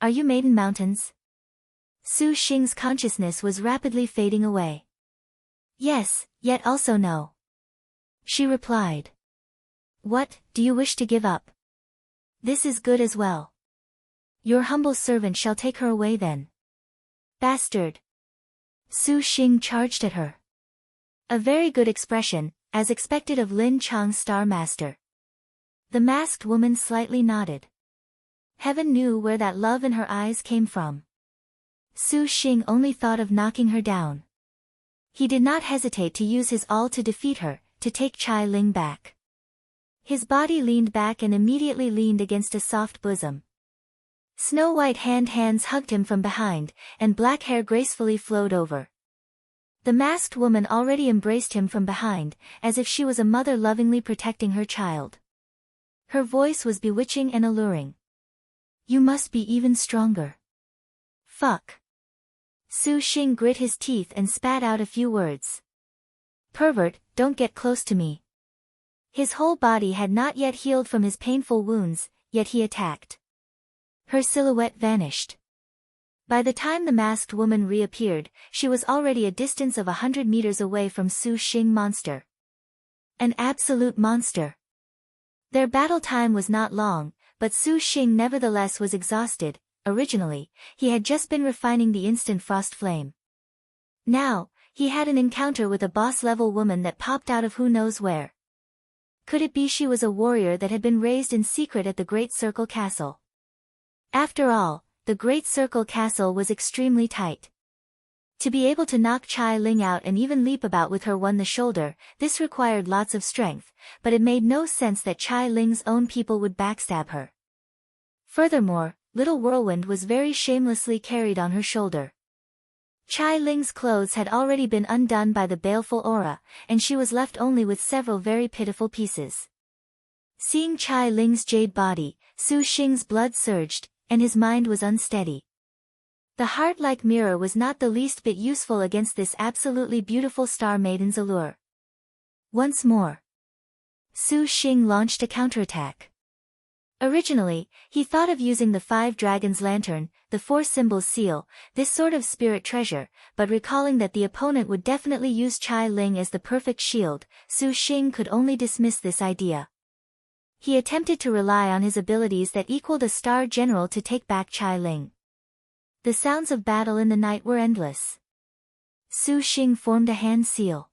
Are you Maiden Mountains? Su Xing's consciousness was rapidly fading away. Yes, yet also no. She replied. What, do you wish to give up? This is good as well. Your humble servant shall take her away then. Bastard! Su Xing charged at her. A very good expression, as expected of Lin Chang's Star Master. The masked woman slightly nodded. Heaven knew where that love in her eyes came from. Su Xing only thought of knocking her down. He did not hesitate to use his all to defeat her, to take Chai Ling back. His body leaned back and immediately leaned against a soft bosom. Snow-white hands hugged him from behind, and black hair gracefully flowed over. The masked woman already embraced him from behind, as if she was a mother lovingly protecting her child. Her voice was bewitching and alluring. You must be even stronger. Fuck. Su Xing grit his teeth and spat out a few words. Pervert, don't get close to me. His whole body had not yet healed from his painful wounds, yet he attacked. Her silhouette vanished. By the time the masked woman reappeared, she was already a distance of 100 meters away from Su Xing monster. An absolute monster. Their battle time was not long, but Su Xing nevertheless was exhausted. Originally, he had just been refining the instant frost flame. Now, he had an encounter with a boss-level woman that popped out of who knows where. Could it be she was a warrior that had been raised in secret at the Great Circle Castle? After all, the Great Circle Castle was extremely tight. To be able to knock Chai Ling out and even leap about with her on the shoulder, this required lots of strength, but it made no sense that Chai Ling's own people would backstab her. Furthermore, Little Whirlwind was very shamelessly carried on her shoulder. Chai Ling's clothes had already been undone by the baleful aura, and she was left only with several very pitiful pieces. Seeing Chai Ling's jade body, Su Xing's blood surged, and his mind was unsteady. The heart-like mirror was not the least bit useful against this absolutely beautiful Star Maiden's allure. Once more, Su Xing launched a counterattack. Originally, he thought of using the 5 dragons lantern, the 4 symbols seal, this sort of spirit treasure, but recalling that the opponent would definitely use Chai Ling as the perfect shield, Su Xing could only dismiss this idea. He attempted to rely on his abilities that equaled a star general to take back Chai Ling. The sounds of battle in the night were endless. Su Xing formed a hand seal.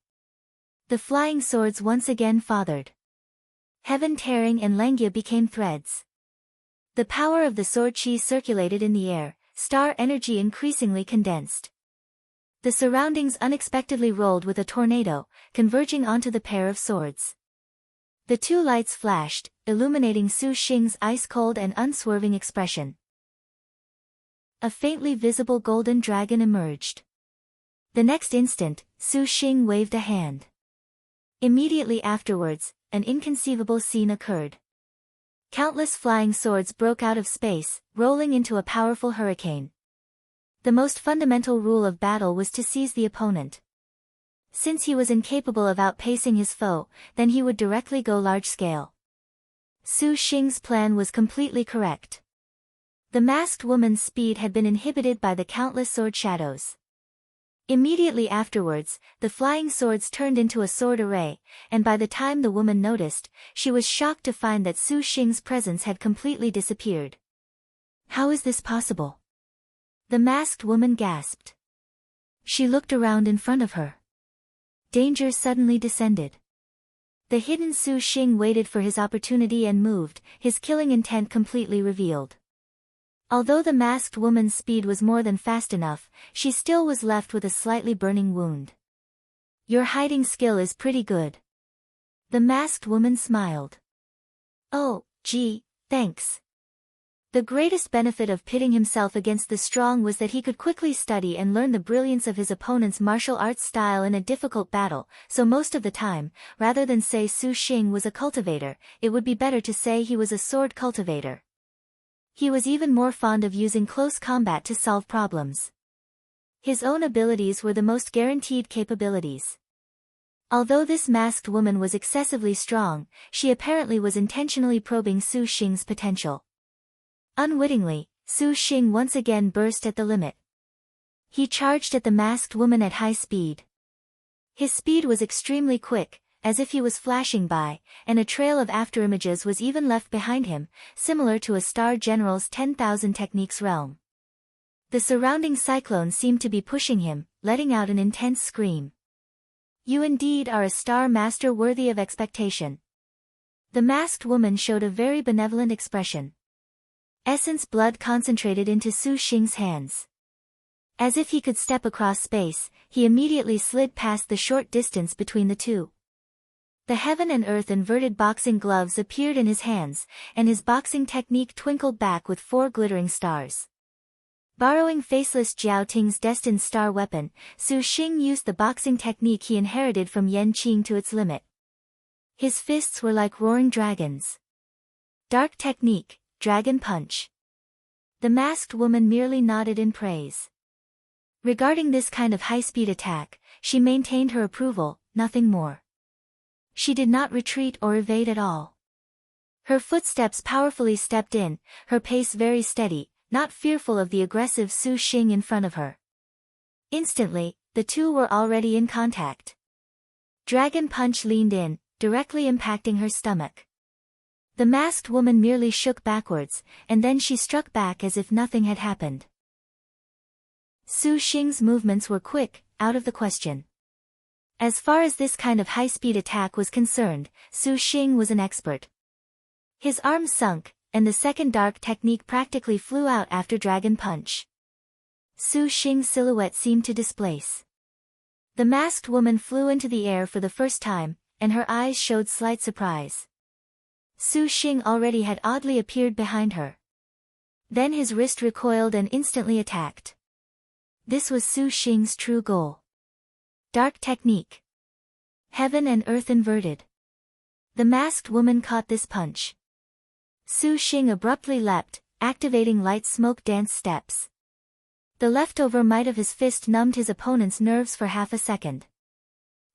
The flying swords once again fathered. Heaven tearing and Lengia became threads. The power of the sword chi circulated in the air, star energy increasingly condensed. The surroundings unexpectedly rolled with a tornado, converging onto the pair of swords. The 2 lights flashed, illuminating Su Xing's ice-cold and unswerving expression. A faintly visible golden dragon emerged. The next instant, Su Xing waved a hand. Immediately afterwards, an inconceivable scene occurred. Countless flying swords broke out of space, rolling into a powerful hurricane. The most fundamental rule of battle was to seize the opponent. Since he was incapable of outpacing his foe, then he would directly go large-scale. Su Xing's plan was completely correct. The masked woman's speed had been inhibited by the countless sword shadows. Immediately afterwards, the flying swords turned into a sword array, and by the time the woman noticed, she was shocked to find that Su Xing's presence had completely disappeared. How is this possible? The masked woman gasped. She looked around in front of her. Danger suddenly descended. The hidden Su Xing waited for his opportunity and moved, his killing intent completely revealed. Although the masked woman's speed was more than fast enough, she still was left with a slightly burning wound. Your hiding skill is pretty good. The masked woman smiled. Oh, gee, thanks. The greatest benefit of pitting himself against the strong was that he could quickly study and learn the brilliance of his opponent's martial arts style in a difficult battle, so most of the time, rather than say Su Xing was a cultivator, it would be better to say he was a sword cultivator. He was even more fond of using close combat to solve problems. His own abilities were the most guaranteed capabilities. Although this masked woman was excessively strong, she apparently was intentionally probing Su Xing's potential. Unwittingly, Su Xing once again burst at the limit. He charged at the masked woman at high speed. His speed was extremely quick, as if he was flashing by, and a trail of afterimages was even left behind him, similar to a star general's 10,000 techniques realm. The surrounding cyclone seemed to be pushing him, letting out an intense scream. You indeed are a star master worthy of expectation. The masked woman showed a very benevolent expression. Essence blood concentrated into Su Xing's hands. As if he could step across space, he immediately slid past the short distance between the two. The heaven and earth inverted boxing gloves appeared in his hands, and his boxing technique twinkled back with 4 glittering stars. Borrowing Faceless Jiao Ting's destined star weapon, Su Xing used the boxing technique he inherited from Yan Qing to its limit. His fists were like roaring dragons. Dark technique, Dragon Punch. The masked woman merely nodded in praise. Regarding this kind of high-speed attack, she maintained her approval, nothing more. She did not retreat or evade at all. Her footsteps powerfully stepped in, her pace very steady, not fearful of the aggressive Su Xing in front of her. Instantly, the two were already in contact. Dragon Punch leaned in, directly impacting her stomach. The masked woman merely shook backwards, and then she struck back as if nothing had happened. Su Xing's movements were quick, out of the question. As far as this kind of high-speed attack was concerned, Su Xing was an expert. His arms sunk, and the second dark technique practically flew out after Dragon Punch. Su Xing's silhouette seemed to displace. The masked woman flew into the air for the first time, and her eyes showed slight surprise. Su Xing already had oddly appeared behind her. Then his wrist recoiled and instantly attacked. This was Su Xing's true goal. Dark technique. Heaven and earth inverted. The masked woman caught this punch. Su Xing abruptly leapt, activating light smoke dance steps. The leftover might of his fist numbed his opponent's nerves for half a second.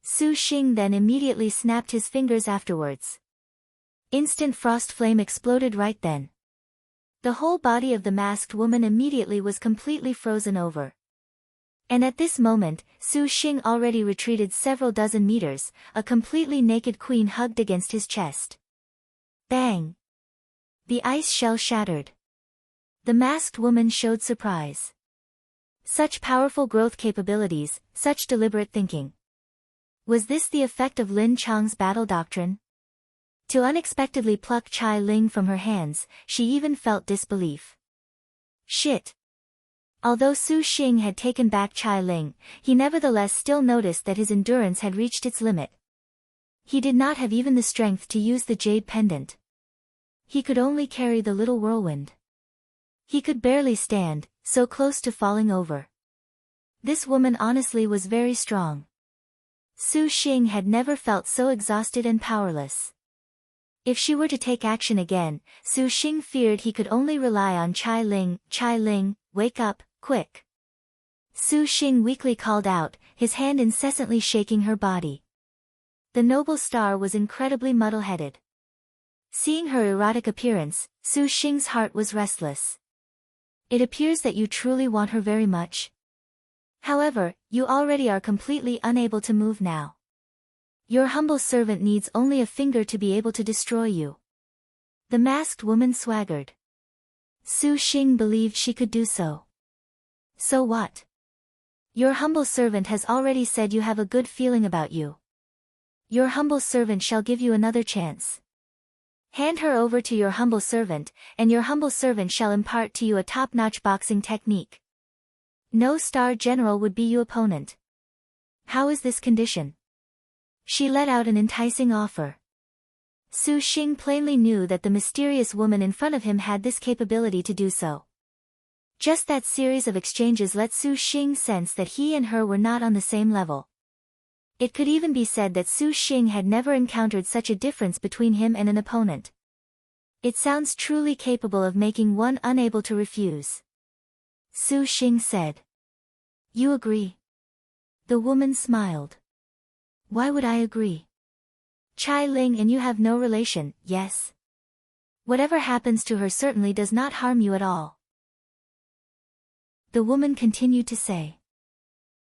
Su Xing then immediately snapped his fingers afterwards. Instant frost flame exploded right then. The whole body of the masked woman immediately was completely frozen over. And at this moment, Su Xing already retreated several dozen meters, a completely naked queen hugged against his chest. Bang! The ice shell shattered. The masked woman showed surprise. Such powerful growth capabilities, such deliberate thinking. Was this the effect of Lin Chang's battle doctrine? To unexpectedly pluck Chai Ling from her hands, she even felt disbelief. Shit! Although Su Xing had taken back Chai Ling, he nevertheless still noticed that his endurance had reached its limit. He did not have even the strength to use the jade pendant. He could only carry the little whirlwind. He could barely stand, so close to falling over. This woman honestly was very strong. Su Xing had never felt so exhausted and powerless. If she were to take action again, Su Xing feared he could only rely on Chai Ling. Chai Ling, wake up, quick. Su Xing weakly called out, his hand incessantly shaking her body. The noble star was incredibly muddle-headed. Seeing her erotic appearance, Su Xing's heart was restless. It appears that you truly want her very much. However, you already are completely unable to move now. Your humble servant needs only a finger to be able to destroy you. The masked woman swaggered. Su Xing believed she could do so. So what? Your humble servant has already said you have a good feeling about you. Your humble servant shall give you another chance. Hand her over to your humble servant, and your humble servant shall impart to you a top-notch boxing technique. No star general would be your opponent. How is this condition? She let out an enticing offer. Su Xing plainly knew that the mysterious woman in front of him had this capability to do so. Just that series of exchanges let Su Xing sense that he and her were not on the same level. It could even be said that Su Xing had never encountered such a difference between him and an opponent. It sounds truly capable of making one unable to refuse. Su Xing said. You agree? The woman smiled. Why would I agree? Chai Ling and you have no relation, yes? Whatever happens to her certainly does not harm you at all. the woman continued to say.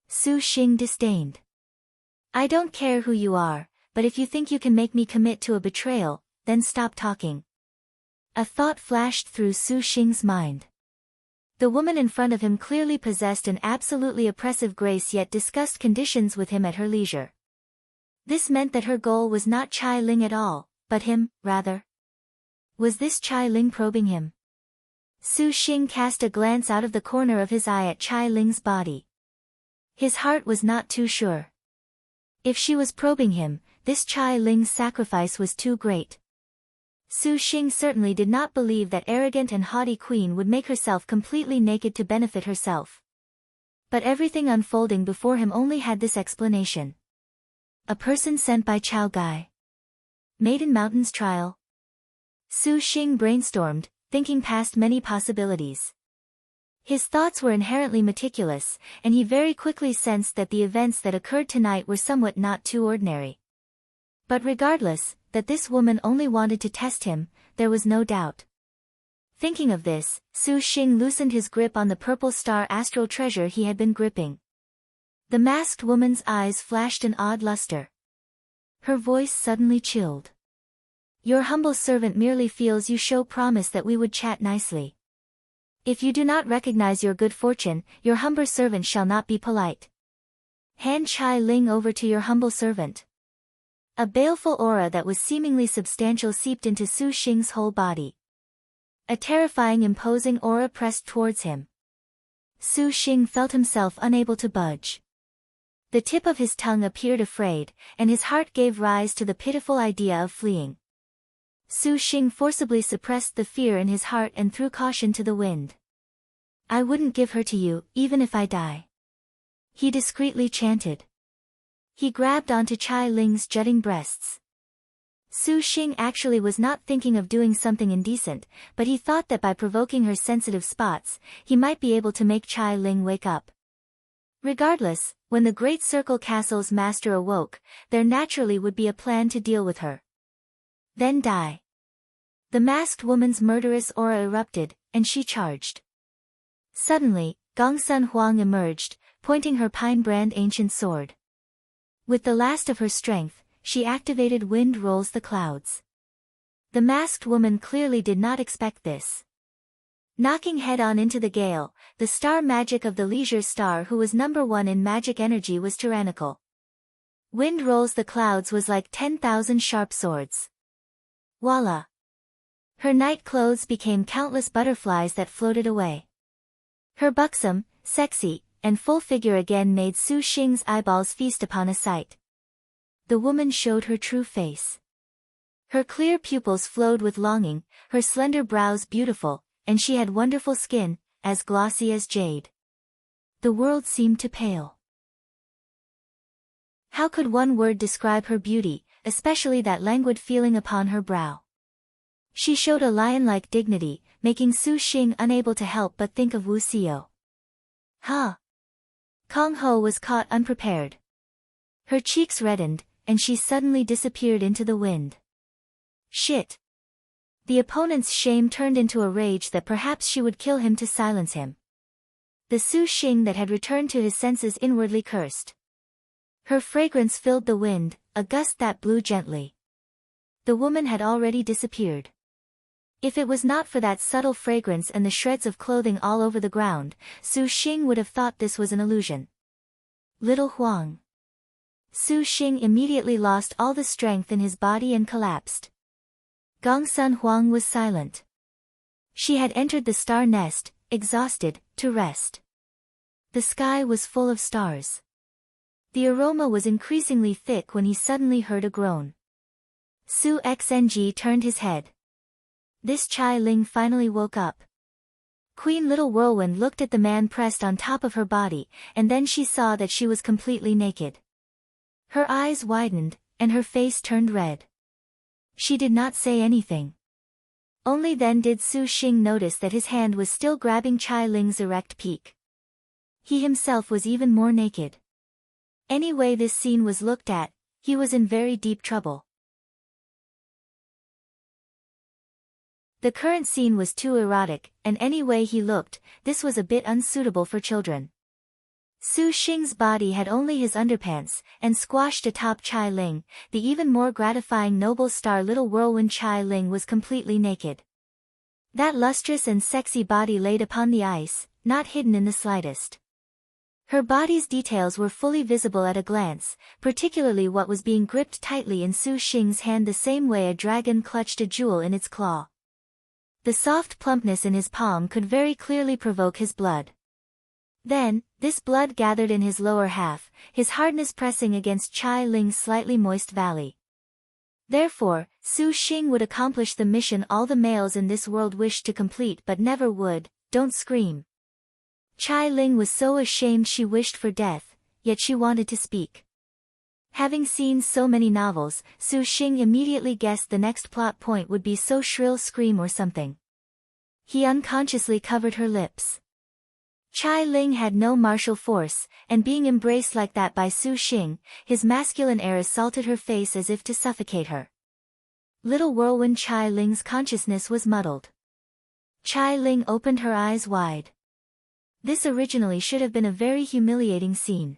Su Xing disdained. I don't care who you are, but if you think you can make me commit to a betrayal, then stop talking. A thought flashed through Su Xing's mind. The woman in front of him clearly possessed an absolutely oppressive grace, yet discussed conditions with him at her leisure. This meant that her goal was not Chai Ling at all, but him, rather. Was this Chai Ling probing him? Su Xing cast a glance out of the corner of his eye at Chai Ling's body. His heart was not too sure. If she was probing him, this Chai Ling's sacrifice was too great. Su Xing certainly did not believe that arrogant and haughty queen would make herself completely naked to benefit herself. But everything unfolding before him only had this explanation. A person sent by Chao Gai. Maiden Mountain's trial. Su Xing brainstormed, thinking past many possibilities. His thoughts were inherently meticulous, and he very quickly sensed that the events that occurred tonight were somewhat not too ordinary. But regardless, that this woman only wanted to test him, there was no doubt. Thinking of this, Su Xing loosened his grip on the purple star astral treasure he had been gripping. The masked woman's eyes flashed an odd luster. Her voice suddenly chilled. Your humble servant merely feels you show promise that we would chat nicely. If you do not recognize your good fortune, your humble servant shall not be polite. Hand Chai Ling over to your humble servant. A baleful aura that was seemingly substantial seeped into Su Xing's whole body. A terrifying imposing aura pressed towards him. Su Xing felt himself unable to budge. The tip of his tongue appeared afraid, and his heart gave rise to the pitiful idea of fleeing. Su Xing forcibly suppressed the fear in his heart and threw caution to the wind. I wouldn't give her to you, even if I die. He discreetly chanted. He grabbed onto Chai Ling's jutting breasts. Su Xing actually was not thinking of doing something indecent, but he thought that by provoking her sensitive spots, he might be able to make Chai Ling wake up. Regardless, when the Great Circle Castle's master awoke, there naturally would be a plan to deal with her. Then die. The masked woman's murderous aura erupted, and she charged. Suddenly, Gongsun Huang emerged, pointing her pine-brand ancient sword. With the last of her strength, she activated Wind Rolls the Clouds. The masked woman clearly did not expect this. Knocking head-on into the gale, the star magic of the Leisure Star, who was number 1 in magic energy, was tyrannical. Wind Rolls the Clouds was like 10,000 sharp swords. Voila! Her night clothes became countless butterflies that floated away. Her buxom, sexy, and full figure again made Su Xing's eyeballs feast upon a sight. The woman showed her true face. Her clear pupils flowed with longing, her slender brows beautiful, and she had wonderful skin, as glossy as jade. The world seemed to pale. How could one word describe her beauty, especially that languid feeling upon her brow? She showed a lion-like dignity, making Su Xing unable to help but think of Wu Xiao. Huh! Kong Ho was caught unprepared. Her cheeks reddened, and she suddenly disappeared into the wind. Shit! The opponent's shame turned into a rage that perhaps she would kill him to silence him. The Su Xing that had returned to his senses inwardly cursed. Her fragrance filled the wind, a gust that blew gently. The woman had already disappeared. If it was not for that subtle fragrance and the shreds of clothing all over the ground, Su Xing would have thought this was an illusion. Little Huang. Su Xing immediately lost all the strength in his body and collapsed. Gongsun Huang was silent. She had entered the star nest, exhausted, to rest. The sky was full of stars. The aroma was increasingly thick when he suddenly heard a groan. Su Xng turned his head. This Chai Ling finally woke up. Queen Little Whirlwind looked at the man pressed on top of her body, and then she saw that she was completely naked. Her eyes widened, and her face turned red. She did not say anything. Only then did Su Xing notice that his hand was still grabbing Chai Ling's erect peak. He himself was even more naked. Any way this scene was looked at, he was in very deep trouble. The current scene was too erotic, and any way he looked, this was a bit unsuitable for children. Su Xing's body had only his underpants, and squashed atop Chai Ling. The even more gratifying noble star little whirlwind Chai Ling was completely naked. That lustrous and sexy body laid upon the ice, not hidden in the slightest. Her body's details were fully visible at a glance, particularly what was being gripped tightly in Su Xing's hand the same way a dragon clutched a jewel in its claw. The soft plumpness in his palm could very clearly provoke his blood. Then, this blood gathered in his lower half, his hardness pressing against Chai Ling's slightly moist valley. Therefore, Su Xing would accomplish the mission all the males in this world wished to complete but never would. Don't scream. Chai Ling was so ashamed she wished for death, yet she wanted to speak. Having seen so many novels, Su Xing immediately guessed the next plot point would be so shrill scream or something. He unconsciously covered her lips. Chai Ling had no martial force, and being embraced like that by Su Xing, his masculine air assaulted her face as if to suffocate her. Little whirlwind Chai Ling's consciousness was muddled. Chai Ling opened her eyes wide. This originally should have been a very humiliating scene.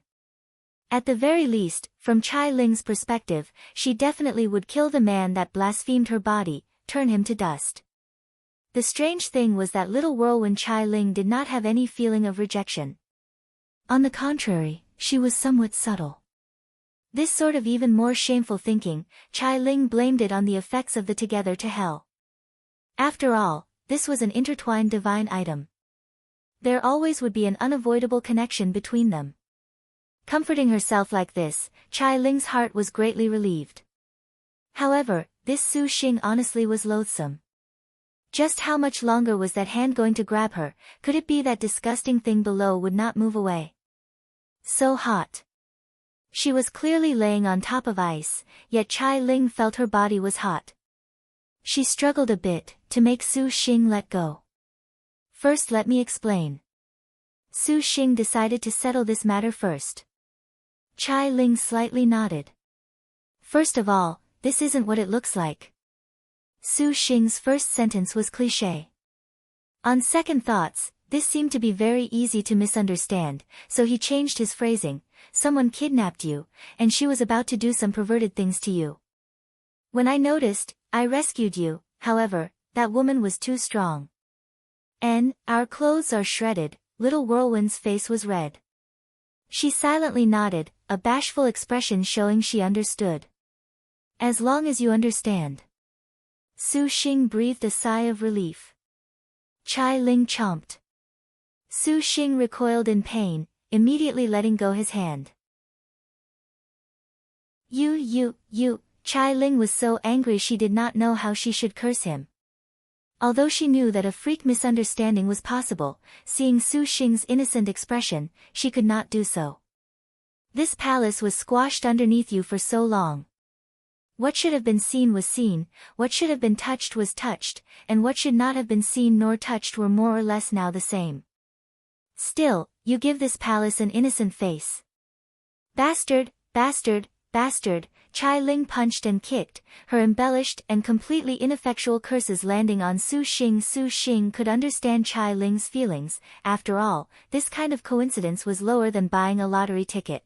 At the very least, from Chai Ling's perspective, she definitely would kill the man that blasphemed her body, turn him to dust. The strange thing was that little whirlwind Chai Ling did not have any feeling of rejection. On the contrary, she was somewhat subtle. This sort of even more shameful thinking, Chai Ling blamed it on the effects of the together to hell. After all, this was an intertwined divine item. There always would be an unavoidable connection between them. Comforting herself like this, Chai Ling's heart was greatly relieved. However, this Su Xing honestly was loathsome. Just how much longer was that hand going to grab her? Could it be that disgusting thing below would not move away? So hot. She was clearly laying on top of ice, yet Chai Ling felt her body was hot. She struggled a bit, to make Su Xing let go. First let me explain. Su Xing decided to settle this matter first. Chai Ling slightly nodded. First of all, this isn't what it looks like. Su Xing's first sentence was cliché. On second thoughts, this seemed to be very easy to misunderstand, so he changed his phrasing. Someone kidnapped you, and she was about to do some perverted things to you. When I noticed, I rescued you. However, that woman was too strong. Our clothes are shredded. Little whirlwind's face was red. She silently nodded, a bashful expression showing she understood. As long as you understand. Su Xing breathed a sigh of relief. Chai Ling chomped. Su Xing recoiled in pain, immediately letting go his hand. You, Chai Ling was so angry she did not know how she should curse him. Although she knew that a freak misunderstanding was possible, seeing Su Xing's innocent expression, she could not do so. This palace was squashed underneath you for so long. What should have been seen was seen, what should have been touched was touched, and what should not have been seen nor touched were more or less now the same. Still, you give this palace an innocent face. Bastard, bastard, bastard, Chai Ling punched and kicked, her embellished and completely ineffectual curses landing on Su Xing. Su Xing could understand Chai Ling's feelings. After all, this kind of coincidence was lower than buying a lottery ticket.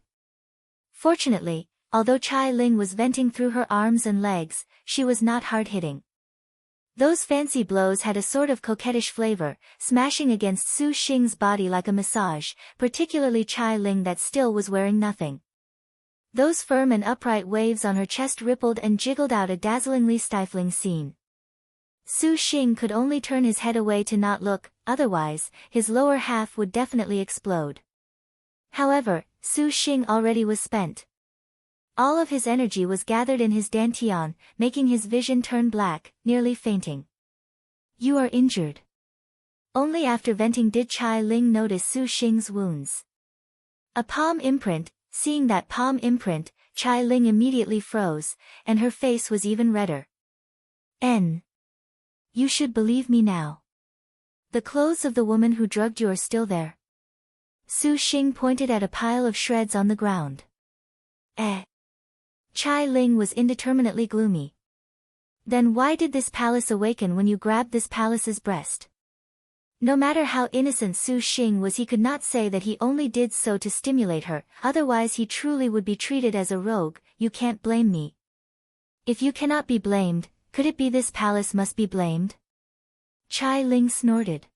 Fortunately, although Chai Ling was venting through her arms and legs, she was not hard-hitting. Those fancy blows had a sort of coquettish flavor, smashing against Su Xing's body like a massage, particularly Chai Ling that still was wearing nothing. Those firm and upright waves on her chest rippled and jiggled out a dazzlingly stifling scene. Su Xing could only turn his head away to not look, otherwise, his lower half would definitely explode. However, Su Xing already was spent. All of his energy was gathered in his dantian, making his vision turn black, nearly fainting. You are injured. Only after venting did Chai Ling notice Su Xing's wounds. A palm imprint. Seeing that palm imprint, Chai Ling immediately froze, and her face was even redder. You should believe me now. The clothes of the woman who drugged you are still there. Su Xing pointed at a pile of shreds on the ground. Chai Ling was indeterminately gloomy. Then why did this palace awaken when you grabbed this palace's breast? No matter how innocent Su Xing was, he could not say that he only did so to stimulate her, otherwise he truly would be treated as a rogue. You can't blame me. If you cannot be blamed, could it be this palace must be blamed? Chai Ling snorted.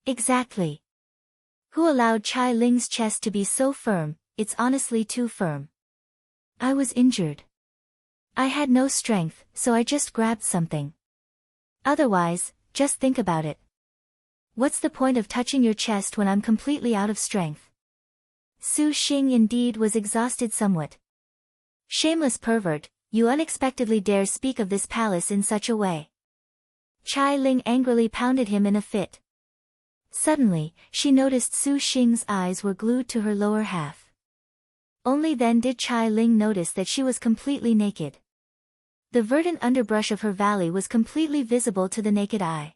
Exactly. Who allowed Chai Ling's chest to be so firm? It's honestly too firm. I was injured. I had no strength, so I just grabbed something. Otherwise, just think about it. What's the point of touching your chest when I'm completely out of strength? Su Xing indeed was exhausted somewhat. Shameless pervert, you unexpectedly dare speak of this palace in such a way. Chai Ling angrily pounded him in a fit. Suddenly, she noticed Su Xing's eyes were glued to her lower half. Only then did Chai Ling notice that she was completely naked. The verdant underbrush of her valley was completely visible to the naked eye.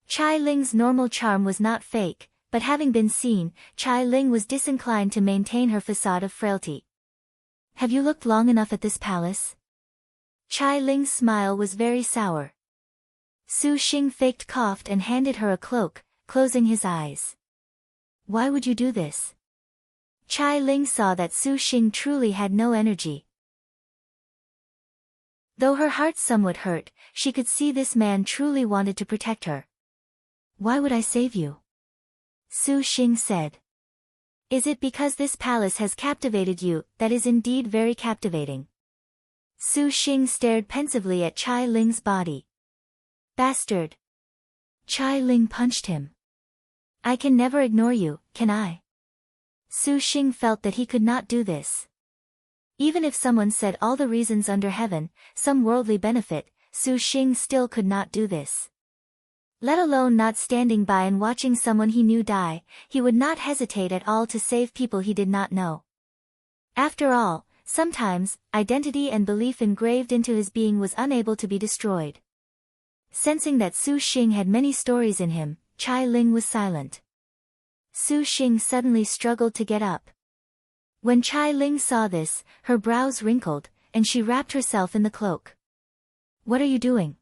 Chai Ling's normal charm was not fake, but having been seen, Chai Ling was disinclined to maintain her facade of frailty. Have you looked long enough at this palace? Chai Ling's smile was very sour. Su Xing faked coughed and handed her a cloak, closing his eyes. Why would you do this? Chai Ling saw that Su Xing truly had no energy. Though her heart somewhat hurt, she could see this man truly wanted to protect her. Why would I save you? Su Xing said. Is it because this palace has captivated you? That is indeed very captivating. Su Xing stared pensively at Chai Ling's body. Bastard! Chai Ling punched him. I can never ignore you, can I? Su Xing felt that he could not do this. Even if someone said all the reasons under heaven, some worldly benefit, Su Xing still could not do this. Let alone not standing by and watching someone he knew die, he would not hesitate at all to save people he did not know. After all, sometimes, identity and belief engraved into his being was unable to be destroyed. Sensing that Su Xing had many stories in him, Chai Ling was silent. Su Xing suddenly struggled to get up. When Chai Ling saw this, her brows wrinkled, and she wrapped herself in the cloak. What are you doing?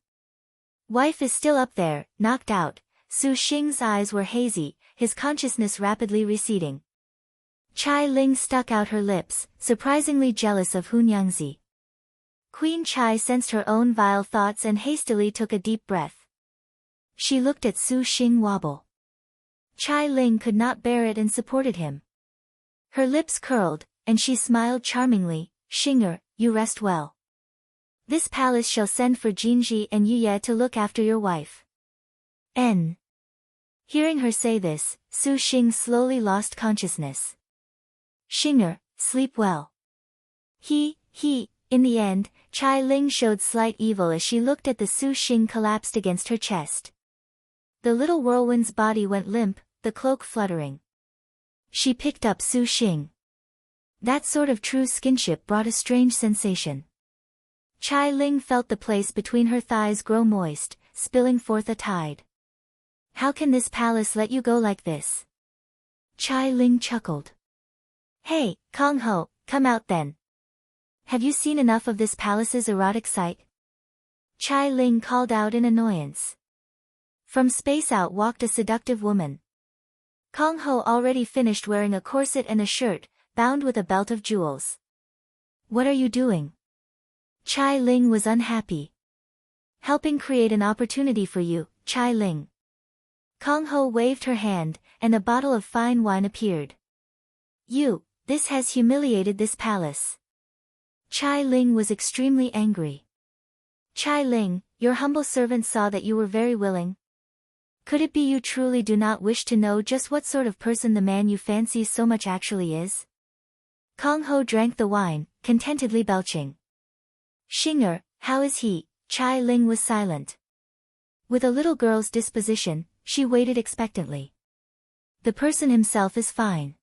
Wife is still up there, knocked out. Su Xing's eyes were hazy, his consciousness rapidly receding. Chai Ling stuck out her lips, surprisingly jealous of Hunyangzi. Queen Chai sensed her own vile thoughts and hastily took a deep breath. She looked at Su Xing wobble. Chai Ling could not bear it and supported him. Her lips curled, and she smiled charmingly. Xinger, you rest well. This palace shall send for Jinji and Yuye to look after your wife. N. Hearing her say this, Su Xing slowly lost consciousness. Xinger, sleep well. In the end, Chai Ling showed slight evil as she looked at the Su Xing collapsed against her chest. The little whirlwind's body went limp, the cloak fluttering. She picked up Su Xing. That sort of true skinship brought a strange sensation. Chai Ling felt the place between her thighs grow moist, spilling forth a tide. How can this palace let you go like this? Chai Ling chuckled. Hey, Kong Ho, come out then. Have you seen enough of this palace's erotic sight? Chai Ling called out in annoyance. From space out walked a seductive woman. Kong Ho already finished wearing a corset and a shirt, bound with a belt of jewels. What are you doing? Chai Ling was unhappy. Helping create an opportunity for you, Chai Ling. Kong Ho waved her hand, and a bottle of fine wine appeared. This has humiliated this palace. Chai Ling was extremely angry. Chai Ling, your humble servant saw that you were very willing. Could it be you truly do not wish to know just what sort of person the man you fancy so much actually is? Kong Ho drank the wine, contentedly belching. Xinger, how is he? Chai Ling was silent. With a little girl's disposition, she waited expectantly. The person himself is fine.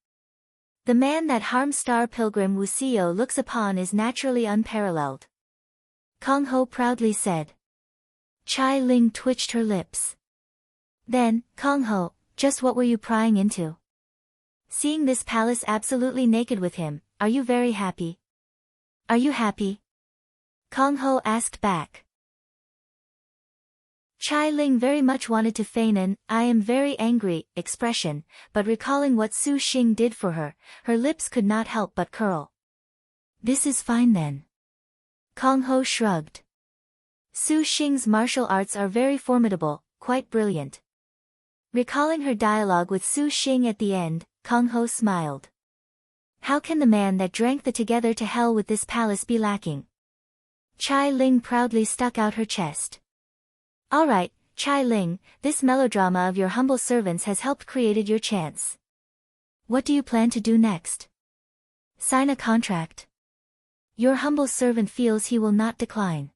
The man that harm star pilgrim Wu Xiao looks upon is naturally unparalleled. Kong Ho proudly said. Chai Ling twitched her lips. Then, Kong Ho, just what were you prying into? Seeing this palace absolutely naked with him, are you very happy? Are you happy? Kong Ho asked back. Chai Ling very much wanted to feign an "I am very angry" expression, but recalling what Su Xing did for her, her lips could not help but curl. This is fine then. Kong Ho shrugged. Su Xing's martial arts are very formidable, quite brilliant. Recalling her dialogue with Su Xing at the end, Kong Ho smiled. How can the man that drank the together to hell with this palace be lacking? Chai Ling proudly stuck out her chest. All right, Chai Ling, this melodrama of your humble servants has helped created your chance. What do you plan to do next? Sign a contract. Your humble servant feels he will not decline.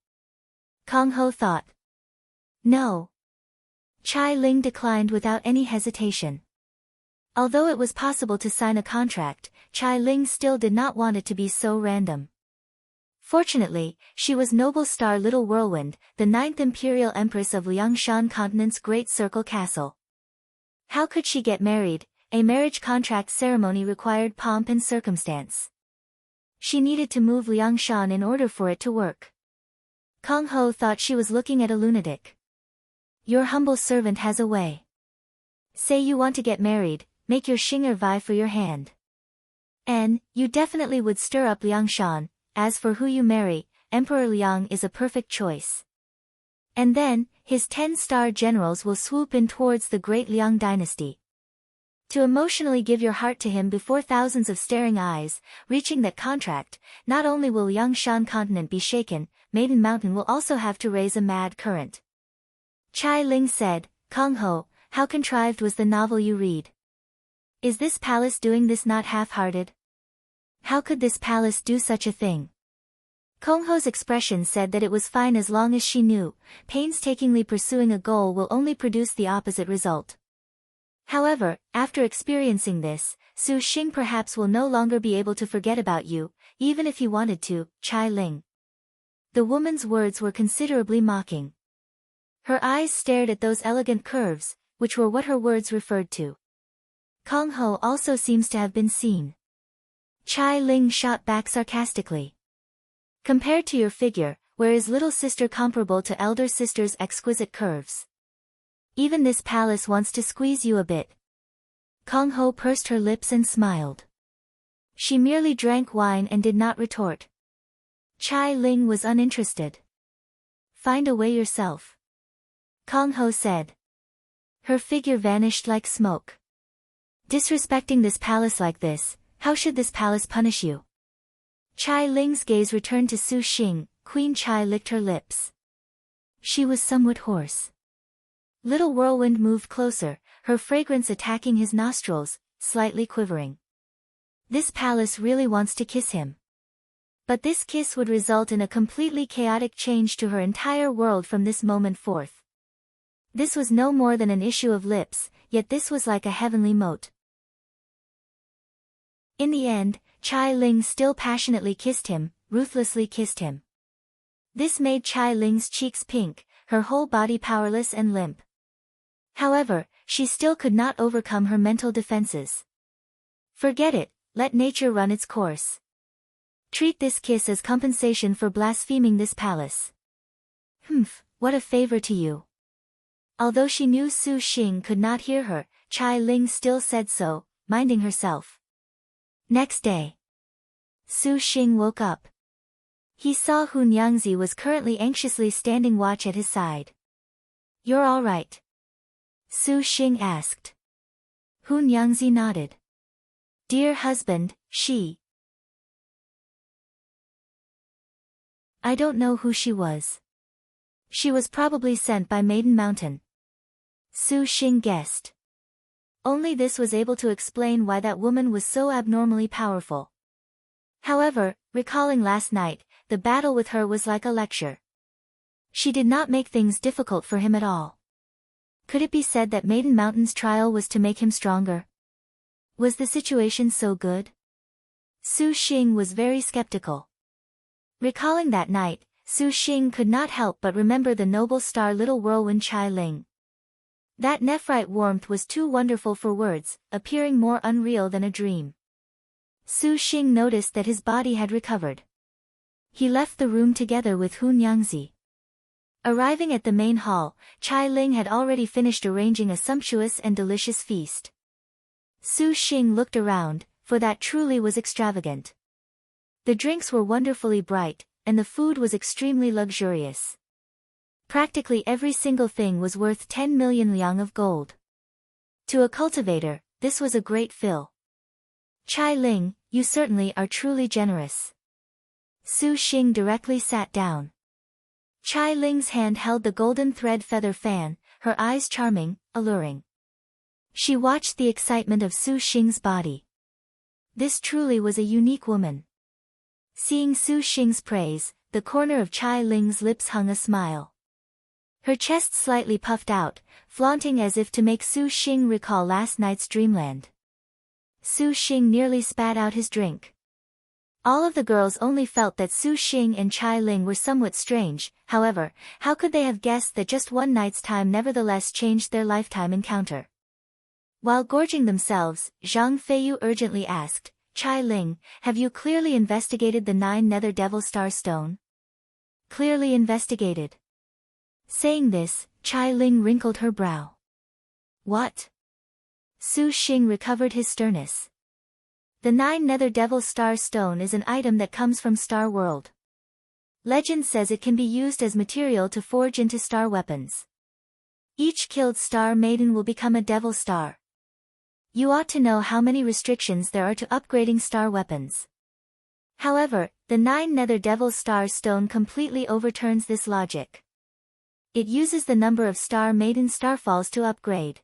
Kong Ho thought. No. Chai Ling declined without any hesitation. Although it was possible to sign a contract, Chai Ling still did not want it to be so random. Fortunately, she was noble star Little Whirlwind, the 9th Imperial Empress of Liangshan Continent's Great Circle Castle. How could she get married? A marriage contract ceremony required pomp and circumstance. She needed to move Liangshan in order for it to work. Kong Ho thought she was looking at a lunatic. Your humble servant has a way. Say you want to get married, make your Xinger vie for your hand. And, you definitely would stir up Liangshan. As for who you marry, Emperor Liang is a perfect choice. And then, his 10-star generals will swoop in towards the great Liang dynasty. To emotionally give your heart to him before thousands of staring eyes, reaching that contract, not only will Liangshan continent be shaken, Maiden Mountain will also have to raise a mad current. Chai Ling said, Kong Ho, how contrived was the novel you read? Is this palace doing this not half-hearted? How could this palace do such a thing? Kong Ho's expression said that it was fine as long as she knew, painstakingly pursuing a goal will only produce the opposite result. However, after experiencing this, Su Xing perhaps will no longer be able to forget about you, even if he wanted to, Chai Ling. The woman's words were considerably mocking. Her eyes stared at those elegant curves, which were what her words referred to. Kong Ho also seems to have been seen. Chai Ling shot back sarcastically. Compared to your figure, where is little sister comparable to elder sister's exquisite curves? Even this palace wants to squeeze you a bit. Kong Ho pursed her lips and smiled. She merely drank wine and did not retort. Chai Ling was uninterested. Find a way yourself. Kong Ho said. Her figure vanished like smoke. Disrespecting this palace like this, how should this palace punish you? Chai Ling's gaze returned to Su Xing. Queen Chai licked her lips. She was somewhat hoarse. Little Whirlwind moved closer, her fragrance attacking his nostrils, slightly quivering. This palace really wants to kiss him. But this kiss would result in a completely chaotic change to her entire world from this moment forth. This was no more than an issue of lips, yet this was like a heavenly moat. In the end, Chai Ling still passionately kissed him, ruthlessly kissed him. This made Chai Ling's cheeks pink, her whole body powerless and limp. However, she still could not overcome her mental defenses. Forget it, let nature run its course. Treat this kiss as compensation for blaspheming this palace. Humph, what a favor to you. Although she knew Su Xing could not hear her, Chai Ling still said so, minding herself. Next day. Su Xing woke up. He saw Hun Yangzi was currently anxiously standing watch at his side. You're all right? Su Xing asked. Hun Yangzi nodded. Dear husband, she. I don't know who she was. She was probably sent by Maiden Mountain. Su Xing guessed. Only this was able to explain why that woman was so abnormally powerful. However, recalling last night, the battle with her was like a lecture. She did not make things difficult for him at all. Could it be said that Maiden Mountain's trial was to make him stronger? Was the situation so good? Su Xing was very skeptical. Recalling that night, Su Xing could not help but remember the noble star Little Whirlwind Chai Ling. That nephrite warmth was too wonderful for words, appearing more unreal than a dream. Su Xing noticed that his body had recovered. He left the room together with Hun Yangzi. Arriving at the main hall, Chai Ling had already finished arranging a sumptuous and delicious feast. Su Xing looked around, for that truly was extravagant. The drinks were wonderfully bright, and the food was extremely luxurious. Practically every single thing was worth 10 million liang of gold. To a cultivator, this was a great fill. Chai Ling, you certainly are truly generous. Su Xing directly sat down. Chai Ling's hand held the golden thread feather fan, her eyes charming, alluring. She watched the excitement of Su Xing's body. This truly was a unique woman. Seeing Su Xing's praise, the corner of Chai Ling's lips hung a smile. Her chest slightly puffed out, flaunting as if to make Su Xing recall last night's dreamland. Su Xing nearly spat out his drink. All of the girls only felt that Su Xing and Chai Ling were somewhat strange, however, how could they have guessed that just one night's time nevertheless changed their lifetime encounter? While gorging themselves, Zhang Feiyu urgently asked, Chai Ling, have you clearly investigated the 9 Nether Devil Star Stone? Clearly investigated. Saying this, Chai Ling wrinkled her brow. What? Su Xing recovered his sternness. The 9 Nether Devil Star Stone is an item that comes from Star World. Legend says it can be used as material to forge into star weapons. Each killed star maiden will become a devil star. You ought to know how many restrictions there are to upgrading star weapons. However, the 9 Nether Devil Star Stone completely overturns this logic. It uses the number of star maiden starfalls to upgrade.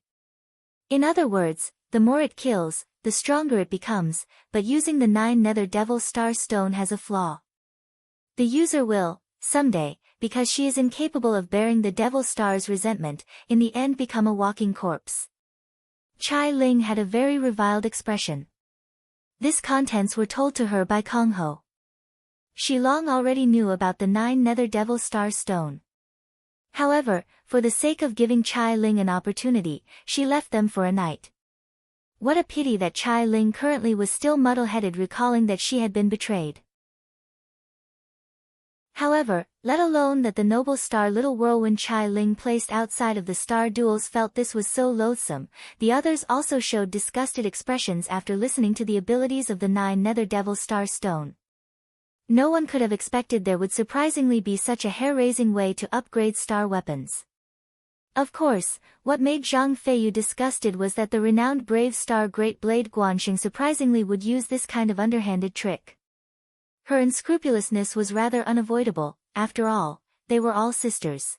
In other words, the more it kills, the stronger it becomes, but using the 9 Nether Devil Star Stone has a flaw. The user will, someday, because she is incapable of bearing the Devil Star's resentment, in the end become a walking corpse. Chai Ling had a very reviled expression. This contents were told to her by Kong Ho. She long already knew about the 9 Nether Devil Star Stone. However, for the sake of giving Chai Ling an opportunity, she left them for a night. What a pity that Chai Ling currently was still muddle-headed recalling that she had been betrayed. However, let alone that the noble star Little Whirlwind Chai Ling placed outside of the star duels felt this was so loathsome, the others also showed disgusted expressions after listening to the abilities of the 9 Nether Devil Star Stone. No one could have expected there would surprisingly be such a hair-raising way to upgrade star weapons. Of course, what made Zhang Feiyu disgusted was that the renowned brave star Great Blade Guan surprisingly would use this kind of underhanded trick. Her unscrupulousness was rather unavoidable, after all, they were all sisters.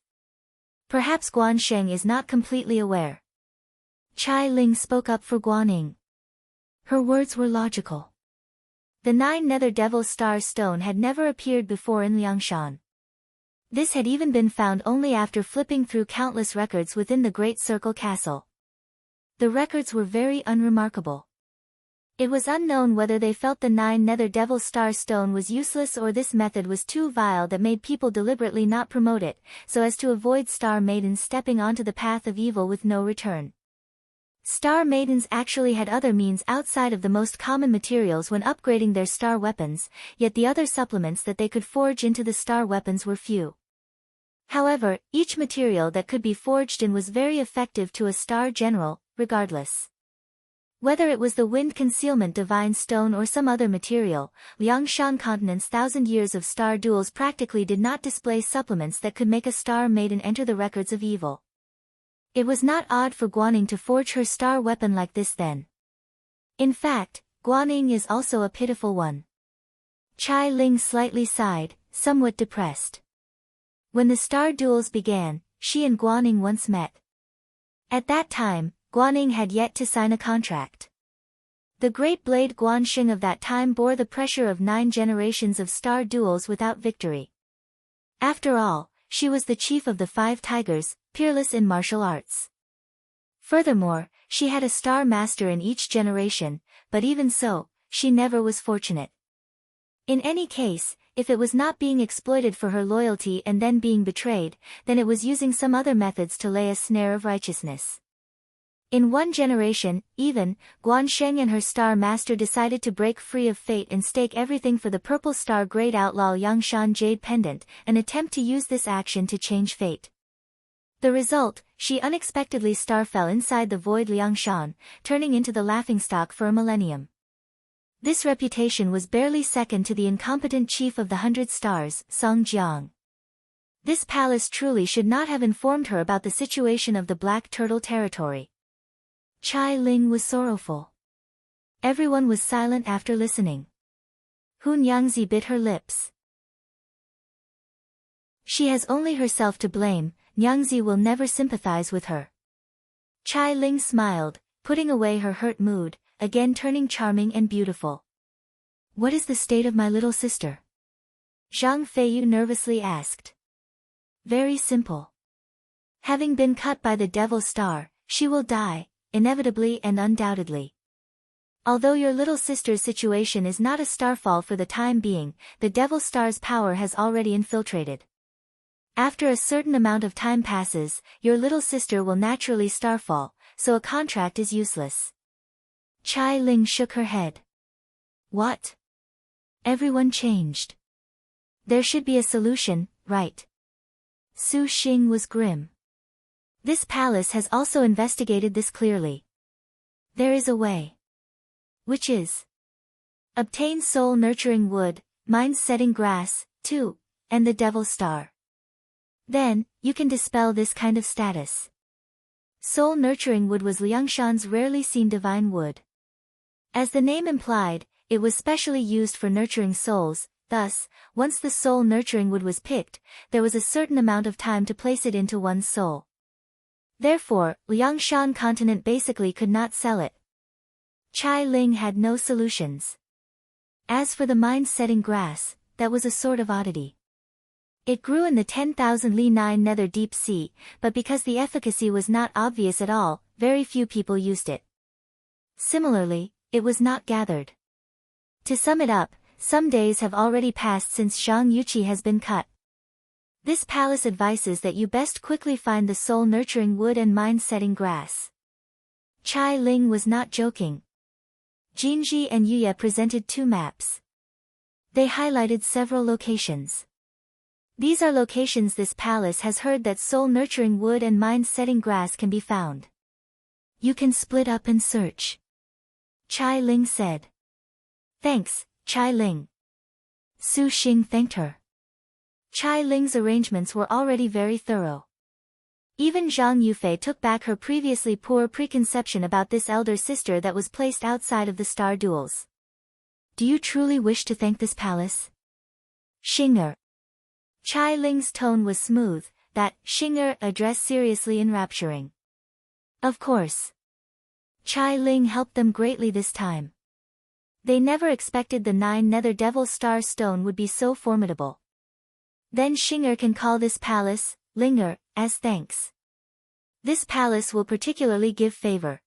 Perhaps Guan is not completely aware. Chai Ling spoke up for Guan. Her words were logical. The 9 Nether Devil Star Stone had never appeared before in Liangshan. This had even been found only after flipping through countless records within the Great Circle Castle. The records were very unremarkable. It was unknown whether they felt the 9 Nether Devil Star Stone was useless or this method was too vile that made people deliberately not promote it, so as to avoid star maidens stepping onto the path of evil with no return. Star maidens actually had other means outside of the most common materials when upgrading their star weapons, yet the other supplements that they could forge into the star weapons were few. However, each material that could be forged in was very effective to a star general, regardless. Whether it was the wind concealment divine stone or some other material, Liangshan Continent's 1,000 years of star duels practically did not display supplements that could make a star maiden enter the records of evil. It was not odd for Guan to forge her star weapon like this then. In fact, Guan is also a pitiful one. Chai Ling slightly sighed, somewhat depressed. When the star duels began, she and Guan once met. At that time, Guan had yet to sign a contract. The great blade Guan of that time bore the pressure of 9 generations of star duels without victory. After all, she was the chief of the 5 tigers, peerless in martial arts. Furthermore, she had a star master in each generation, but even so, she never was fortunate. In any case, if it was not being exploited for her loyalty and then being betrayed, then it was using some other methods to lay a snare of righteousness. In one generation, even, Guan Sheng and her star master decided to break free of fate and stake everything for the purple star great outlaw Yangshan Jade Pendant, an attempt to use this action to change fate. The result, she unexpectedly star fell inside the void Liangshan, turning into the laughingstock for a millennium. This reputation was barely second to the incompetent chief of the 100 Stars, Song Jiang. This palace truly should not have informed her about the situation of the Black Turtle territory. Chai Ling was sorrowful. Everyone was silent after listening. Hun Yangzi bit her lips. She has only herself to blame, Yangzi will never sympathize with her. Chai Ling smiled, putting away her hurt mood, again turning charming and beautiful. What is the state of my little sister? Zhang Feiyu nervously asked. Very simple. Having been cut by the Devil Star, she will die, inevitably and undoubtedly. Although your little sister's situation is not a starfall for the time being, the Devil Star's power has already infiltrated. After a certain amount of time passes, your little sister will naturally starfall, so a contract is useless. Chai Ling shook her head. What? Everyone changed. There should be a solution, right? Su Xing was grim. This palace has also investigated this clearly. There is a way. Which is? Obtain soul-nurturing wood, mind-setting grass, too, and the Devil Star. Then, you can dispel this kind of status. Soul-nurturing wood was Liangshan's rarely seen divine wood. As the name implied, it was specially used for nurturing souls, thus, once the soul-nurturing wood was picked, there was a certain amount of time to place it into one's soul. Therefore, Liangshan continent basically could not sell it. Chai Ling had no solutions. As for the mind-setting grass, that was a sort of oddity. It grew in the 10,000 li 9 nether deep sea, but because the efficacy was not obvious at all, very few people used it. Similarly, it was not gathered. To sum it up, some days have already passed since Zhang Yuqi has been cut. This palace advises that you best quickly find the soul-nurturing wood and mind-setting grass. Chai Ling was not joking. Jinji and Yuya presented 2 maps. They highlighted several locations. These are locations this palace has heard that soul-nurturing wood and mind-setting grass can be found. You can split up and search. Chai Ling said. Thanks, Chai Ling. Su Xing thanked her. Chai Ling's arrangements were already very thorough. Even Zhang Yufei took back her previously poor preconception about this elder sister that was placed outside of the star duels. Do you truly wish to thank this palace? Xing'er. Chai Ling's tone was smooth, that Xing'er addressed seriously enrapturing. Of course. Chai Ling helped them greatly this time. They never expected the 9 nether devil star stone would be so formidable. Then Xing'er can call this palace, Ling'er, as thanks. This palace will particularly give favor.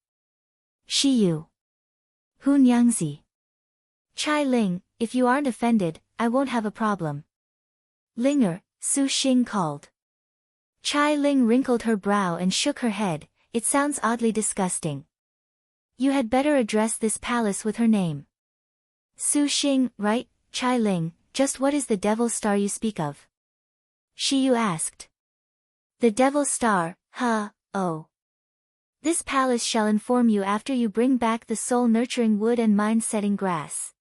Shiyu. Hun Yangzi. Chai Ling, if you aren't offended, I won't have a problem. Ling'er, Su Xing called. Chai Ling wrinkled her brow and shook her head, it sounds oddly disgusting. You had better address this palace with her name. Su Xing, right, Chai Ling, just what is the Devil Star you speak of? Shiyu asked. The Devil Star, oh. This palace shall inform you after you bring back the soul-nurturing wood and mind-setting grass.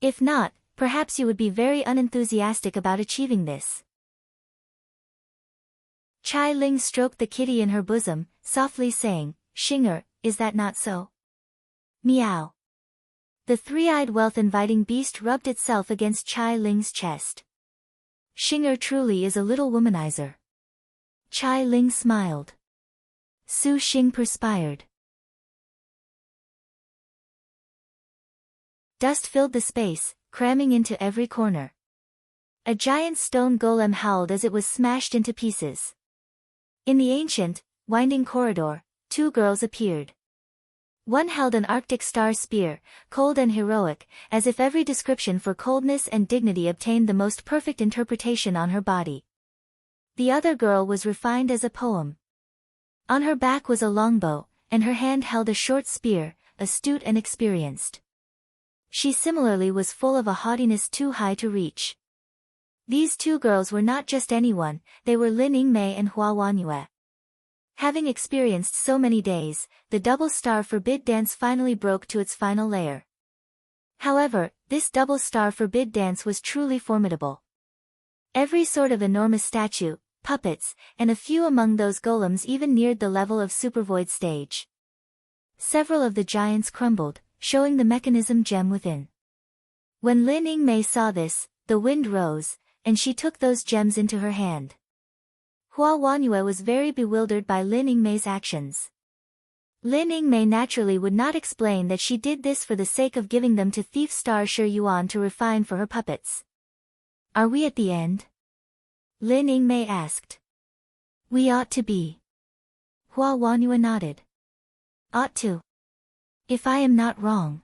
If not, perhaps you would be very unenthusiastic about achieving this. Chai Ling stroked the kitty in her bosom, softly saying, Xing'er, is that not so? Meow. The three-eyed wealth-inviting beast rubbed itself against Chai Ling's chest. Xing'er truly is a little womanizer. Chai Ling smiled. Su Xing perspired. Dust filled the space, cramming into every corner. A giant stone golem howled as it was smashed into pieces. In the ancient, winding corridor, 2 girls appeared. One held an Arctic star spear, cold and heroic, as if every description for coldness and dignity obtained the most perfect interpretation on her body. The other girl was refined as a poem. On her back was a longbow, and her hand held a short spear, astute and experienced. She similarly was full of a haughtiness too high to reach. These two girls were not just anyone, they were Lin Yingmei and Hua Wanyue. Having experienced so many days, the double star forbid dance finally broke to its final layer. However, this double star forbid dance was truly formidable. Every sort of enormous statue, puppets, and a few among those golems even neared the level of supervoid stage. Several of the giants crumbled, showing the mechanism gem within. When Lin Yingmei saw this, the wind rose, and she took those gems into her hand. Hua Wanyue was very bewildered by Lin Yingmei's actions. Lin Yingmei naturally would not explain that she did this for the sake of giving them to thief star Shi Yuan to refine for her puppets. "Are we at the end?" Lin Yingmei asked. "We ought to be." Hua Wanyue nodded. "Ought to. If I am not wrong."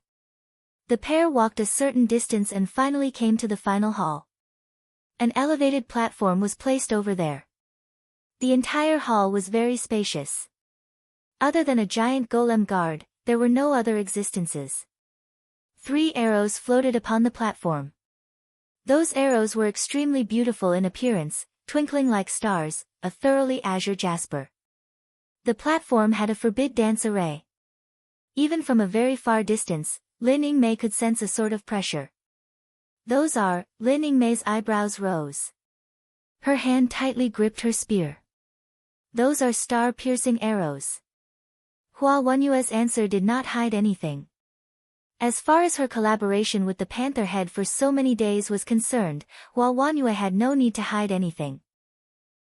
The pair walked a certain distance and finally came to the final hall. An elevated platform was placed over there. The entire hall was very spacious. Other than a giant golem guard, there were no other existences. 3 arrows floated upon the platform. Those arrows were extremely beautiful in appearance, twinkling like stars, a thoroughly azure jasper. The platform had a forbid dance array. Even from a very far distance, Lin Yingmei could sense a sort of pressure. "Those are," Lin Yingmei's eyebrows rose. Her hand tightly gripped her spear. "Those are star-piercing arrows." Hua Wanyue's answer did not hide anything. As far as her collaboration with the panther head for so many days was concerned, Hua Wanyue had no need to hide anything.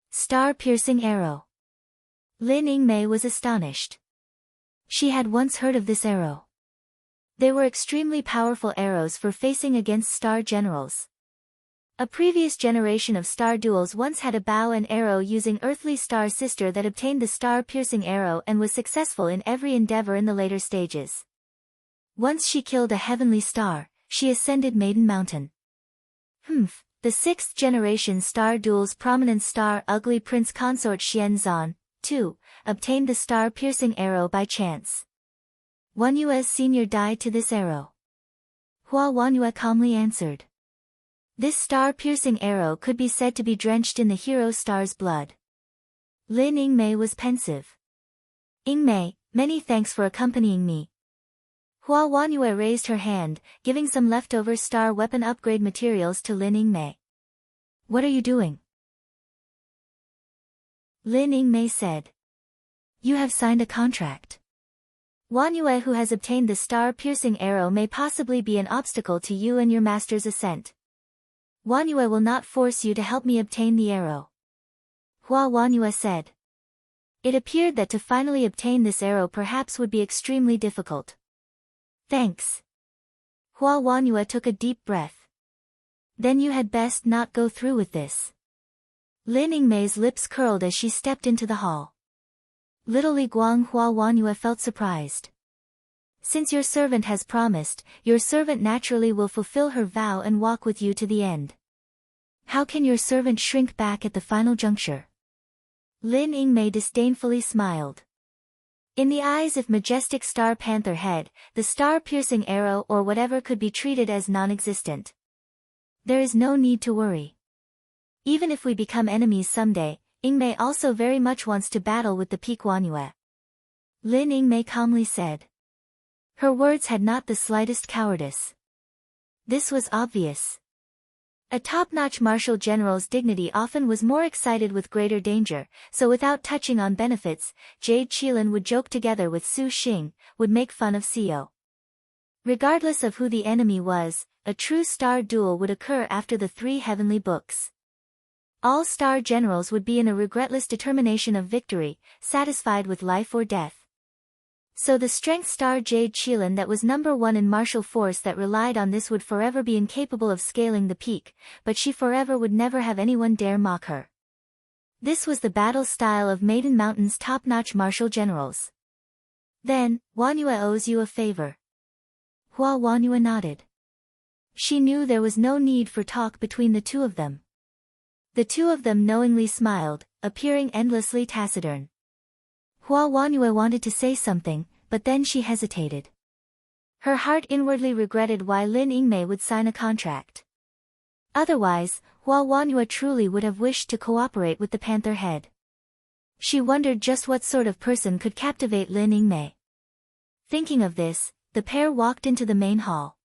Star-piercing arrow. Lin Yingmei was astonished. She had once heard of this arrow. They were extremely powerful arrows for facing against star generals. A previous generation of star duels once had a bow and arrow using earthly star sister that obtained the star-piercing arrow and was successful in every endeavor in the later stages. Once she killed a heavenly star, she ascended Maiden Mountain. The 6th generation star duel's prominent star ugly prince consort Xian Zan, too, obtained the star-piercing arrow by chance. Wanyue's senior died to this arrow. Hua Wanyue calmly answered. This star-piercing arrow could be said to be drenched in the hero star's blood. Lin Yingmei was pensive. "Yingmei, many thanks for accompanying me." Hua Wanyue raised her hand, giving some leftover star weapon upgrade materials to Lin Yingmei. "What are you doing?" Lin Yingmei said. "You have signed a contract. Wanyue who has obtained the star-piercing arrow may possibly be an obstacle to you and your master's ascent. Wanyue will not force you to help me obtain the arrow." Hua Wanyue said. It appeared that to finally obtain this arrow perhaps would be extremely difficult. "Thanks." Hua Wanyue took a deep breath. "Then you had best not go through with this." Lin Yingmei's lips curled as she stepped into the hall. Little Li Guang Hua Wanyue felt surprised. "Since your servant has promised, your servant naturally will fulfill her vow and walk with you to the end. How can your servant shrink back at the final juncture?" Lin Yingmei disdainfully smiled. In the eyes of majestic star panther head, the star-piercing arrow or whatever could be treated as non-existent. "There is no need to worry. Even if we become enemies someday, Yingmei also very much wants to battle with the peak Wanyue." Lin Yingmei calmly said. Her words had not the slightest cowardice. This was obvious. A top-notch martial general's dignity often was more excited with greater danger, so without touching on benefits, Jade Qilin would joke together with Su Xing, would make fun of Xiao. Regardless of who the enemy was, a true star duel would occur after the 3 heavenly books. All star generals would be in a regretless determination of victory, satisfied with life or death. So the strength star Jade Qilin that was number 1 in martial force that relied on this would forever be incapable of scaling the peak, but she forever would never have anyone dare mock her. This was the battle style of Maiden Mountain's top-notch martial generals. "Then, Wanyue owes you a favor." Hua Wanyue nodded. She knew there was no need for talk between the two of them. The two of them knowingly smiled, appearing endlessly taciturn. Hua Wanyue wanted to say something, but then she hesitated. Her heart inwardly regretted why Lin Yingmei would sign a contract. Otherwise, Hua Wanyue truly would have wished to cooperate with the panther head. She wondered just what sort of person could captivate Lin Yingmei. Thinking of this, the pair walked into the main hall.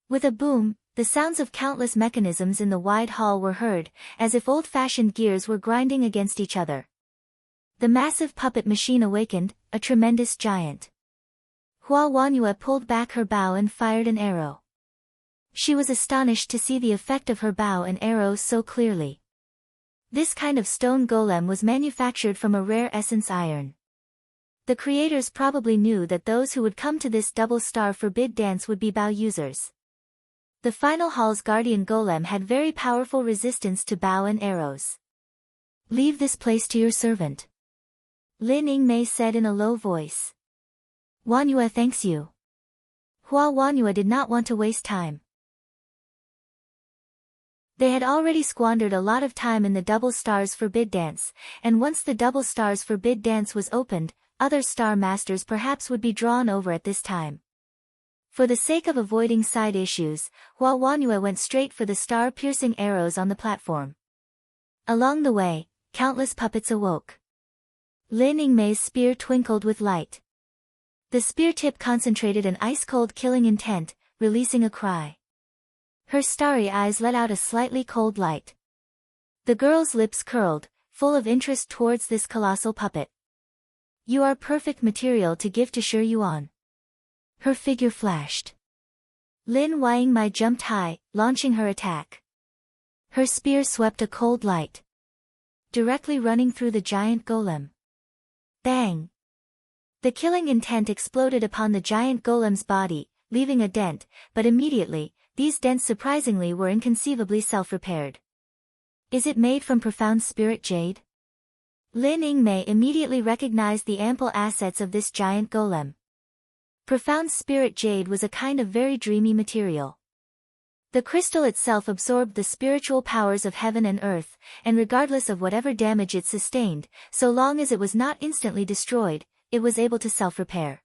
With a boom, the sounds of countless mechanisms in the wide hall were heard, as if old-fashioned gears were grinding against each other. The massive puppet machine awakened, a tremendous giant. Hua Wanyue pulled back her bow and fired an arrow. She was astonished to see the effect of her bow and arrow so clearly. This kind of stone golem was manufactured from a rare essence iron. The creators probably knew that those who would come to this double-star forbid dance would be bow users. The final hall's guardian golem had very powerful resistance to bow and arrows. "Leave this place to your servant," Lin Yingmei said in a low voice. "Wanyue thanks you." Hua Wanyue did not want to waste time. They had already squandered a lot of time in the Double Stars Forbid Dance, and once the Double Stars Forbid Dance was opened, other Star Masters perhaps would be drawn over at this time. For the sake of avoiding side issues, Hua Wanyue went straight for the star-piercing arrows on the platform. Along the way, countless puppets awoke. Lin Yingmei's spear twinkled with light. The spear tip concentrated an ice-cold killing intent, releasing a cry. Her starry eyes let out a slightly cold light. The girl's lips curled, full of interest towards this colossal puppet. "You are perfect material to give to Shi Yuan." Her figure flashed. Lin Yingmei jumped high, launching her attack. Her spear swept a cold light, directly running through the giant golem. Bang! The killing intent exploded upon the giant golem's body, leaving a dent, but immediately, these dents surprisingly were inconceivably self-repaired. "Is it made from profound spirit jade?" Lin Yingmei immediately recognized the ample assets of this giant golem. Profound spirit jade was a kind of very dreamy material. The crystal itself absorbed the spiritual powers of heaven and earth, and regardless of whatever damage it sustained, so long as it was not instantly destroyed, it was able to self-repair.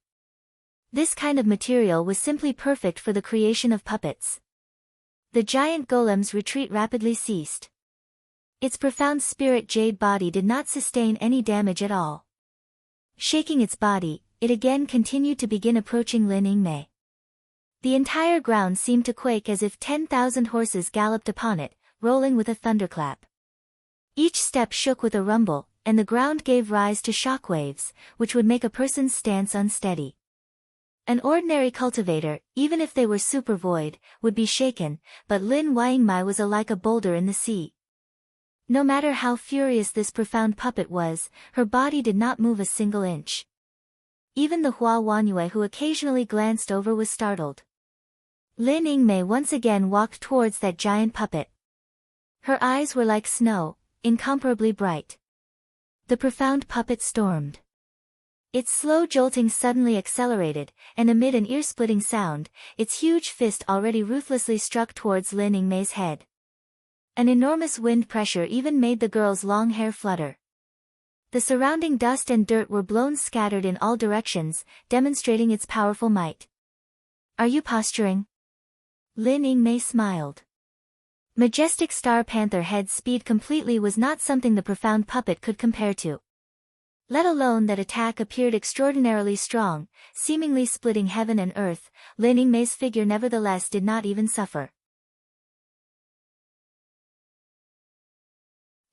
This kind of material was simply perfect for the creation of puppets. The giant golem's retreat rapidly ceased. Its profound spirit jade body did not sustain any damage at all. Shaking its body, it again continued to begin approaching Lin Yingmei. The entire ground seemed to quake as if 10,000 horses galloped upon it, rolling with a thunderclap. Each step shook with a rumble, and the ground gave rise to shock waves, which would make a person's stance unsteady. An ordinary cultivator, even if they were super void, would be shaken, but Lin Yingmei was like a boulder in the sea. No matter how furious this profound puppet was, her body did not move a single inch. Even the Hua Wanyue who occasionally glanced over was startled. Lin Yingmei once again walked towards that giant puppet. Her eyes were like snow, incomparably bright. The profound puppet stormed. Its slow jolting suddenly accelerated, and amid an ear-splitting sound, its huge fist already ruthlessly struck towards Lin Yingmei's head. An enormous wind pressure even made the girl's long hair flutter. The surrounding dust and dirt were blown scattered in all directions, demonstrating its powerful might. "Are you posturing?" Lin Yingmei smiled. Majestic star panther head speed completely was not something the profound puppet could compare to. Let alone that attack appeared extraordinarily strong, seemingly splitting heaven and earth, Lin Yingmei's figure nevertheless did not even suffer.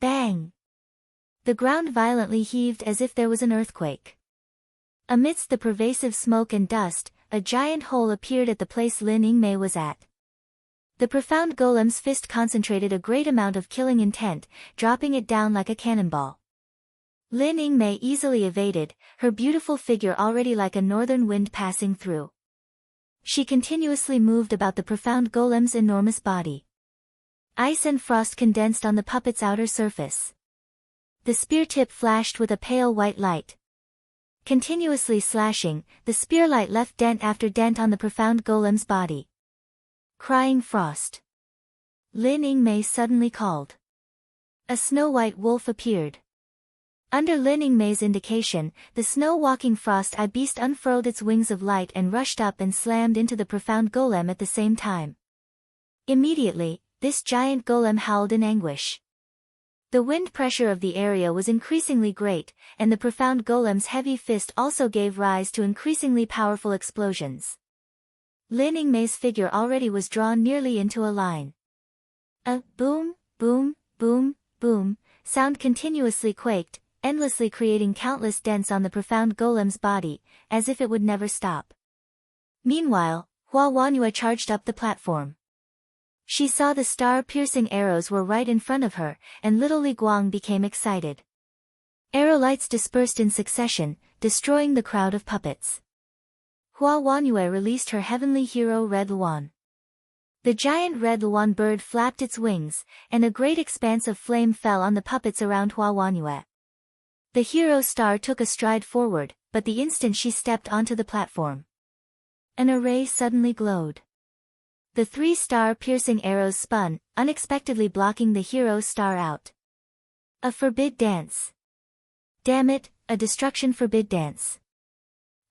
Bang! The ground violently heaved as if there was an earthquake. Amidst the pervasive smoke and dust, a giant hole appeared at the place Lin Yingmei was at. The profound golem's fist concentrated a great amount of killing intent, dropping it down like a cannonball. Lin Yingmei easily evaded, her beautiful figure already like a northern wind passing through. She continuously moved about the profound golem's enormous body. Ice and frost condensed on the puppet's outer surface. The spear tip flashed with a pale white light. Continuously slashing, the spear light left dent after dent on the profound golem's body. Crying frost. Lin Yingmei suddenly called. A snow-white wolf appeared. Under Lin Yingmei's indication, the snow-walking frost-eye beast unfurled its wings of light and rushed up and slammed into the profound golem at the same time. Immediately, this giant golem howled in anguish. The wind pressure of the area was increasingly great, and the profound golem's heavy fist also gave rise to increasingly powerful explosions. Lin Yingmei's figure already was drawn nearly into a line. A boom, boom, boom, boom sound continuously quaked, endlessly creating countless dents on the profound golem's body, as if it would never stop. Meanwhile, Hua Wanyue charged up the platform. She saw the star-piercing arrows were right in front of her, and little Li Guang became excited. Arrow lights dispersed in succession, destroying the crowd of puppets. Hua Wanyue released her heavenly hero Red Luan. The giant red Luan bird flapped its wings, and a great expanse of flame fell on the puppets around Hua Wanyue. The hero star took a stride forward, but the instant she stepped onto the platform, an array suddenly glowed. The 3 star-piercing arrows spun, unexpectedly blocking the hero star out. A forbid dance. Damn it, a destruction forbid dance.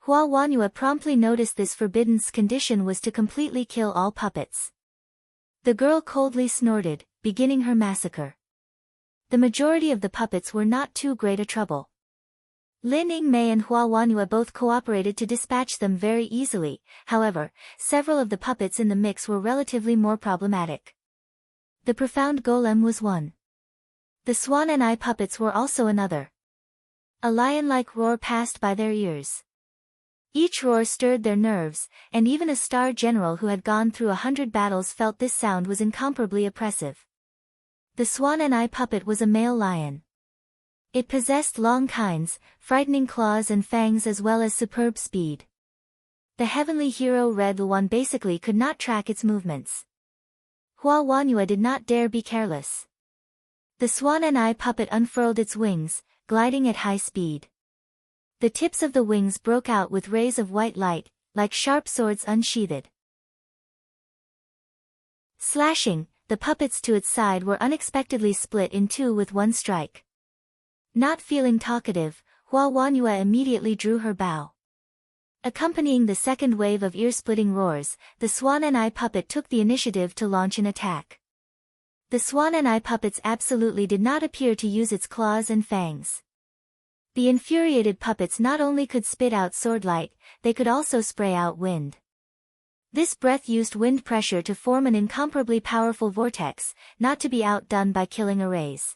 Hua Wanyue promptly noticed this forbidden's condition was to completely kill all puppets. The girl coldly snorted, beginning her massacre. The majority of the puppets were not too great a trouble. Lin Yingmei and Hua Wanyue both cooperated to dispatch them very easily, however, several of the puppets in the mix were relatively more problematic. The profound golem was one. The swan and eye puppets were also another. A lion-like roar passed by their ears. Each roar stirred their nerves, and even a star general who had gone through 100 battles felt this sound was incomparably oppressive. The swan and eye puppet was a male lion. It possessed long quines, frightening claws and fangs as well as superb speed. The heavenly hero Red Luan basically could not track its movements. Hua Wanyue did not dare be careless. The swan and eye puppet unfurled its wings, gliding at high speed. The tips of the wings broke out with rays of white light, like sharp swords unsheathed. Slashing, the puppets to its side were unexpectedly split in two with one strike. Not feeling talkative, Hua Wanyue immediately drew her bow. Accompanying the second wave of ear-splitting roars, the swan and eye puppet took the initiative to launch an attack. The swan and eye puppets absolutely did not appear to use its claws and fangs. The infuriated puppets not only could spit out sword light, they could also spray out wind. This breath used wind pressure to form an incomparably powerful vortex, not to be outdone by killing arrays.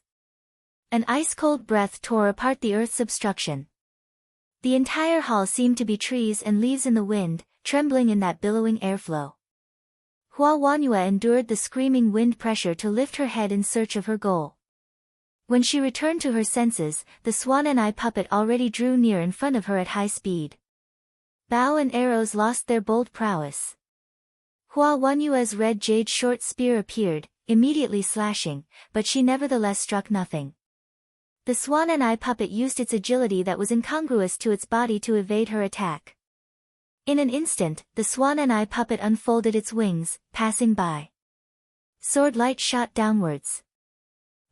An ice-cold breath tore apart the earth's obstruction. The entire hall seemed to be trees and leaves in the wind, trembling in that billowing airflow. Hua Wanyue endured the screaming wind pressure to lift her head in search of her goal. When she returned to her senses, the swan and eye puppet already drew near in front of her at high speed. Bow and arrows lost their bold prowess. Hua Wanyue's red jade short spear appeared, immediately slashing, but she nevertheless struck nothing. The swan and eye puppet used its agility that was incongruous to its body to evade her attack. In an instant, the swan and eye puppet unfolded its wings, passing by. Sword light shot downwards.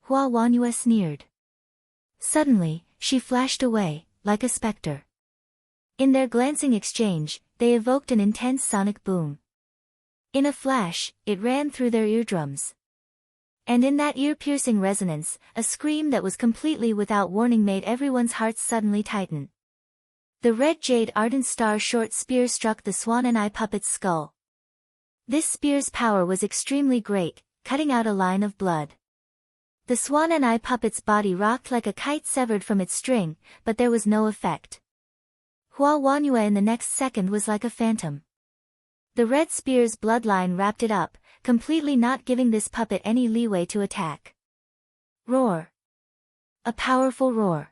Hua Wanyue sneered. Suddenly, she flashed away, like a specter. In their glancing exchange, they evoked an intense sonic boom. In a flash, it ran through their eardrums. And in that ear-piercing resonance, a scream that was completely without warning made everyone's hearts suddenly tighten. The red jade ardent star short spear struck the swan and eye puppet's skull. This spear's power was extremely great, cutting out a line of blood. The swan and eye puppet's body rocked like a kite severed from its string, but there was no effect. Hua Wanyue in the next second was like a phantom. The red spear's bloodline wrapped it up, completely not giving this puppet any leeway to attack. Roar. A powerful roar.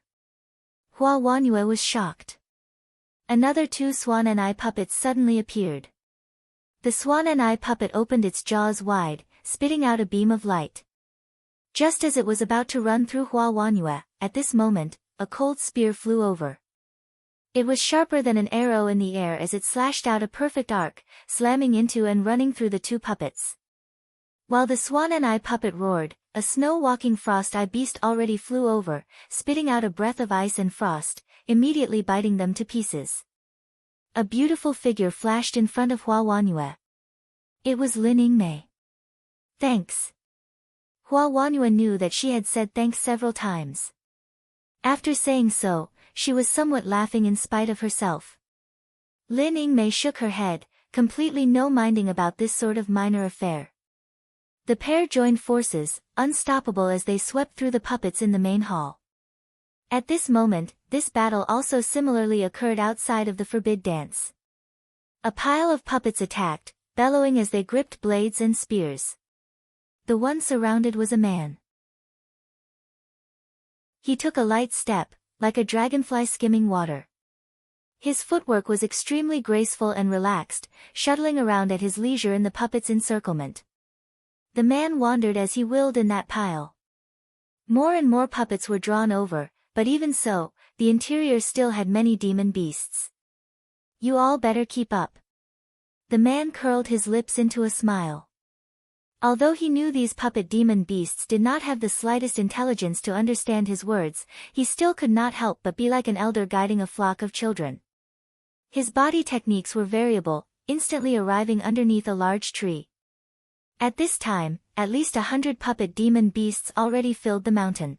Hua Wanyue was shocked. Another two swan and eye puppets suddenly appeared. The swan and eye puppet opened its jaws wide, spitting out a beam of light. Just as it was about to run through Hua Wanyue, at this moment, a cold spear flew over. It was sharper than an arrow in the air as it slashed out a perfect arc, slamming into and running through the two puppets. While the swan and eye puppet roared, a snow-walking frost-eye beast already flew over, spitting out a breath of ice and frost, immediately biting them to pieces. A beautiful figure flashed in front of Hua Wanyue. It was Lin Yingmei. Thanks. Hua Wanyue knew that she had said thanks several times. After saying so, she was somewhat laughing in spite of herself. Lin Yingmei shook her head, completely no minding about this sort of minor affair. The pair joined forces, unstoppable as they swept through the puppets in the main hall. At this moment, this battle also similarly occurred outside of the forbid dance. A pile of puppets attacked, bellowing as they gripped blades and spears. The one surrounded was a man. He took a light step, like a dragonfly skimming water. His footwork was extremely graceful and relaxed, shuttling around at his leisure in the puppet's encirclement. The man wandered as he willed in that pile. More and more puppets were drawn over, but even so, the interior still had many demon beasts. You all better keep up. The man curled his lips into a smile. Although he knew these puppet demon beasts did not have the slightest intelligence to understand his words, he still could not help but be like an elder guiding a flock of children. His body techniques were variable, instantly arriving underneath a large tree. At this time, at least 100 puppet demon beasts already filled the mountain.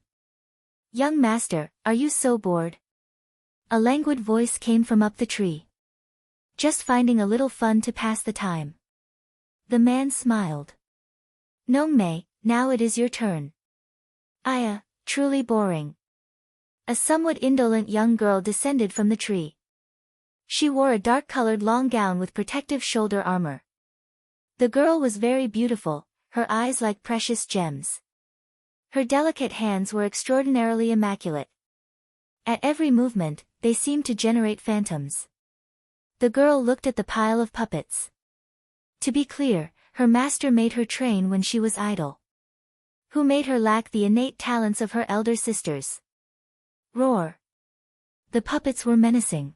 Young master, are you so bored? A languid voice came from up the tree. Just finding a little fun to pass the time. The man smiled. Nongmei, now it is your turn. Aya, truly boring. A somewhat indolent young girl descended from the tree. She wore a dark-colored long gown with protective shoulder armor. The girl was very beautiful, her eyes like precious gems. Her delicate hands were extraordinarily immaculate. At every movement, they seemed to generate phantoms. The girl looked at the pile of puppets. To be clear, her master made her train when she was idle. Who made her lack the innate talents of her elder sisters? Roar. The puppets were menacing.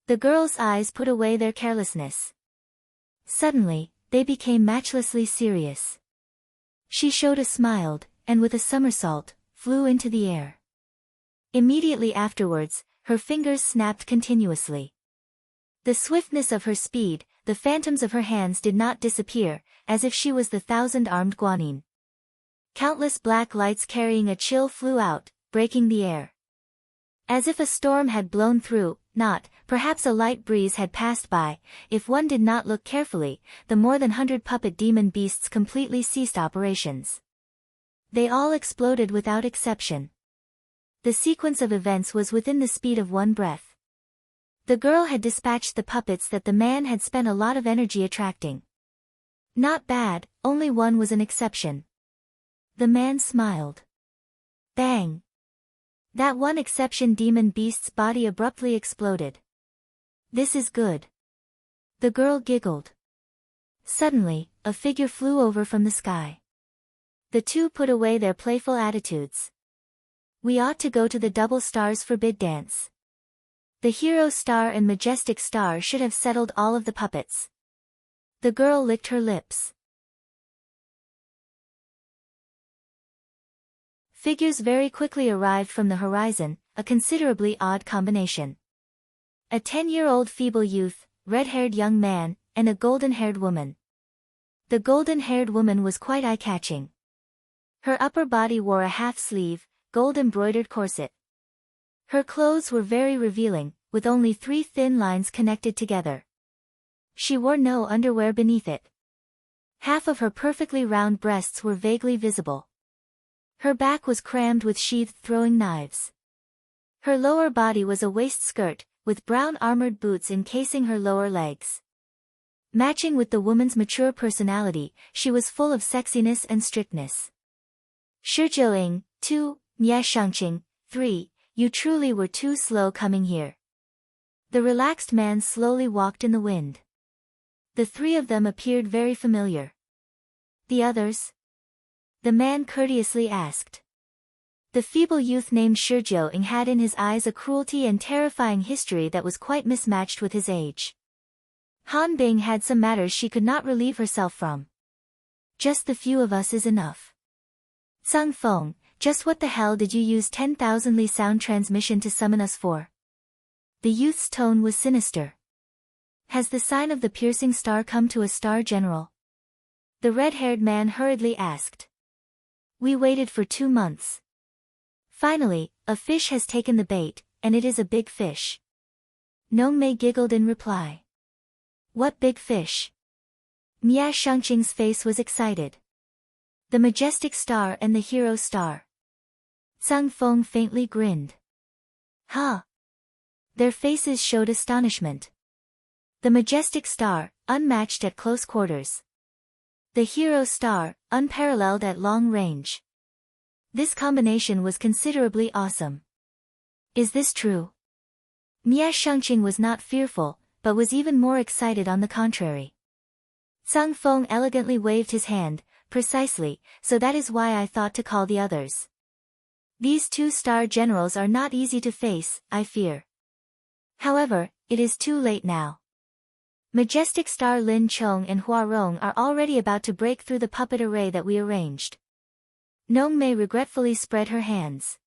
The girl's eyes put away their carelessness. Suddenly, they became matchlessly serious. She showed a smile, and with a somersault, flew into the air. Immediately afterwards, her fingers snapped continuously. The swiftness of her speed, the phantoms of her hands did not disappear, as if she was the thousand-armed Guanyin. Countless black lights carrying a chill flew out, breaking the air. As if a storm had blown through, perhaps a light breeze had passed by. If one did not look carefully, the more than 100 puppet demon beasts completely ceased operations. They all exploded without exception. The sequence of events was within the speed of one breath. The girl had dispatched the puppets that the man had spent a lot of energy attracting. Not bad, only one was an exception. The man smiled. Bang! That one exception demon beast's body abruptly exploded. This is good. The girl giggled. Suddenly, a figure flew over from the sky. The two put away their playful attitudes. We ought to go to the double stars forbid dance. The hero star and majestic star should have settled all of the puppets. The girl licked her lips. Figures very quickly arrived from the horizon, a considerably odd combination. A 10-year-old feeble youth, red-haired young man, and a golden-haired woman. The golden-haired woman was quite eye-catching. Her upper body wore a half-sleeve, gold-embroidered corset. Her clothes were very revealing, with only 3 thin lines connected together. She wore no underwear beneath it. Half of her perfectly round breasts were vaguely visible. Her back was crammed with sheathed throwing knives. Her lower body was a waist skirt, with brown armored boots encasing her lower legs. Matching with the woman's mature personality, she was full of sexiness and strictness. Shijiaoing, 2, Nye Shangqing, 3, you truly were too slow coming here. The relaxed man slowly walked in the wind. The 3 of them appeared very familiar. The others? The man courteously asked. The feeble youth named Shijiaoing had in his eyes a cruelty and terrifying history that was quite mismatched with his age. Han Bing had some matters she could not relieve herself from. Just the few of us is enough. Tsang Feng, just what the hell did you use 10,000 Li sound transmission to summon us for? The youth's tone was sinister. Has the sign of the piercing star come to a star general? The red-haired man hurriedly asked. We waited for 2 months. Finally, a fish has taken the bait, and it is a big fish. Nong Mei giggled in reply. What big fish? Mia Shangqing's face was excited. The majestic star and the hero star. Tsang Feng faintly grinned. Huh? Their faces showed astonishment. The majestic star, unmatched at close quarters. The hero star, unparalleled at long range. This combination was considerably awesome. Is this true? Mia Shangqing was not fearful, but was even more excited on the contrary. Tsang Feng elegantly waved his hand. Precisely, so that is why I thought to call the others. These 2 star generals are not easy to face, I fear. However, it is too late now. Majestic star Lin Chong and Hua Rong are already about to break through the puppet array that we arranged. Nong Mei regretfully spread her hands.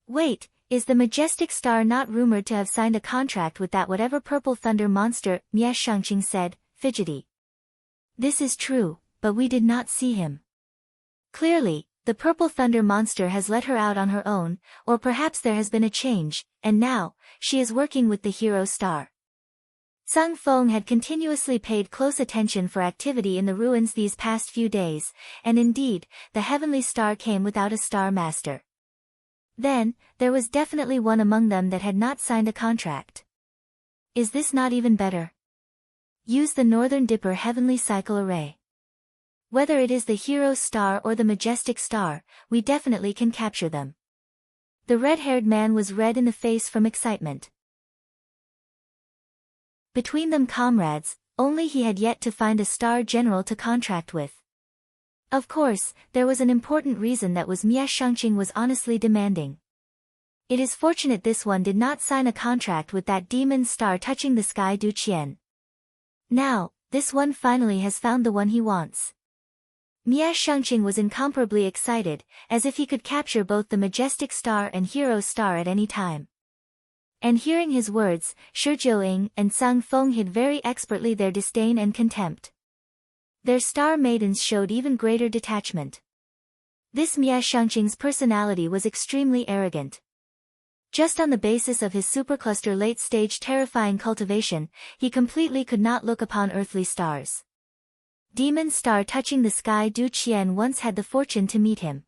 Wait, is the majestic star not rumored to have signed a contract with that whatever purple thunder monster? Mia Shangqing said, fidgety. This is true, but we did not see him. Clearly, the purple thunder monster has let her out on her own, or perhaps there has been a change, and now, she is working with the hero star. Tsang Feng had continuously paid close attention for activity in the ruins these past few days, and indeed, the heavenly star came without a star master. Then, there was definitely one among them that had not signed a contract. Is this not even better? Use the Northern Dipper Heavenly Cycle Array. Whether it is the hero star or the majestic star, we definitely can capture them. The red-haired man was red in the face from excitement. Between them comrades, only he had yet to find a star general to contract with. Of course, there was an important reason that was Mia Shangqing was honestly demanding. It is fortunate this one did not sign a contract with that demon star touching the sky Du Qian. Now, this one finally has found the one he wants. Mia Shangqing was incomparably excited, as if he could capture both the majestic star and hero star at any time. And hearing his words, Shi Jiuying and Tsang Feng hid very expertly their disdain and contempt. Their star maidens showed even greater detachment. This Mia Shangqing's personality was extremely arrogant. Just on the basis of his supercluster late-stage terrifying cultivation, he completely could not look upon earthly stars. Demon star touching the sky Du Qian once had the fortune to meet him.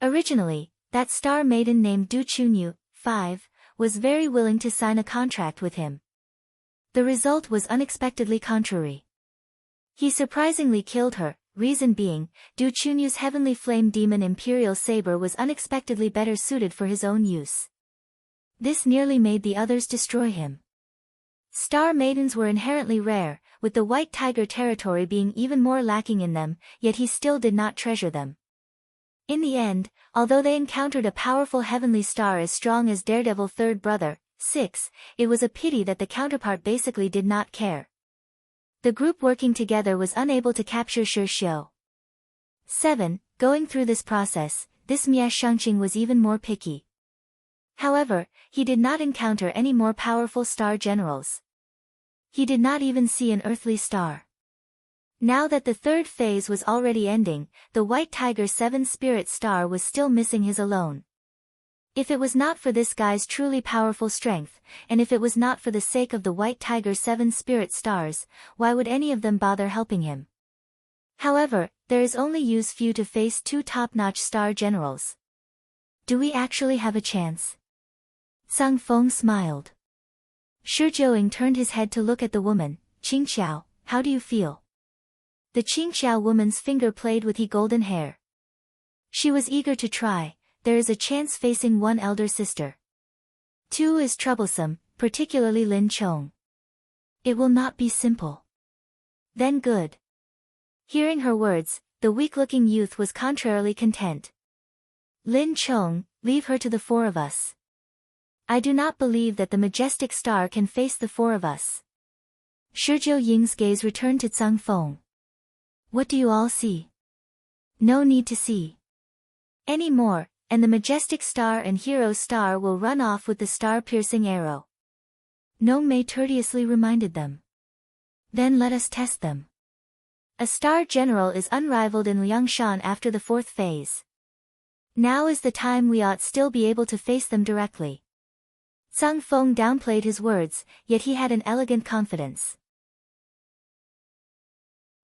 Originally, that star maiden named Du Chunyu, 5, was very willing to sign a contract with him. The result was unexpectedly contrary. He surprisingly killed her, reason being, Du Chunyu's heavenly flame demon imperial saber was unexpectedly better suited for his own use. This nearly made the others destroy him. Star maidens were inherently rare, with the white tiger territory being even more lacking in them, yet he still did not treasure them. In the end, although they encountered a powerful heavenly star as strong as Daredevil third brother, 6, it was a pity that the counterpart basically did not care. The group working together was unable to capture Qingqiao. 7. Going through this process, this Mia Shangqing was even more picky. However, he did not encounter any more powerful star generals. He did not even see an earthly star. Now that the third phase was already ending, the White Tiger 7 Spirit Star was still missing his alone. If it was not for this guy's truly powerful strength, and if it was not for the sake of the White Tiger 7 Spirit Stars, why would any of them bother helping him? However, there is only use few to face 2 top-notch star generals. Do we actually have a chance? Tsang Feng smiled. Shi Jiuying turned his head to look at the woman. Qingqiao, how do you feel? The Qingqiao woman's finger played with her golden hair. She was eager to try. There is a chance facing one elder sister. 2 is troublesome, particularly Lin Chong. It will not be simple. Then good. Hearing her words, the weak-looking youth was contrarily content. Lin Chong, leave her to the 4 of us. I do not believe that the majestic star can face the 4 of us. Shi Jiuying's gaze returned to Tsang Feng. What do you all see? No need to see. Any more, and the majestic star and hero star will run off with the star-piercing arrow. Nong Mei courteously reminded them. Then let us test them. A star general is unrivaled in Liangshan after the 4th phase. Now is the time we ought still be able to face them directly. Zhang Feng downplayed his words, yet he had an elegant confidence.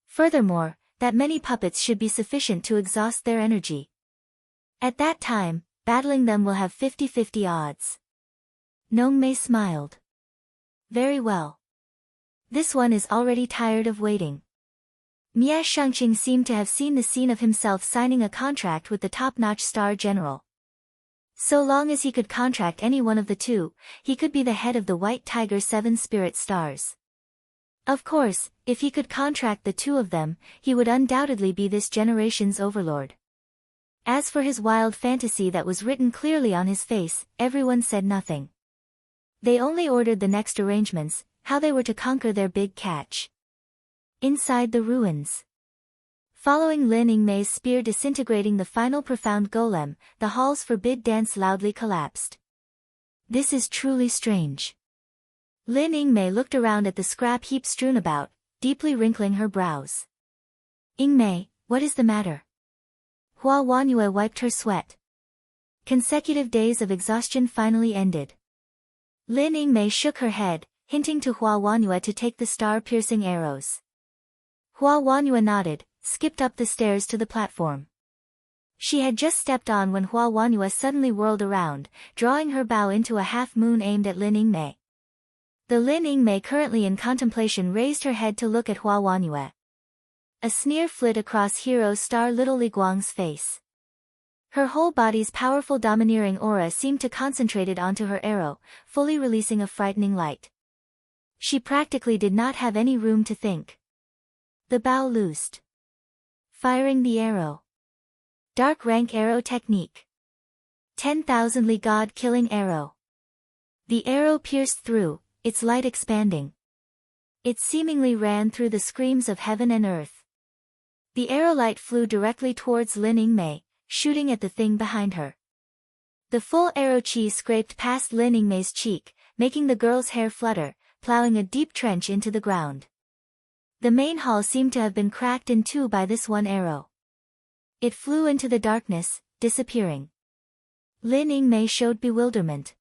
Furthermore, that many puppets should be sufficient to exhaust their energy. At that time, battling them will have 50-50 odds. Nong Mei smiled. Very well. This one is already tired of waiting. Mia Shengqing seemed to have seen the scene of himself signing a contract with the top-notch star general. So long as he could contract any one of the two, he could be the head of the White Tiger 7 spirit stars. Of course, if he could contract the two of them, he would undoubtedly be this generation's overlord. As for his wild fantasy that was written clearly on his face, everyone said nothing. They only ordered the next arrangements, how they were to conquer their big catch. Inside the ruins. Following Lin Yingmei's spear disintegrating the final profound golem, the hall's forbid dance loudly collapsed. This is truly strange. Lin Yingmei looked around at the scrap heap strewn about, deeply wrinkling her brows. Yingmei, what is the matter? Hua Wanyue wiped her sweat. Consecutive days of exhaustion finally ended. Lin Yingmei shook her head, hinting to Hua Wanyue to take the star-piercing arrows. Hua Wanyue nodded, skipped up the stairs to the platform. She had just stepped on when Hua Wanyue suddenly whirled around, drawing her bow into a half-moon aimed at Lin Yingmei. The Lin Yingmei currently in contemplation raised her head to look at Hua Wanyue. A sneer flit across hero star little Li Guang's face. Her whole body's powerful domineering aura seemed to concentrate it onto her arrow, fully releasing a frightening light. She practically did not have any room to think. The bow loosed. Firing the arrow. Dark rank arrow technique. 10,000 Li God killing arrow. The arrow pierced through, its light expanding. It seemingly ran through the screams of heaven and earth. The arrow light flew directly towards Lin Yingmei, shooting at the thing behind her. The full arrow chi scraped past Lin Yingmei's cheek, making the girl's hair flutter, plowing a deep trench into the ground. The main hall seemed to have been cracked in two by this one arrow. It flew into the darkness, disappearing. Lin Yingmei showed bewilderment.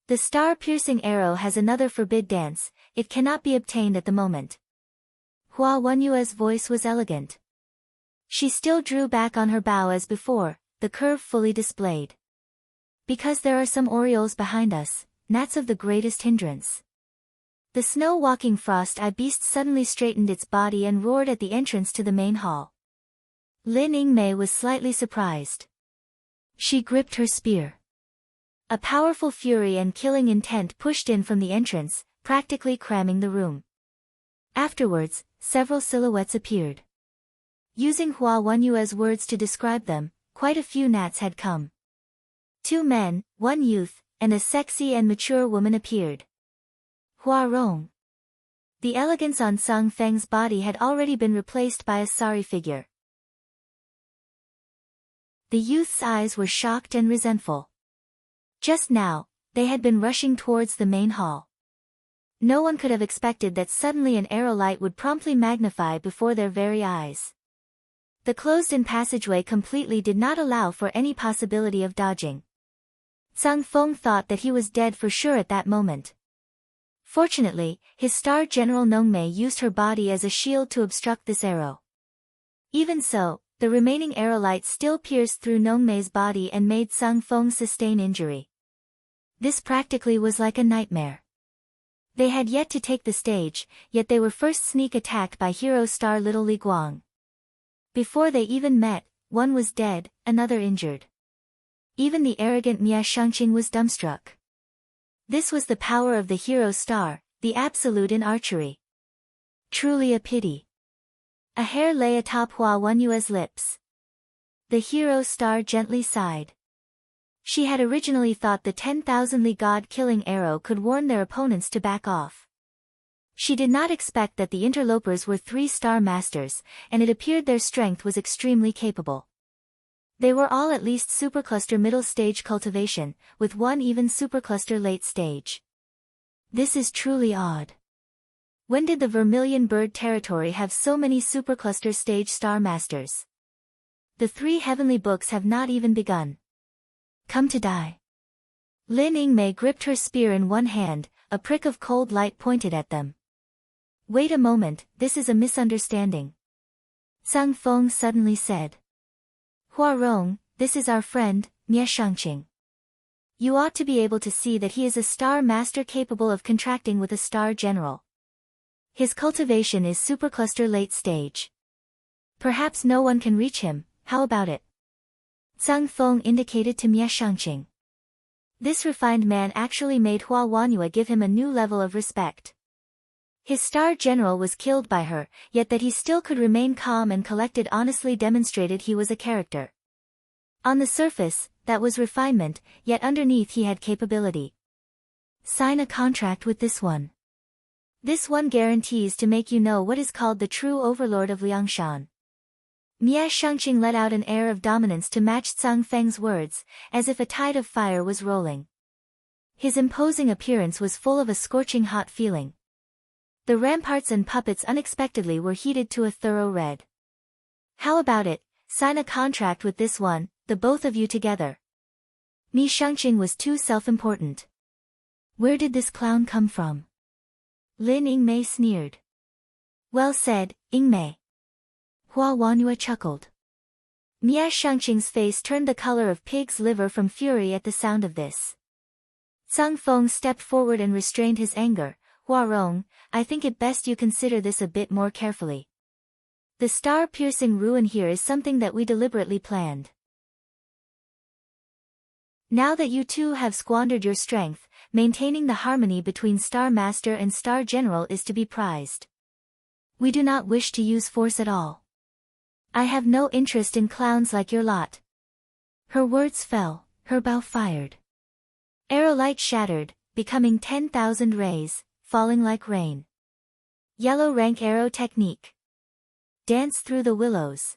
The star-piercing arrow has another forbid dance, it cannot be obtained at the moment. Hua Wenyue's voice was elegant. She still drew back on her bow as before, the curve fully displayed. Because there are some orioles behind us, gnats of the greatest hindrance. The snow-walking frost-eye beast suddenly straightened its body and roared at the entrance to the main hall. Lin Yingmei was slightly surprised. She gripped her spear. A powerful fury and killing intent pushed in from the entrance, practically cramming the room. Afterwards, several silhouettes appeared. Using Hua Wenyue's words to describe them, quite a few gnats had come. 2 men, 1 youth, and a sexy and mature woman appeared. Hua Rong. The elegance on Sung Feng's body had already been replaced by a sorry figure. The youth's eyes were shocked and resentful. Just now, they had been rushing towards the main hall. No one could have expected that suddenly an arrow light would promptly magnify before their very eyes. The closed-in passageway completely did not allow for any possibility of dodging. Zhang Feng thought that he was dead for sure at that moment. Fortunately, his star general Nongmei used her body as a shield to obstruct this arrow. Even so, the remaining arrow light still pierced through Nongmei's body and made Zhang Feng sustain injury. This practically was like a nightmare. They had yet to take the stage, yet they were first sneak attacked by hero star little Li Guang. Before they even met, one was dead, another injured. Even the arrogant Mia Shengqing was dumbstruck. This was the power of the hero star, the absolute in archery. Truly a pity. A hair lay atop Hua Wenyue's lips. The hero star gently sighed. She had originally thought the 10,000 Li God killing arrow could warn their opponents to back off. She did not expect that the interlopers were 3-star masters, and it appeared their strength was extremely capable. They were all at least supercluster middle stage cultivation, with one even supercluster late stage. This is truly odd. When did the Vermilion Bird territory have so many supercluster stage star masters? The 3 heavenly books have not even begun. Come to die. Lin Yingmei gripped her spear in one hand, a prick of cold light pointed at them. Wait a moment, this is a misunderstanding. Zhang Feng suddenly said. Hua Rong, this is our friend, Mie Shangqing. You ought to be able to see that he is a star master capable of contracting with a star general. His cultivation is supercluster late stage. Perhaps no one can reach him, how about it? Zhang Feng indicated to Mie Shangqing. This refined man actually made Hua Wanyue give him a new level of respect. His star general was killed by her, yet that he still could remain calm and collected honestly demonstrated he was a character. On the surface, that was refinement, yet underneath he had capability. Sign a contract with this one. This one guarantees to make you know what is called the true overlord of Liangshan. Mie Shangqing let out an air of dominance to match Zhang Feng's words, as if a tide of fire was rolling. His imposing appearance was full of a scorching hot feeling. The ramparts and puppets unexpectedly were heated to a thorough red. How about it, sign a contract with this one, the both of you together. Mie Shangqing was too self-important. Where did this clown come from? Lin Yingmei sneered. Well said, Yingmei. Hua Wanyue chuckled. Mie Shangqing's face turned the color of pig's liver from fury at the sound of this. Zhang Feng stepped forward and restrained his anger. Hua Rong, I think it best you consider this a bit more carefully. The star-piercing ruin here is something that we deliberately planned. Now that you two have squandered your strength, maintaining the harmony between Star Master and Star General is to be prized. We do not wish to use force at all. I have no interest in clowns like your lot. Her words fell, her bow fired. Arrow light shattered, becoming 10,000 rays, falling like rain. Yellow rank arrow technique. Dance through the willows.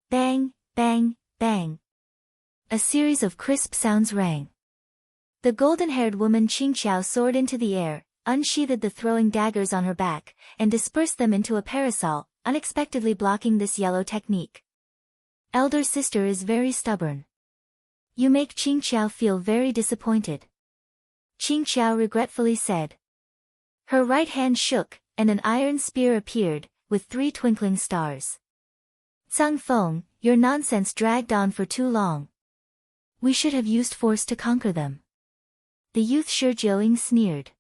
Bang, bang, bang. A series of crisp sounds rang. The golden-haired woman Qingqiao soared into the air, unsheathed the throwing daggers on her back, and dispersed them into a parasol, unexpectedly blocking this yellow technique. Elder sister is very stubborn. You make Qingqiao feel very disappointed. Qingqiao regretfully said. Her right hand shook, and an iron spear appeared, with 3 twinkling stars. Zhang Feng, your nonsense dragged on for too long. We should have used force to conquer them. The youth Shi sneered.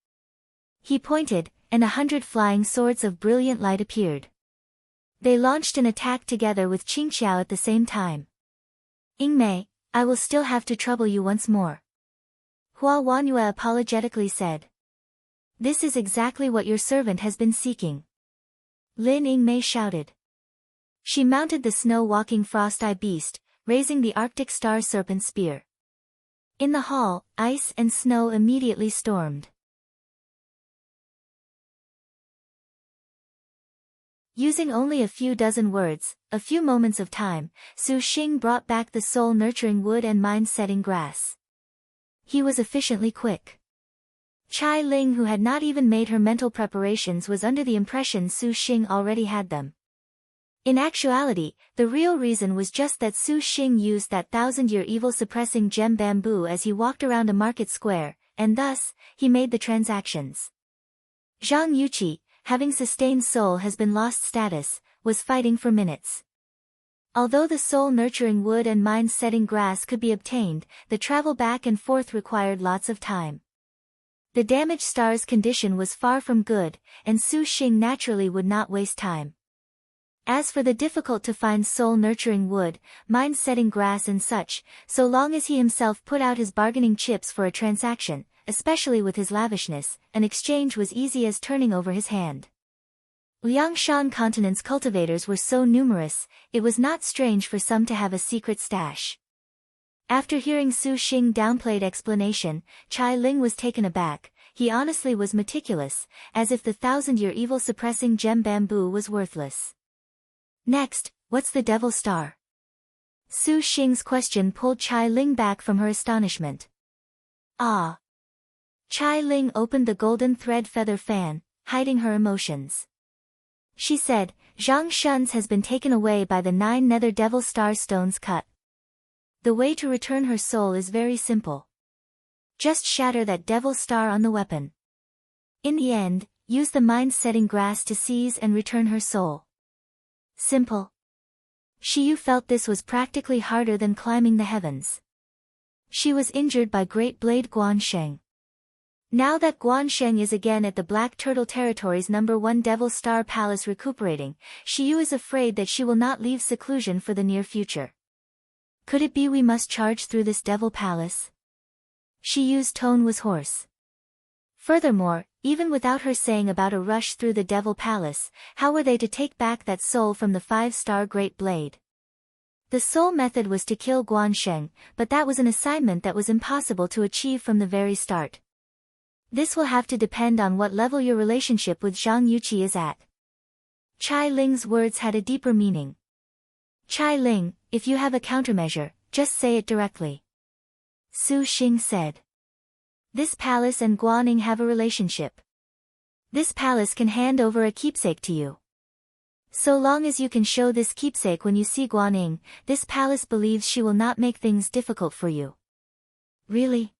He pointed, and 100 flying swords of brilliant light appeared. They launched an attack together with Qingqiao at the same time. Yingmei, I will still have to trouble you once more. Hua Wanyue apologetically said. This is exactly what your servant has been seeking. Lin Yingmei shouted. She mounted the snow-walking frost-eye beast, raising the Arctic star serpent spear. In the hall, ice and snow immediately stormed. Using only a few dozen words, a few moments of time, Su Xing brought back the soul-nurturing wood and mind-setting grass. He was efficiently quick. Chai Ling, who had not even made her mental preparations, was under the impression Su Xing already had them. In actuality, the real reason was just that Su Xing used that 1,000-year evil-suppressing gem bamboo as he walked around a market square, and thus, he made the transactions. Zhang Yuqi, having sustained soul has been lost status, was fighting for minutes. Although the soul-nurturing wood and mind-setting grass could be obtained, the travel back and forth required lots of time. The damaged star's condition was far from good, and Su Xing naturally would not waste time. As for the difficult-to-find soul-nurturing wood, mind-setting grass and such, so long as he himself put out his bargaining chips for a transaction, especially with his lavishness, an exchange was easy as turning over his hand. Liangshan continent's cultivators were so numerous, it was not strange for some to have a secret stash. After hearing Su Xing downplayed explanation, Chai Ling was taken aback. He honestly was meticulous, as if the 1,000-year evil-suppressing gem bamboo was worthless. Next, what's the devil star? Su Xing's question pulled Chai Ling back from her astonishment. Ah. Chai Ling opened the golden thread feather fan, hiding her emotions. She said, Zhang Shun's has been taken away by the 9 nether devil star stones cut. The way to return her soul is very simple. Just shatter that devil star on the weapon. In the end, use the mind-setting grass to seize and return her soul. Simple. Shiyu felt this was practically harder than climbing the heavens. She was injured by Great Blade Guan. Now that Guan is again at the Black Turtle Territory's #1 Devil Star Palace recuperating, Shiyu is afraid that she will not leave seclusion for the near future. Could it be we must charge through this Devil Palace? Shiyu's tone was hoarse. Furthermore, even without her saying about a rush through the Devil Palace, how were they to take back that soul from the 5-star Great Blade? The soul method was to kill Guan, but that was an assignment that was impossible to achieve from the very start. This will have to depend on what level your relationship with Zhang Yuqi is at. Chai Ling's words had a deeper meaning. Chai Ling, if you have a countermeasure, just say it directly. Su Xing said. This palace and Guan have a relationship. This palace can hand over a keepsake to you. So long as you can show this keepsake when you see Guan, this palace believes she will not make things difficult for you. Really?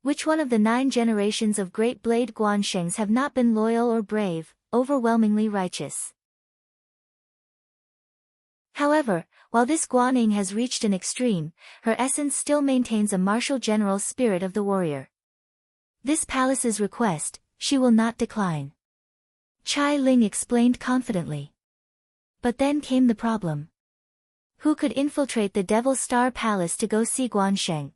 Which one of the 9 generations of Great Blade Guanshengs have not been loyal or brave, overwhelmingly righteous? However, while this Guan has reached an extreme, her essence still maintains a martial general spirit of the warrior. This palace's request, she will not decline. Chai Ling explained confidently. But then came the problem. Who could infiltrate the Devil Star Palace to go see Guan?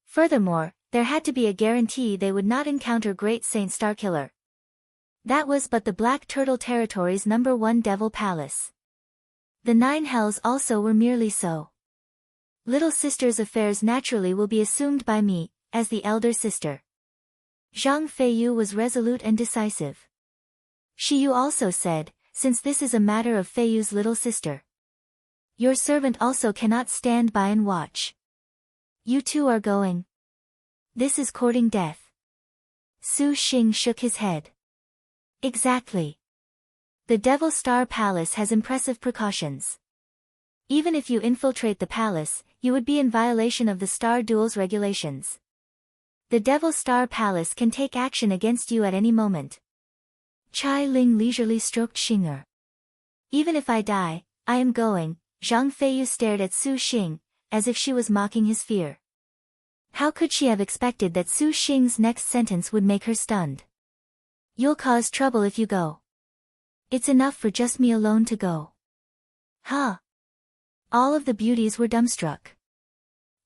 Furthermore, there had to be a guarantee they would not encounter Great Saint Starkiller. That was but the Black Turtle Territory's #1 Devil Palace. The 9 hells also were merely so. Little sister's affairs naturally will be assumed by me, as the elder sister. Zhang Feiyu was resolute and decisive. Shiyu also said, since this is a matter of Feiyu's little sister. Your servant also cannot stand by and watch. You two are going. This is courting death. Su Xing shook his head. Exactly. The Devil Star Palace has impressive precautions. Even if you infiltrate the palace, you would be in violation of the Star Duel's regulations. The Devil Star Palace can take action against you at any moment. Chai Ling leisurely stroked Xing'er. Even if I die, I am going. Zhang Feiyu stared at Su Xing, as if she was mocking his fear. How could she have expected that Su Xing's next sentence would make her stunned? You'll cause trouble if you go. It's enough for just me alone to go. Huh? All of the beauties were dumbstruck.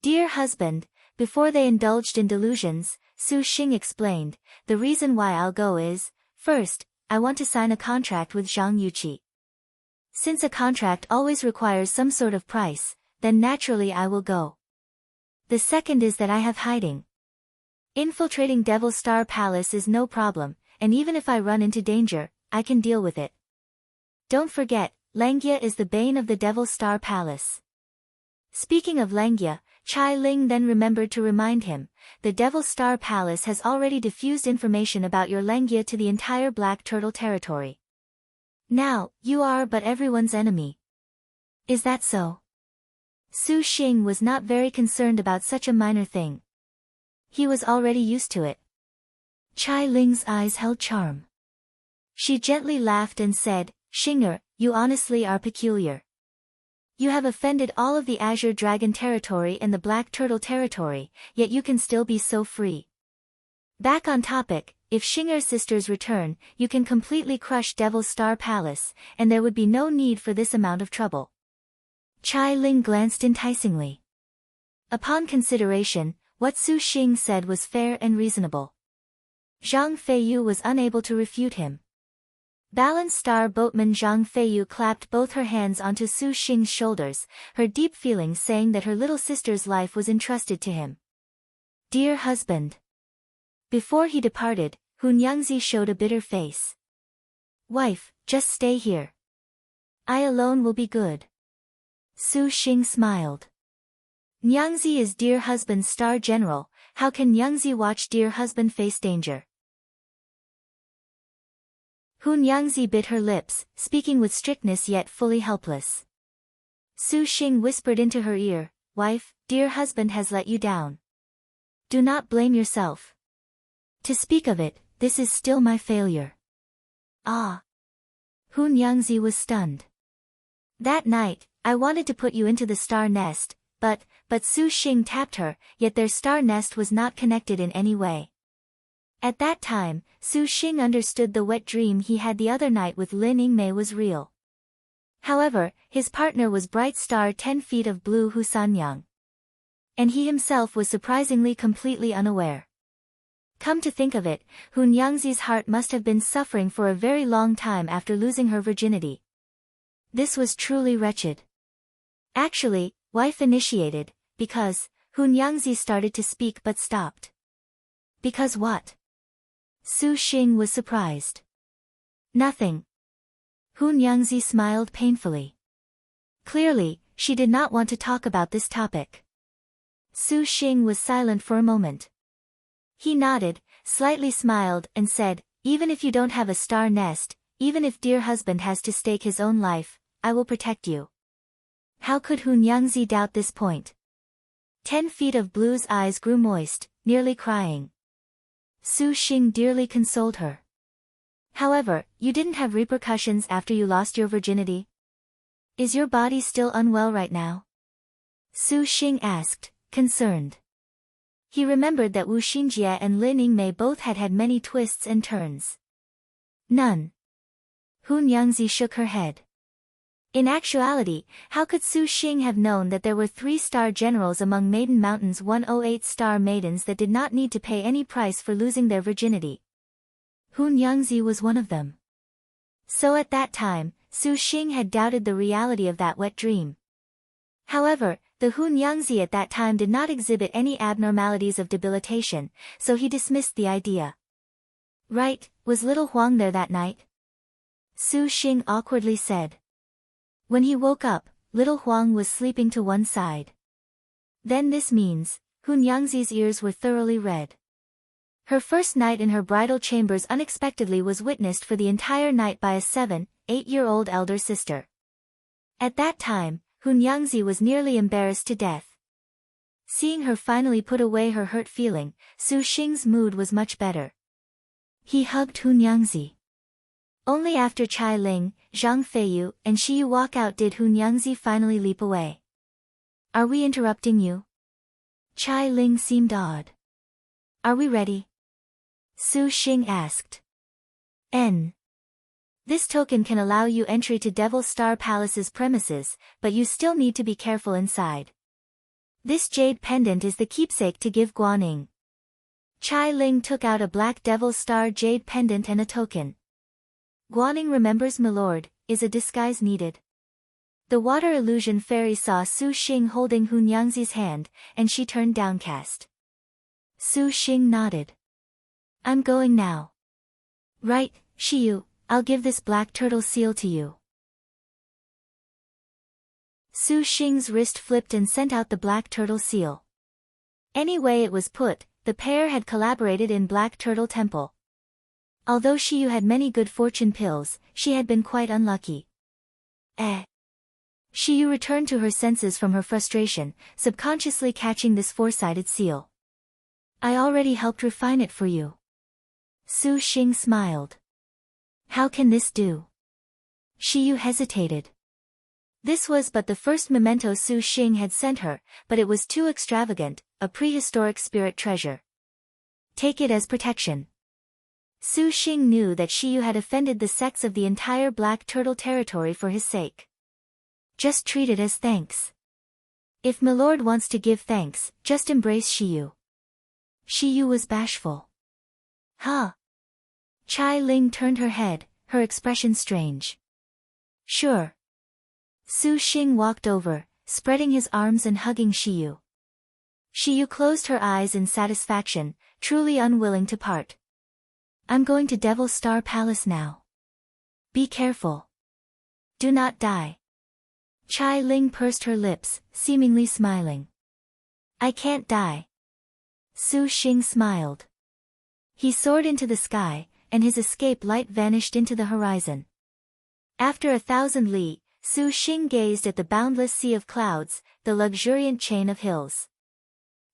Dear husband, before they indulged in delusions, Su Xing explained, the reason why I'll go is, first, I want to sign a contract with Zhang Yuqi. Since a contract always requires some sort of price, then naturally I will go. The second is that I have hiding. Infiltrating Devil Star Palace is no problem, and even if I run into danger, I can deal with it. Don't forget, Langia is the bane of the Devil Star Palace. Speaking of Langia, Chai Ling then remembered to remind him, the Devil Star Palace has already diffused information about your Langia to the entire Black Turtle Territory. Now, you are but everyone's enemy. Is that so? Su Xing was not very concerned about such a minor thing. He was already used to it. Chai Ling's eyes held charm. She gently laughed and said, Xing'er, you honestly are peculiar. You have offended all of the Azure Dragon Territory and the Black Turtle Territory, yet you can still be so free. Back on topic, if Xing'er's sisters return, you can completely crush Devil Star Palace, and there would be no need for this amount of trouble. Chai Ling glanced enticingly. Upon consideration, what Su Xing said was fair and reasonable. Zhang Feiyu was unable to refute him. Balanced Star Boatman Zhang Feiyu clapped both her hands onto Su Xing's shoulders, her deep feelings saying that her little sister's life was entrusted to him. Dear husband. Before he departed, Hunyangzi showed a bitter face. Wife, just stay here. I alone will be good. Su Xing smiled. Nyangzi is dear husband's star general, how can Nyangzi watch dear husband face danger? Hu Nyangzi bit her lips, speaking with strictness yet fully helpless. Su Xing whispered into her ear, wife, dear husband has let you down. Do not blame yourself. To speak of it, this is still my failure. Ah. Hu Nyangzi was stunned. That night, I wanted to put you into the star nest, but Su Xing tapped her, yet their star nest was not connected in any way. At that time, Su Xing understood the wet dream he had the other night with Lin Yingmei was real. However, his partner was bright star 10 feet of blue Hu Sanyang. And he himself was surprisingly completely unaware. Come to think of it, Hu Nyangzi's heart must have been suffering for a very long time after losing her virginity. This was truly wretched. Actually, wife initiated, because Hu Nyangzi started to speak but stopped. Because what? Su Xing was surprised. Nothing. Hu Nyangzi smiled painfully. Clearly, she did not want to talk about this topic. Su Xing was silent for a moment. He nodded, slightly smiled, and said, even if you don't have a star nest, even if dear husband has to stake his own life, I will protect you. How could Hu Nyangzi doubt this point? 10 feet of blue's eyes grew moist, nearly crying. Su Xing dearly consoled her. However, you didn't have repercussions after you lost your virginity? Is your body still unwell right now? Su Xing asked, concerned. He remembered that Wu Xinjie and Lin Yingmei both had many twists and turns. None. Hu Nyangzi shook her head. In actuality, how could Su Xing have known that there were 3-star generals among Maiden Mountain's 108-star maidens that did not need to pay any price for losing their virginity? Hu Nyangzi was one of them. So at that time, Su Xing had doubted the reality of that wet dream. However, the Hu Nyangzi at that time did not exhibit any abnormalities of debilitation, so he dismissed the idea. Right, was little Huang there that night? Su Xing awkwardly said. When he woke up, little Huang was sleeping to one side. Then this means, Hu Nyangzi's ears were thoroughly red. Her first night in her bridal chambers unexpectedly was witnessed for the entire night by a 7-8-year-old elder sister. At that time, Hu Nyangzi was nearly embarrassed to death. Seeing her finally put away her hurt feeling, Su Xing's mood was much better. He hugged Hu Nyangzi. Only after Chai Ling, Zhang Feiyu, and Shiyu walk out did Hu Nyangzi finally leap away. Are we interrupting you? Chai Ling seemed odd. Are we ready? Su Xing asked. This token can allow you entry to Devil Star Palace's premises, but you still need to be careful inside. This jade pendant is the keepsake to give Guan. Chai Ling took out a black Devil Star jade pendant and a token. Guan remembers milord, is a disguise needed? The water illusion fairy saw Su Xing holding Hu Nyangzi's hand, and she turned downcast. Su Xing nodded. I'm going now. Right, Shiyu, I'll give this black turtle seal to you. Su Xing's wrist flipped and sent out the black turtle seal. Any way it was put, the pair had collaborated in Black Turtle Temple. Although Shiyu had many good fortune pills, she had been quite unlucky. Shiyu returned to her senses from her frustration, subconsciously catching this four-sided seal. I already helped refine it for you. Su Xing smiled. How can this do? Shiyu hesitated. This was but the first memento Su Xing had sent her, but it was too extravagant, a prehistoric spirit treasure. Take it as protection. Su Xing knew that Shiyu had offended the sex of the entire Black Turtle territory for his sake. Just treat it as thanks. If milord wants to give thanks, just embrace Shiyu. Shiyu was bashful. Huh? Chai Ling turned her head, her expression strange. Sure. Su Xing walked over, spreading his arms and hugging Shiyu. Shiyu closed her eyes in satisfaction, truly unwilling to part. I'm going to Devil Star Palace now. Be careful. Do not die. Chai Ling pursed her lips, seemingly smiling. I can't die. Su Xing smiled. He soared into the sky, and his escape light vanished into the horizon. After 1,000 li, Su Xing gazed at the boundless sea of clouds, the luxuriant chain of hills.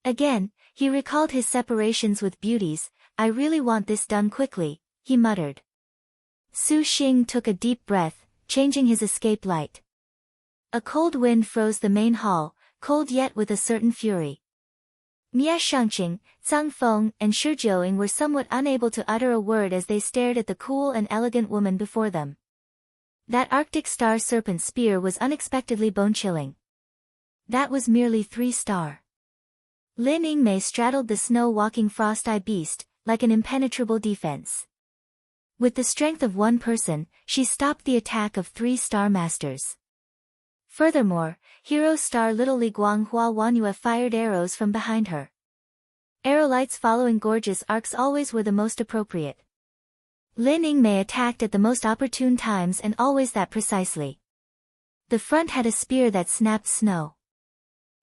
Again, he recalled his separations with beauties. I really want this done quickly, he muttered. Su Xing took a deep breath, changing his escape light. A cold wind froze the main hall, cold yet with a certain fury. Mia Shangqing, Zhang Feng, and Shi Jiuying were somewhat unable to utter a word as they stared at the cool and elegant woman before them. That Arctic star serpent spear was unexpectedly bone-chilling. That was merely 3-star. Lin Yingmei straddled the snow-walking frost-eye beast, like an impenetrable defense. With the strength of one person, she stopped the attack of 3-star masters. Furthermore, hero star Little Li Guang Hua Wanyue fired arrows from behind her. Arrowlights following gorgeous arcs always were the most appropriate. Lin Yingmei attacked at the most opportune times and always that precisely. The front had a spear that snapped snow.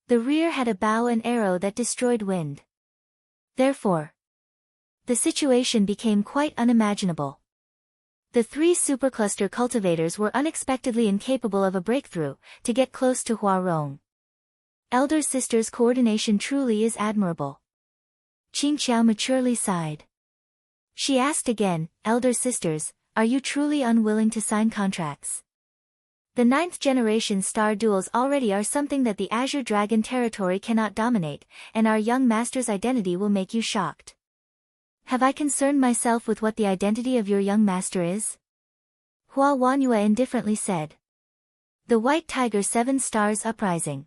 The rear had a bow and arrow that destroyed wind. Therefore, the situation became quite unimaginable. The 3 supercluster cultivators were unexpectedly incapable of a breakthrough to get close to Huarong. Elder sister's coordination truly is admirable. Qingqiao maturely sighed. She asked again, Elder sisters, are you truly unwilling to sign contracts? The 9th generation star duels already are something that the Azure Dragon territory cannot dominate, and our young master's identity will make you shocked. Have I concerned myself with what the identity of your young master is? Hua Wanyue indifferently said. The White Tiger 7 stars uprising.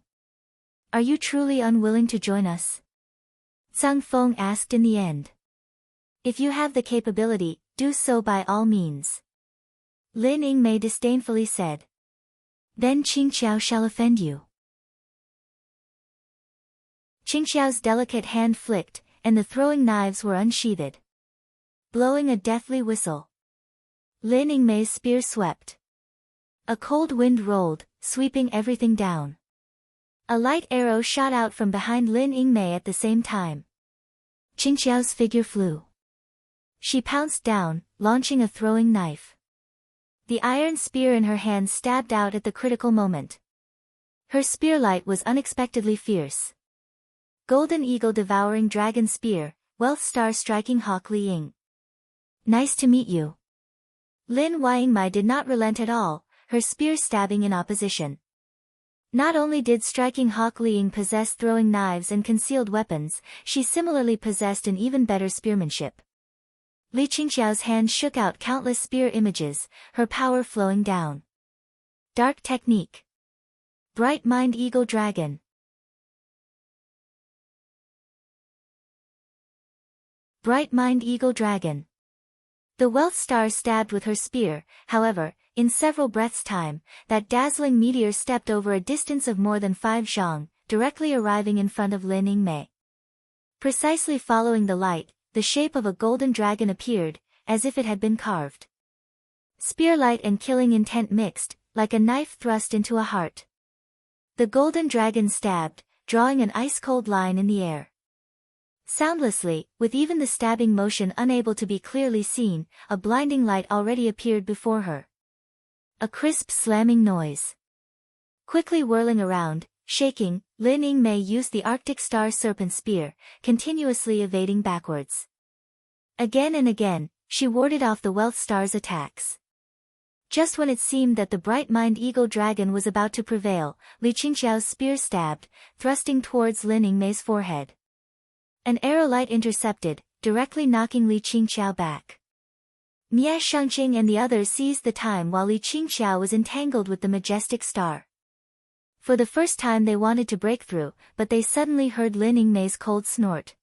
Are you truly unwilling to join us? Zhang Feng asked in the end. If you have the capability, do so by all means. Lin Yingmei disdainfully said. Then Qingqiao shall offend you. Qingqiao's delicate hand flicked, and the throwing knives were unsheathed. Blowing a deathly whistle, Lin Yingmei's spear swept. A cold wind rolled, sweeping everything down. A light arrow shot out from behind Lin Yingmei at the same time. Qingqiao's figure flew. She pounced down, launching a throwing knife. The iron spear in her hand stabbed out at the critical moment. Her spearlight was unexpectedly fierce. Golden Eagle devouring dragon spear, Wealth Star striking hawk Li Ying. Nice to meet you. Lin Yingmei did not relent at all, her spear stabbing in opposition. Not only did striking hawk Li Ying possess throwing knives and concealed weapons, she similarly possessed an even better spearmanship. Li Qingqiao's hand shook out countless spear images, her power flowing down. Dark technique. Bright Mind Eagle Dragon. Bright Mind Eagle Dragon. The Wealth Star stabbed with her spear, however, in several breaths' time, that dazzling meteor stepped over a distance of more than 5 zhang, directly arriving in front of Lin Yingmei. Precisely following the light, the shape of a golden dragon appeared, as if it had been carved. Spearlight and killing intent mixed, like a knife thrust into a heart. The golden dragon stabbed, drawing an ice-cold line in the air. Soundlessly, with even the stabbing motion unable to be clearly seen, a blinding light already appeared before her. A crisp slamming noise. Quickly whirling around, shaking, Lin Yingmei used the Arctic Star Serpent Spear, continuously evading backwards. Again and again, she warded off the Wealth Star's attacks. Just when it seemed that the Bright Mind Eagle Dragon was about to prevail, Li Qingqiao's spear stabbed, thrusting towards Lin Yingmei's forehead. An arrow light intercepted, directly knocking Li Qingqiao back. Mia Shangqing and the others seized the time while Li Qingqiao was entangled with the majestic star. For the first time they wanted to break through, but they suddenly heard Lin Yingmei's cold snort.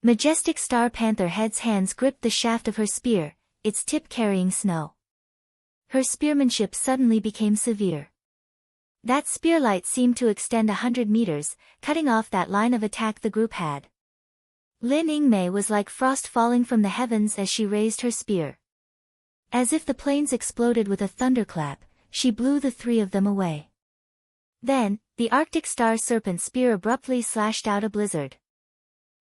Majestic Star Panther Head's hands gripped the shaft of her spear, its tip carrying snow. Her spearmanship suddenly became severe. That spearlight seemed to extend 100 meters, cutting off that line of attack the group had. Lin Yingmei was like frost falling from the heavens as she raised her spear. As if the plains exploded with a thunderclap, she blew the 3 of them away. Then, the Arctic star serpent spear abruptly slashed out a blizzard.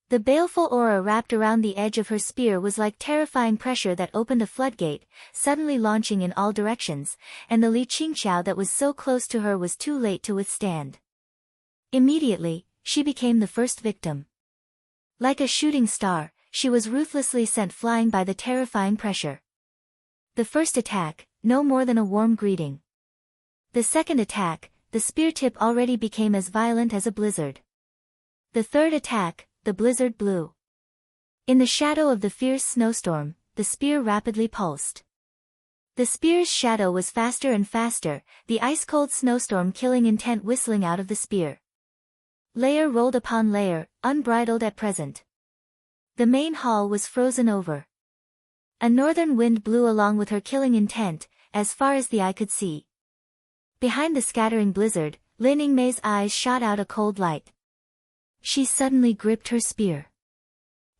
The baleful aura wrapped around the edge of her spear was like terrifying pressure that opened a floodgate, suddenly launching in all directions, and the Qingqiao that was so close to her was too late to withstand. Immediately, she became the first victim. Like a shooting star, she was ruthlessly sent flying by the terrifying pressure. The first attack, no more than a warm greeting. The second attack, the spear tip already became as violent as a blizzard. The third attack, the blizzard blew. In the shadow of the fierce snowstorm, the spear rapidly pulsed. The spear's shadow was faster and faster, the ice-cold snowstorm killing intent whistling out of the spear. Layer rolled upon layer, unbridled at present. The main hall was frozen over. A northern wind blew along with her killing intent, as far as the eye could see. Behind the scattering blizzard, Lin Yingmei's eyes shot out a cold light. She suddenly gripped her spear.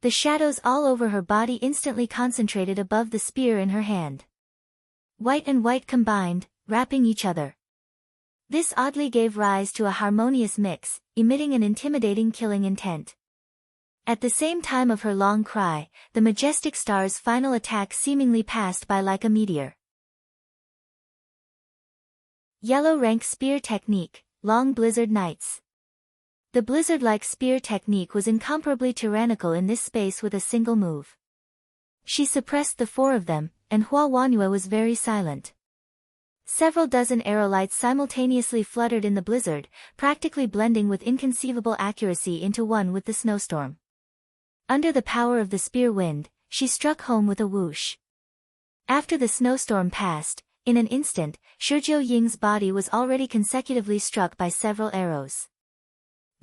The shadows all over her body instantly concentrated above the spear in her hand. White and white combined, wrapping each other. This oddly gave rise to a harmonious mix, emitting an intimidating killing intent. At the same time of her long cry, the majestic star's final attack seemingly passed by like a meteor. Yellow rank spear technique, long blizzard nights. The blizzard-like spear technique was incomparably tyrannical in this space with a single move. She suppressed the four of them, and Hua Wanyue was very silent. Several dozen arrow-lights simultaneously fluttered in the blizzard, practically blending with inconceivable accuracy into one with the snowstorm. Under the power of the spear wind, she struck home with a whoosh. After the snowstorm passed, in an instant, Shizhou Ying's body was already consecutively struck by several arrows.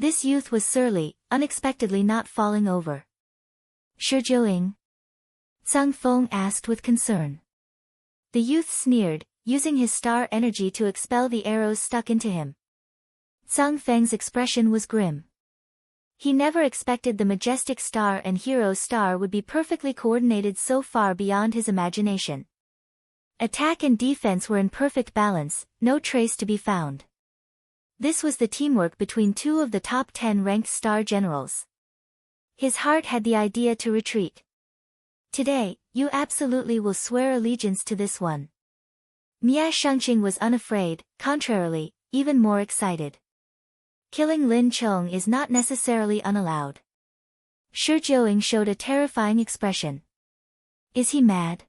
This youth was surly, unexpectedly not falling over. Shizhou Ying? Zhang Feng asked with concern. The youth sneered, using his star energy to expel the arrows stuck into him. Zhang Feng's expression was grim. He never expected the majestic star and hero star would be perfectly coordinated so far beyond his imagination. Attack and defense were in perfect balance, no trace to be found. This was the teamwork between two of the top 10 ranked star generals. His heart had the idea to retreat. Today, you absolutely will swear allegiance to this one. Mia Shangqing was unafraid, contrarily, even more excited. Killing Lin Chong is not necessarily unallowed. Shizhou Ying showed a terrifying expression. Is he mad?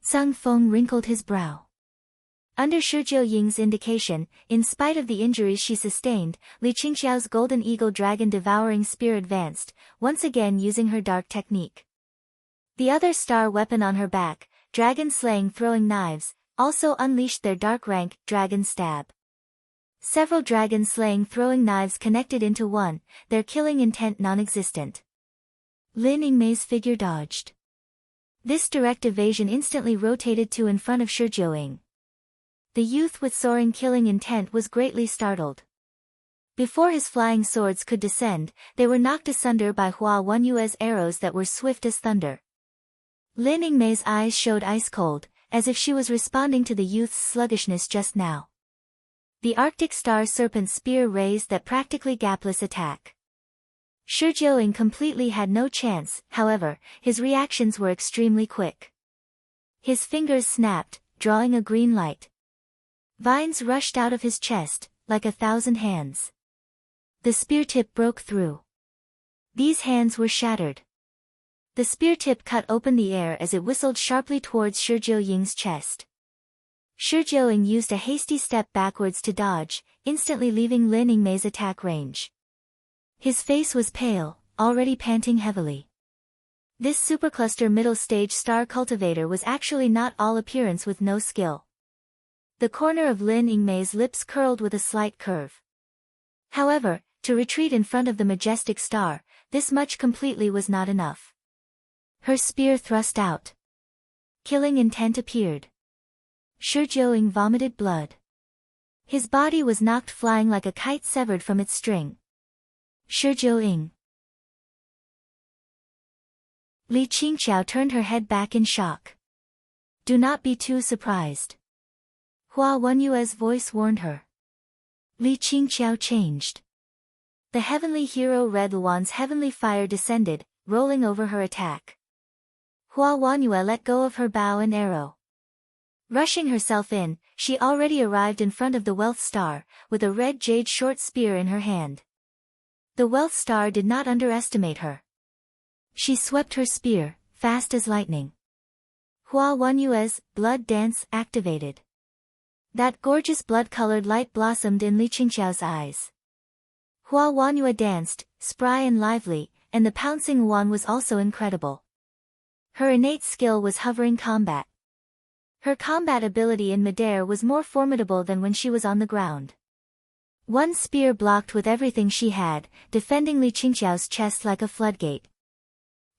Zhang Feng wrinkled his brow. Under Shizhou Ying's indication, in spite of the injuries she sustained, Qingqiao's golden eagle dragon devouring spear advanced, once again using her dark technique. The other star weapon on her back, dragon slaying throwing knives, also unleashed their dark rank, dragon stab. Several dragon slaying throwing knives connected into one, their killing intent non-existent. Lin Yingmei's figure dodged. This direct evasion instantly rotated to in front of Shizhou Ying. The youth with soaring killing intent was greatly startled. Before his flying swords could descend, they were knocked asunder by Hua Wanyue's arrows that were swift as thunder. Lin Yingmei's eyes showed ice-cold, as if she was responding to the youth's sluggishness just now. The Arctic star serpent spear raised that practically gapless attack. Shizhou Ying completely had no chance, however, his reactions were extremely quick. His fingers snapped, drawing a green light. Vines rushed out of his chest, like 1,000 hands. The spear tip broke through. These hands were shattered. The spear tip cut open the air as it whistled sharply towards Shizhou Ying's chest. Shizhou Ying used a hasty step backwards to dodge, instantly leaving Lin Yingmei's attack range. His face was pale, already panting heavily. This supercluster middle-stage star cultivator was actually not all appearance with no skill. The corner of Lin Yingmei's lips curled with a slight curve. However, to retreat in front of the majestic star, this much completely was not enough. Her spear thrust out. Killing intent appeared. Shizhou Ying vomited blood. His body was knocked flying like a kite severed from its string. Shizhou Ying. Qingqiao turned her head back in shock. Do not be too surprised. Hua Wanyue's voice warned her. Li Qingqiao changed. The heavenly hero Red Luan's heavenly fire descended, rolling over her attack. Hua Wanyue let go of her bow and arrow. Rushing herself in, she already arrived in front of the Wealth Star, with a red jade short spear in her hand. The Wealth Star did not underestimate her. She swept her spear, fast as lightning. Hua Wanyue's blood dance activated. That gorgeous blood-colored light blossomed in Li Qingqiao's eyes. Hua Wanyue danced, spry and lively, and the pouncing Guan was also incredible. Her innate skill was hovering combat. Her combat ability in midair was more formidable than when she was on the ground. One spear blocked with everything she had, defending Li Qingqiao's chest like a floodgate.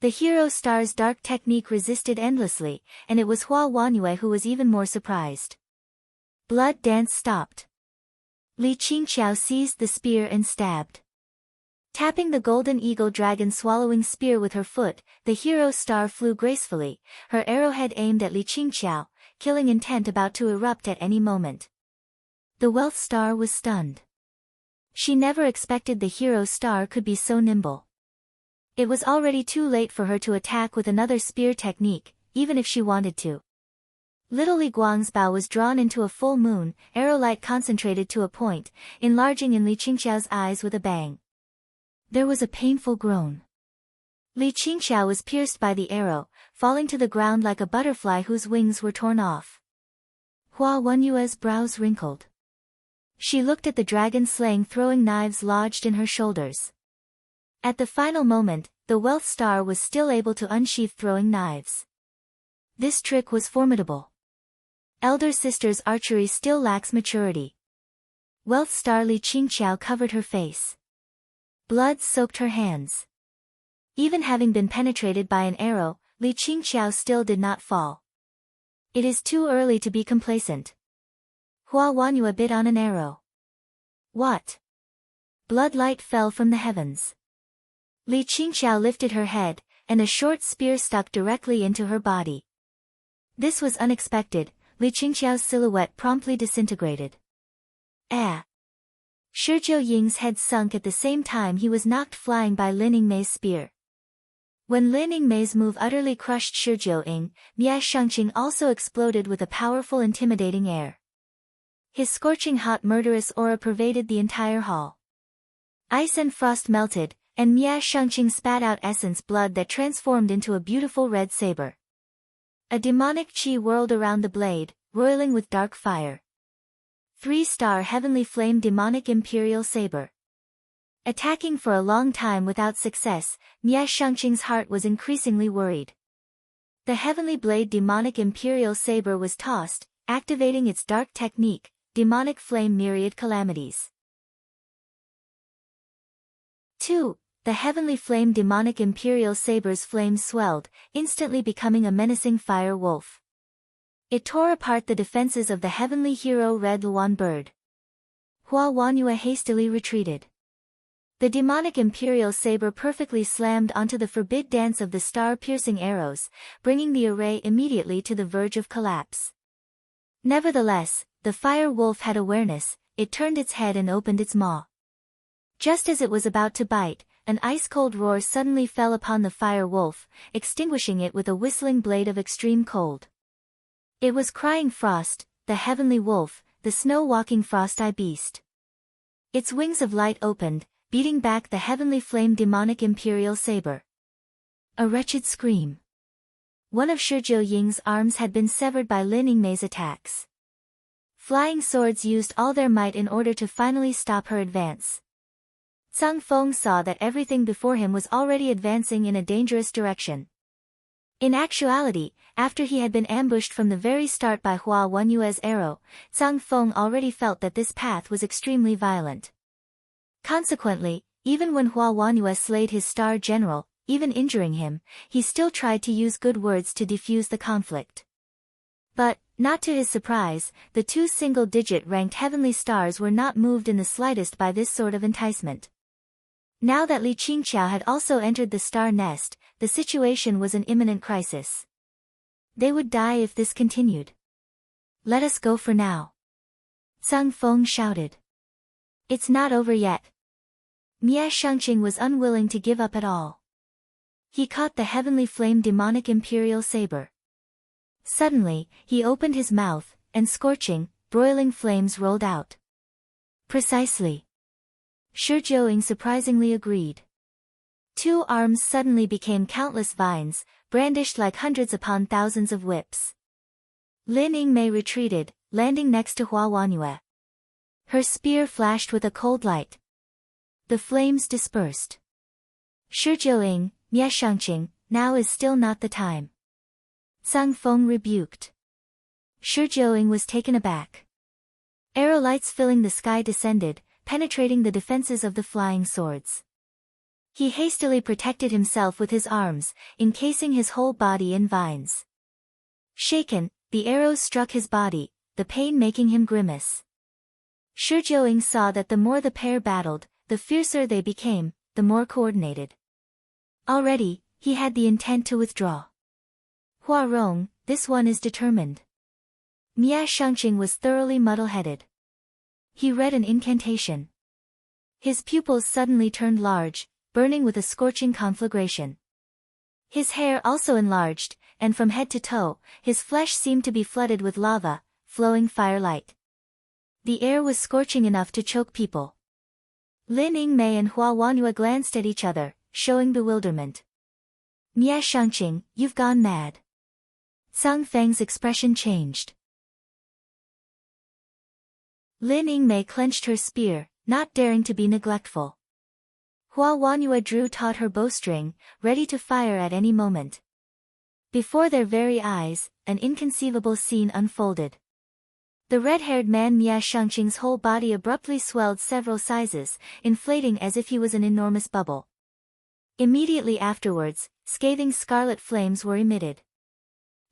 The hero star's dark technique resisted endlessly, and it was Hua Wanyue who was even more surprised. Blood dance stopped. Li Qingqiao seized the spear and stabbed. Tapping the golden eagle dragon swallowing spear with her foot, the hero star flew gracefully, her arrowhead aimed at Li Qingqiao, killing intent about to erupt at any moment. The Wealth Star was stunned. She never expected the hero star could be so nimble. It was already too late for her to attack with another spear technique, even if she wanted to. Little Li Guang's bow was drawn into a full moon, arrow light concentrated to a point, enlarging in Li Qingqiao's eyes with a bang. There was a painful groan. Li Qingqiao was pierced by the arrow, falling to the ground like a butterfly whose wings were torn off. Hua Wanyue's brows wrinkled. She looked at the dragon slaying throwing knives lodged in her shoulders. At the final moment, the Wealth Star was still able to unsheath throwing knives. This trick was formidable. Elder sister's archery still lacks maturity. Wealth Star Li Qingqiao covered her face. Blood soaked her hands. Even having been penetrated by an arrow, Li Qingqiao still did not fall. It is too early to be complacent. Hua Wanyue bit on an arrow. What? Blood light fell from the heavens. Li Qingqiao lifted her head, and a short spear stuck directly into her body. This was unexpected. Li Qingqiao's silhouette promptly disintegrated. Ah! Shijiu Ying's head sunk at the same time he was knocked flying by Lin Yingmei's spear. When Lin Yingmei's move utterly crushed Shijiu Ying, Mia Shengqing also exploded with a powerful intimidating air. His scorching hot murderous aura pervaded the entire hall. Ice and frost melted, and Mia Shengqing spat out essence blood that transformed into a beautiful red saber. A demonic chi whirled around the blade, roiling with dark fire. 3-star heavenly flame demonic imperial saber. Attacking for a long time without success, Mia Shengqing's heart was increasingly worried. The heavenly blade demonic imperial saber was tossed, activating its dark technique, demonic flame myriad calamities. 2. The heavenly flame demonic imperial saber's flames swelled, instantly becoming a menacing fire wolf. It tore apart the defenses of the heavenly hero Red Luan bird. Hua Wanyue hastily retreated. The demonic imperial saber perfectly slammed onto the forbid dance of the star-piercing arrows, bringing the array immediately to the verge of collapse. Nevertheless, the fire wolf had awareness, it turned its head and opened its maw. Just as it was about to bite, an ice-cold roar suddenly fell upon the fire wolf, extinguishing it with a whistling blade of extreme cold. It was crying Frost, the heavenly wolf, the snow-walking frost-eye beast. Its wings of light opened, beating back the heavenly flame demonic imperial saber. A wretched scream. One of Shijiu Ying's arms had been severed by Lin Yingmei's attacks. Flying swords used all their might in order to finally stop her advance. Zhang Feng saw that everything before him was already advancing in a dangerous direction. In actuality, after he had been ambushed from the very start by Hua Wanyue's arrow, Zhang Feng already felt that this path was extremely violent. Consequently, even when Hua Wanyue slayed his star general, even injuring him, he still tried to use good words to defuse the conflict. But, not to his surprise, the 2 single-digit ranked heavenly stars were not moved in the slightest by this sort of enticement. Now that Li Qingqiao had also entered the star nest, the situation was an imminent crisis. They would die if this continued. Let us go for now. Zhang Feng shouted. It's not over yet. Mia Shangqing was unwilling to give up at all. He caught the heavenly flame demonic imperial saber. Suddenly, he opened his mouth, and scorching, broiling flames rolled out. Precisely. Shi Jiaoying surprisingly agreed. 2 arms suddenly became countless vines, brandished like hundreds upon thousands of whips. Lin Yingmei retreated, landing next to Hua Wanyue. Her spear flashed with a cold light. The flames dispersed. Shi Jiaoying, Mia Shangqing, now is still not the time. Zhang Feng rebuked. Shi Jiaoying was taken aback. Arrow lights filling the sky descended, penetrating the defenses of the flying swords. He hastily protected himself with his arms, encasing his whole body in vines. Shaken, the arrows struck his body, the pain making him grimace. Shi Jiaoying saw that the more the pair battled, the fiercer they became, the more coordinated. Already, he had the intent to withdraw. Hua Rong, this one is determined. Mia Shangqing was thoroughly muddle-headed. He read an incantation. His pupils suddenly turned large, burning with a scorching conflagration. His hair also enlarged, and from head to toe, his flesh seemed to be flooded with lava, flowing firelight. The air was scorching enough to choke people. Lin Yingmei and Hua Wanyue glanced at each other, showing bewilderment. Mia Shangqing, you've gone mad. Zhang Feng's expression changed. Lin Yingmei clenched her spear, not daring to be neglectful. Hua Wanyue drew taut her bowstring, ready to fire at any moment. Before their very eyes, an inconceivable scene unfolded. The red-haired man Mia Shangqing's whole body abruptly swelled several sizes, inflating as if he was an enormous bubble. Immediately afterwards, scathing scarlet flames were emitted.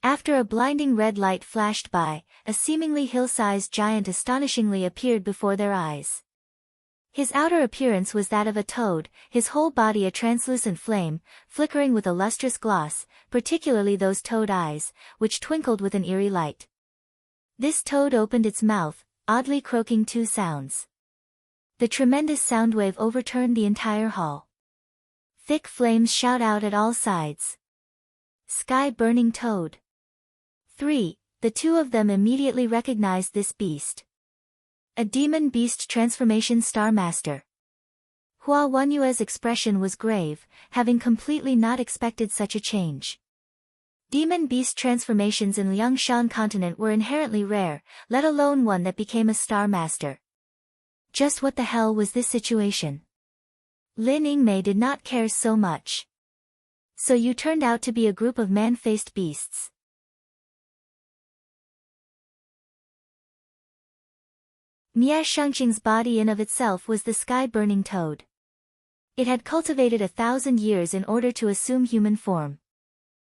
After a blinding red light flashed by, a seemingly hill-sized giant astonishingly appeared before their eyes. His outer appearance was that of a toad, his whole body a translucent flame, flickering with a lustrous gloss, particularly those toad eyes, which twinkled with an eerie light. This toad opened its mouth, oddly croaking 2 sounds. The tremendous sound wave overturned the entire hall. Thick flames shot out at all sides. Sky-burning toad. 3. The 2 of them immediately recognized this beast. A demon beast transformation Star Master. Hua Wanyue's expression was grave, having completely not expected such a change. Demon beast transformations in Liangshan continent were inherently rare, let alone one that became a Star Master. Just what the hell was this situation? Lin Yingmei did not care so much. So you turned out to be a group of man-faced beasts. Mia Shangqing's body in of itself was the sky-burning toad. It had cultivated 1,000 years in order to assume human form.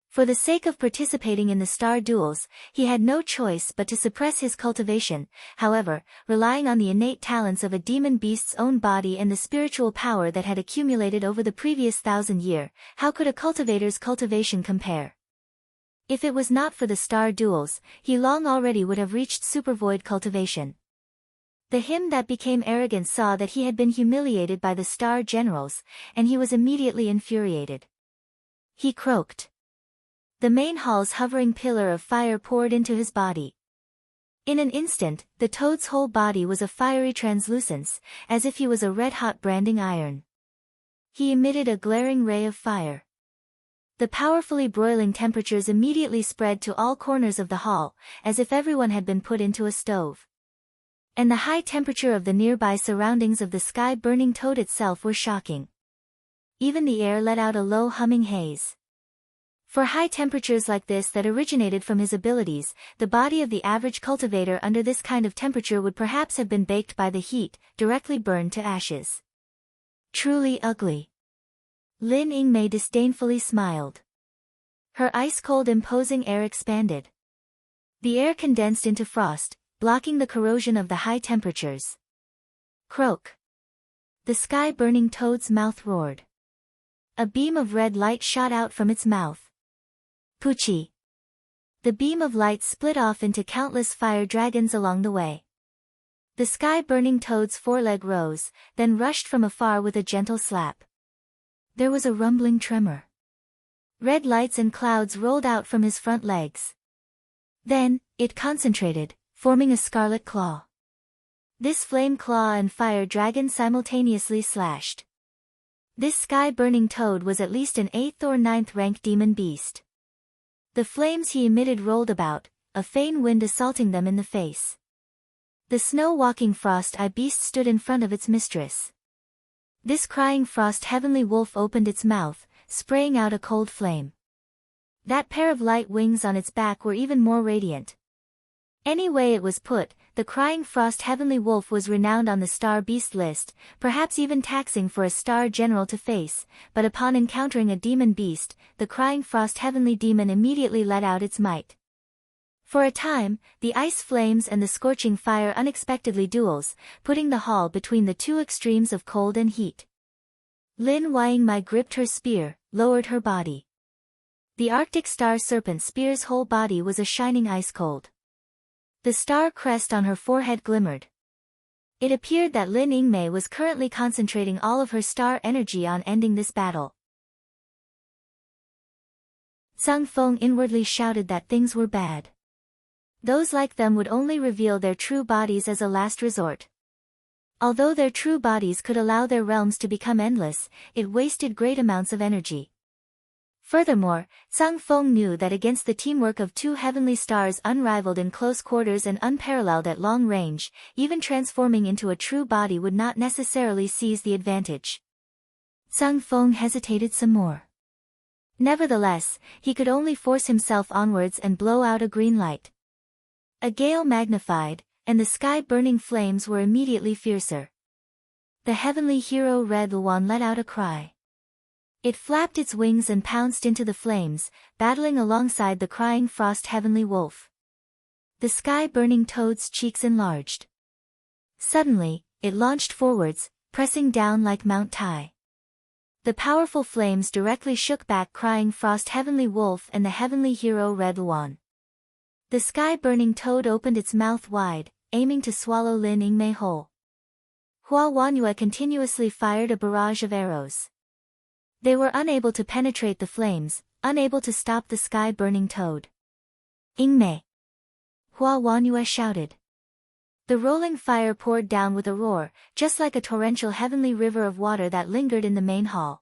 For the sake of participating in the star duels, he had no choice but to suppress his cultivation. However, relying on the innate talents of a demon beast's own body and the spiritual power that had accumulated over the previous 1,000 years, how could a cultivator's cultivation compare? If it was not for the star duels, he long already would have reached supervoid cultivation. The him that became arrogant saw that he had been humiliated by the star generals, and he was immediately infuriated. He croaked. The main hall's hovering pillar of fire poured into his body. In an instant, the toad's whole body was a fiery translucence, as if he was a red-hot branding iron. He emitted a glaring ray of fire. The powerfully broiling temperatures immediately spread to all corners of the hall, as if everyone had been put into a stove. And the high temperature of the nearby surroundings of the sky-burning toad itself were shocking. Even the air let out a low humming haze. For high temperatures like this that originated from his abilities, the body of the average cultivator under this kind of temperature would perhaps have been baked by the heat, directly burned to ashes. Truly ugly. Lin Yingmei disdainfully smiled. Her ice-cold imposing air expanded. The air condensed into frost, blocking the corrosion of the high temperatures. Croak. The sky-burning toad's mouth roared. A beam of red light shot out from its mouth. Puchi. The beam of light split off into countless fire dragons along the way. The sky-burning toad's foreleg rose, then rushed from afar with a gentle slap. There was a rumbling tremor. Red lights and clouds rolled out from his front legs. Then, it concentrated, forming a scarlet claw. This flame claw and fire dragon simultaneously slashed. This sky-burning toad was at least an 8th or 9th rank demon beast. The flames he emitted rolled about, a faint wind assaulting them in the face. The snow-walking frost-eye beast stood in front of its mistress. This crying frost heavenly wolf opened its mouth, spraying out a cold flame. That pair of light wings on its back were even more radiant. Any way it was put, the crying frost heavenly wolf was renowned on the star beast list, perhaps even taxing for a star general to face, but upon encountering a demon beast, the crying frost heavenly demon immediately let out its might. For a time, the ice flames and the scorching fire unexpectedly duels, putting the hall between the two extremes of cold and heat. Lin Ying gripped her spear, lowered her body. The Arctic star serpent spear's whole body was a shining ice cold. The star crest on her forehead glimmered. It appeared that Lin Yingmei was currently concentrating all of her star energy on ending this battle. Zhang Feng inwardly shouted that things were bad. Those like them would only reveal their true bodies as a last resort. Although their true bodies could allow their realms to become endless, it wasted great amounts of energy. Furthermore, Zhang Feng knew that against the teamwork of two heavenly stars unrivaled in close quarters and unparalleled at long range, even transforming into a true body would not necessarily seize the advantage. Zhang Feng hesitated some more. Nevertheless, he could only force himself onwards and blow out a green light. A gale magnified, and the sky-burning flames were immediately fiercer. The heavenly hero Red Luan let out a cry. It flapped its wings and pounced into the flames, battling alongside the crying frost heavenly wolf. The sky-burning toad's cheeks enlarged. Suddenly, it launched forwards, pressing down like Mount Tai. The powerful flames directly shook back crying frost heavenly wolf and the heavenly hero Red Luan. The sky-burning toad opened its mouth wide, aiming to swallow Lin Yingmei whole. Hua Wanyue continuously fired a barrage of arrows. They were unable to penetrate the flames, unable to stop the sky-burning toad. Yingmei! Hua Wanyue shouted. The rolling fire poured down with a roar, just like a torrential heavenly river of water that lingered in the main hall.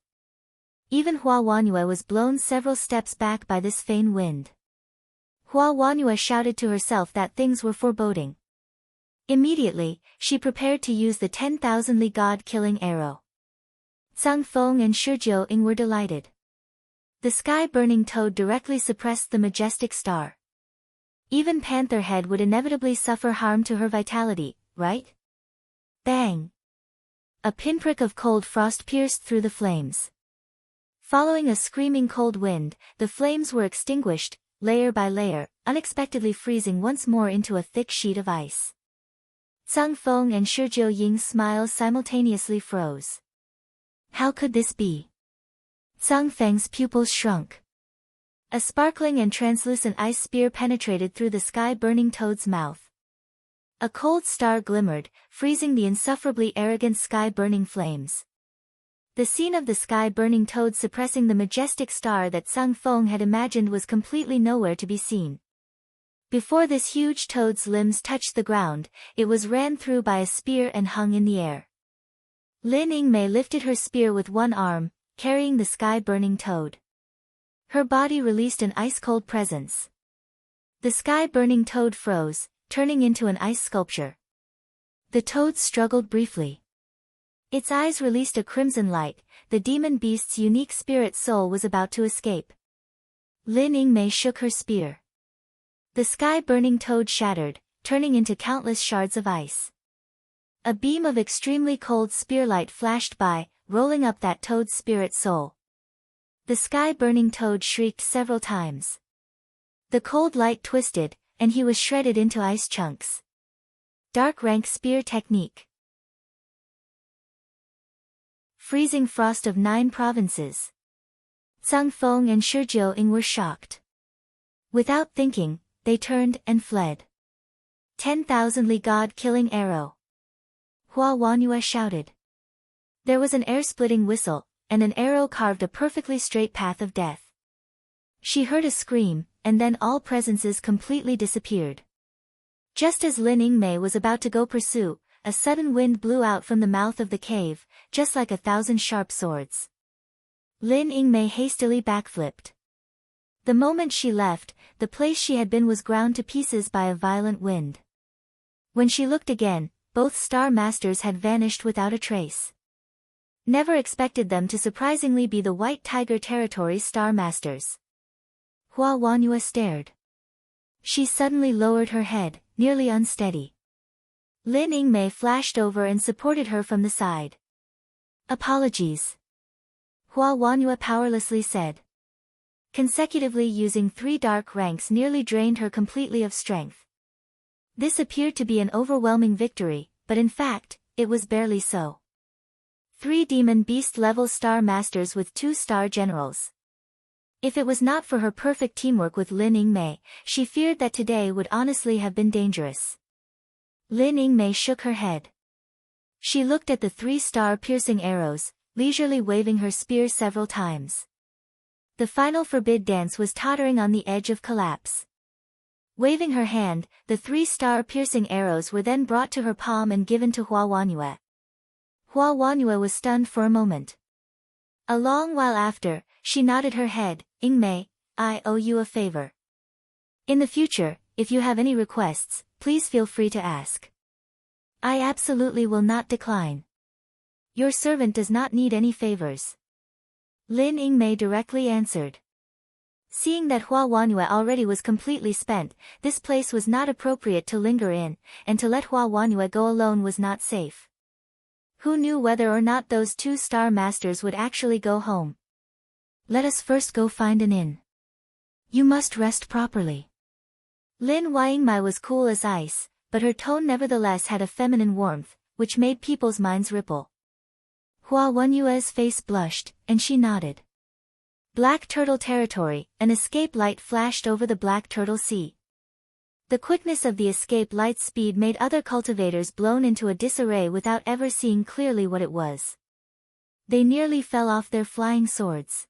Even Hua Wanyue was blown several steps back by this faint wind. Hua Wanyue shouted to herself that things were foreboding. Immediately, she prepared to use the 10,000 Li God-killing arrow. Zhang Feng and Shijiao Ying were delighted. The sky-burning toad directly suppressed the majestic star. Even Pantherhead would inevitably suffer harm to her vitality, right? Bang! A pinprick of cold frost pierced through the flames. Following a screaming cold wind, the flames were extinguished, layer by layer, unexpectedly freezing once more into a thick sheet of ice. Zhang Feng and Shijiao Ying's smiles simultaneously froze. How could this be? Zhang Feng's pupils shrunk. A sparkling and translucent ice spear penetrated through the sky-burning toad's mouth. A cold star glimmered, freezing the insufferably arrogant sky-burning flames. The scene of the sky-burning toad suppressing the majestic star that Zhang Feng had imagined was completely nowhere to be seen. Before this huge toad's limbs touched the ground, it was ran through by a spear and hung in the air. Lin Yingmei lifted her spear with one arm, carrying the sky-burning toad. Her body released an ice-cold presence. The sky-burning toad froze, turning into an ice sculpture. The toad struggled briefly. Its eyes released a crimson light, the demon beast's unique spirit soul was about to escape. Lin Yingmei shook her spear. The sky-burning toad shattered, turning into countless shards of ice. A beam of extremely cold spearlight flashed by, rolling up that toad's spirit soul. The sky-burning toad shrieked several times. The cold light twisted, and he was shredded into ice chunks. Dark rank spear technique. Freezing frost of 9 provinces. Zhang Feng and Shijiao Ying were shocked. Without thinking, they turned and fled. 10,000 Li God-killing arrow. Hua Wanyue shouted. There was an air-splitting whistle, and an arrow carved a perfectly straight path of death. She heard a scream, and then all presences completely disappeared. Just as Lin Yingmei was about to go pursue, a sudden wind blew out from the mouth of the cave, just like 1,000 sharp swords. Lin Yingmei hastily backflipped. The moment she left, the place she had been was ground to pieces by a violent wind. When she looked again, both Star Masters had vanished without a trace. Never expected them to surprisingly be the White Tiger Territory's Star Masters. Hua Wanyue stared. She suddenly lowered her head, nearly unsteady. Lin Yingmei flashed over and supported her from the side. Apologies. Hua Wanyue powerlessly said. Consecutively using 3 dark ranks nearly drained her completely of strength. This appeared to be an overwhelming victory, but in fact, it was barely so. 3 demon beast level Star Masters with 2 Star Generals. If it was not for her perfect teamwork with Lin Yingmei, she feared that today would honestly have been dangerous. Lin Yingmei shook her head. She looked at the 3 star-piercing arrows, leisurely waving her spear several times. The final forbid dance was tottering on the edge of collapse. Waving her hand, the 3 star-piercing arrows were then brought to her palm and given to Hua Wanyue. Hua Wanyue was stunned for a moment. A long while after, she nodded her head. Yingmei, I owe you a favor. In the future, if you have any requests, please feel free to ask. I absolutely will not decline. Your servant does not need any favors. Lin Yingmei directly answered. Seeing that Hua Wanyue already was completely spent, this place was not appropriate to linger in, and to let Hua Wanyue go alone was not safe. Who knew whether or not those 2 Star Masters would actually go home? Let us first go find an inn. You must rest properly. Lin Yingmei was cool as ice, but her tone nevertheless had a feminine warmth, which made people's minds ripple. Hua Wanyue's face blushed, and she nodded. Black Turtle Territory, an escape light flashed over the Black Turtle Sea. The quickness of the escape light's speed made other cultivators blown into a disarray without ever seeing clearly what it was. They nearly fell off their flying swords.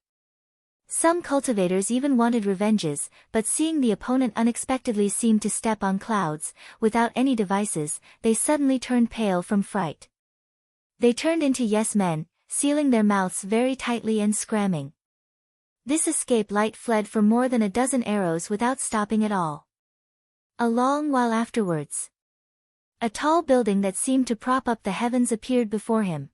Some cultivators even wanted revenges, but seeing the opponent unexpectedly seem to step on clouds, without any devices, they suddenly turned pale from fright. They turned into yes men, sealing their mouths very tightly and scramming. This escape light fled for more than a dozen arrows without stopping at all. A long while afterwards, a tall building that seemed to prop up the heavens appeared before him.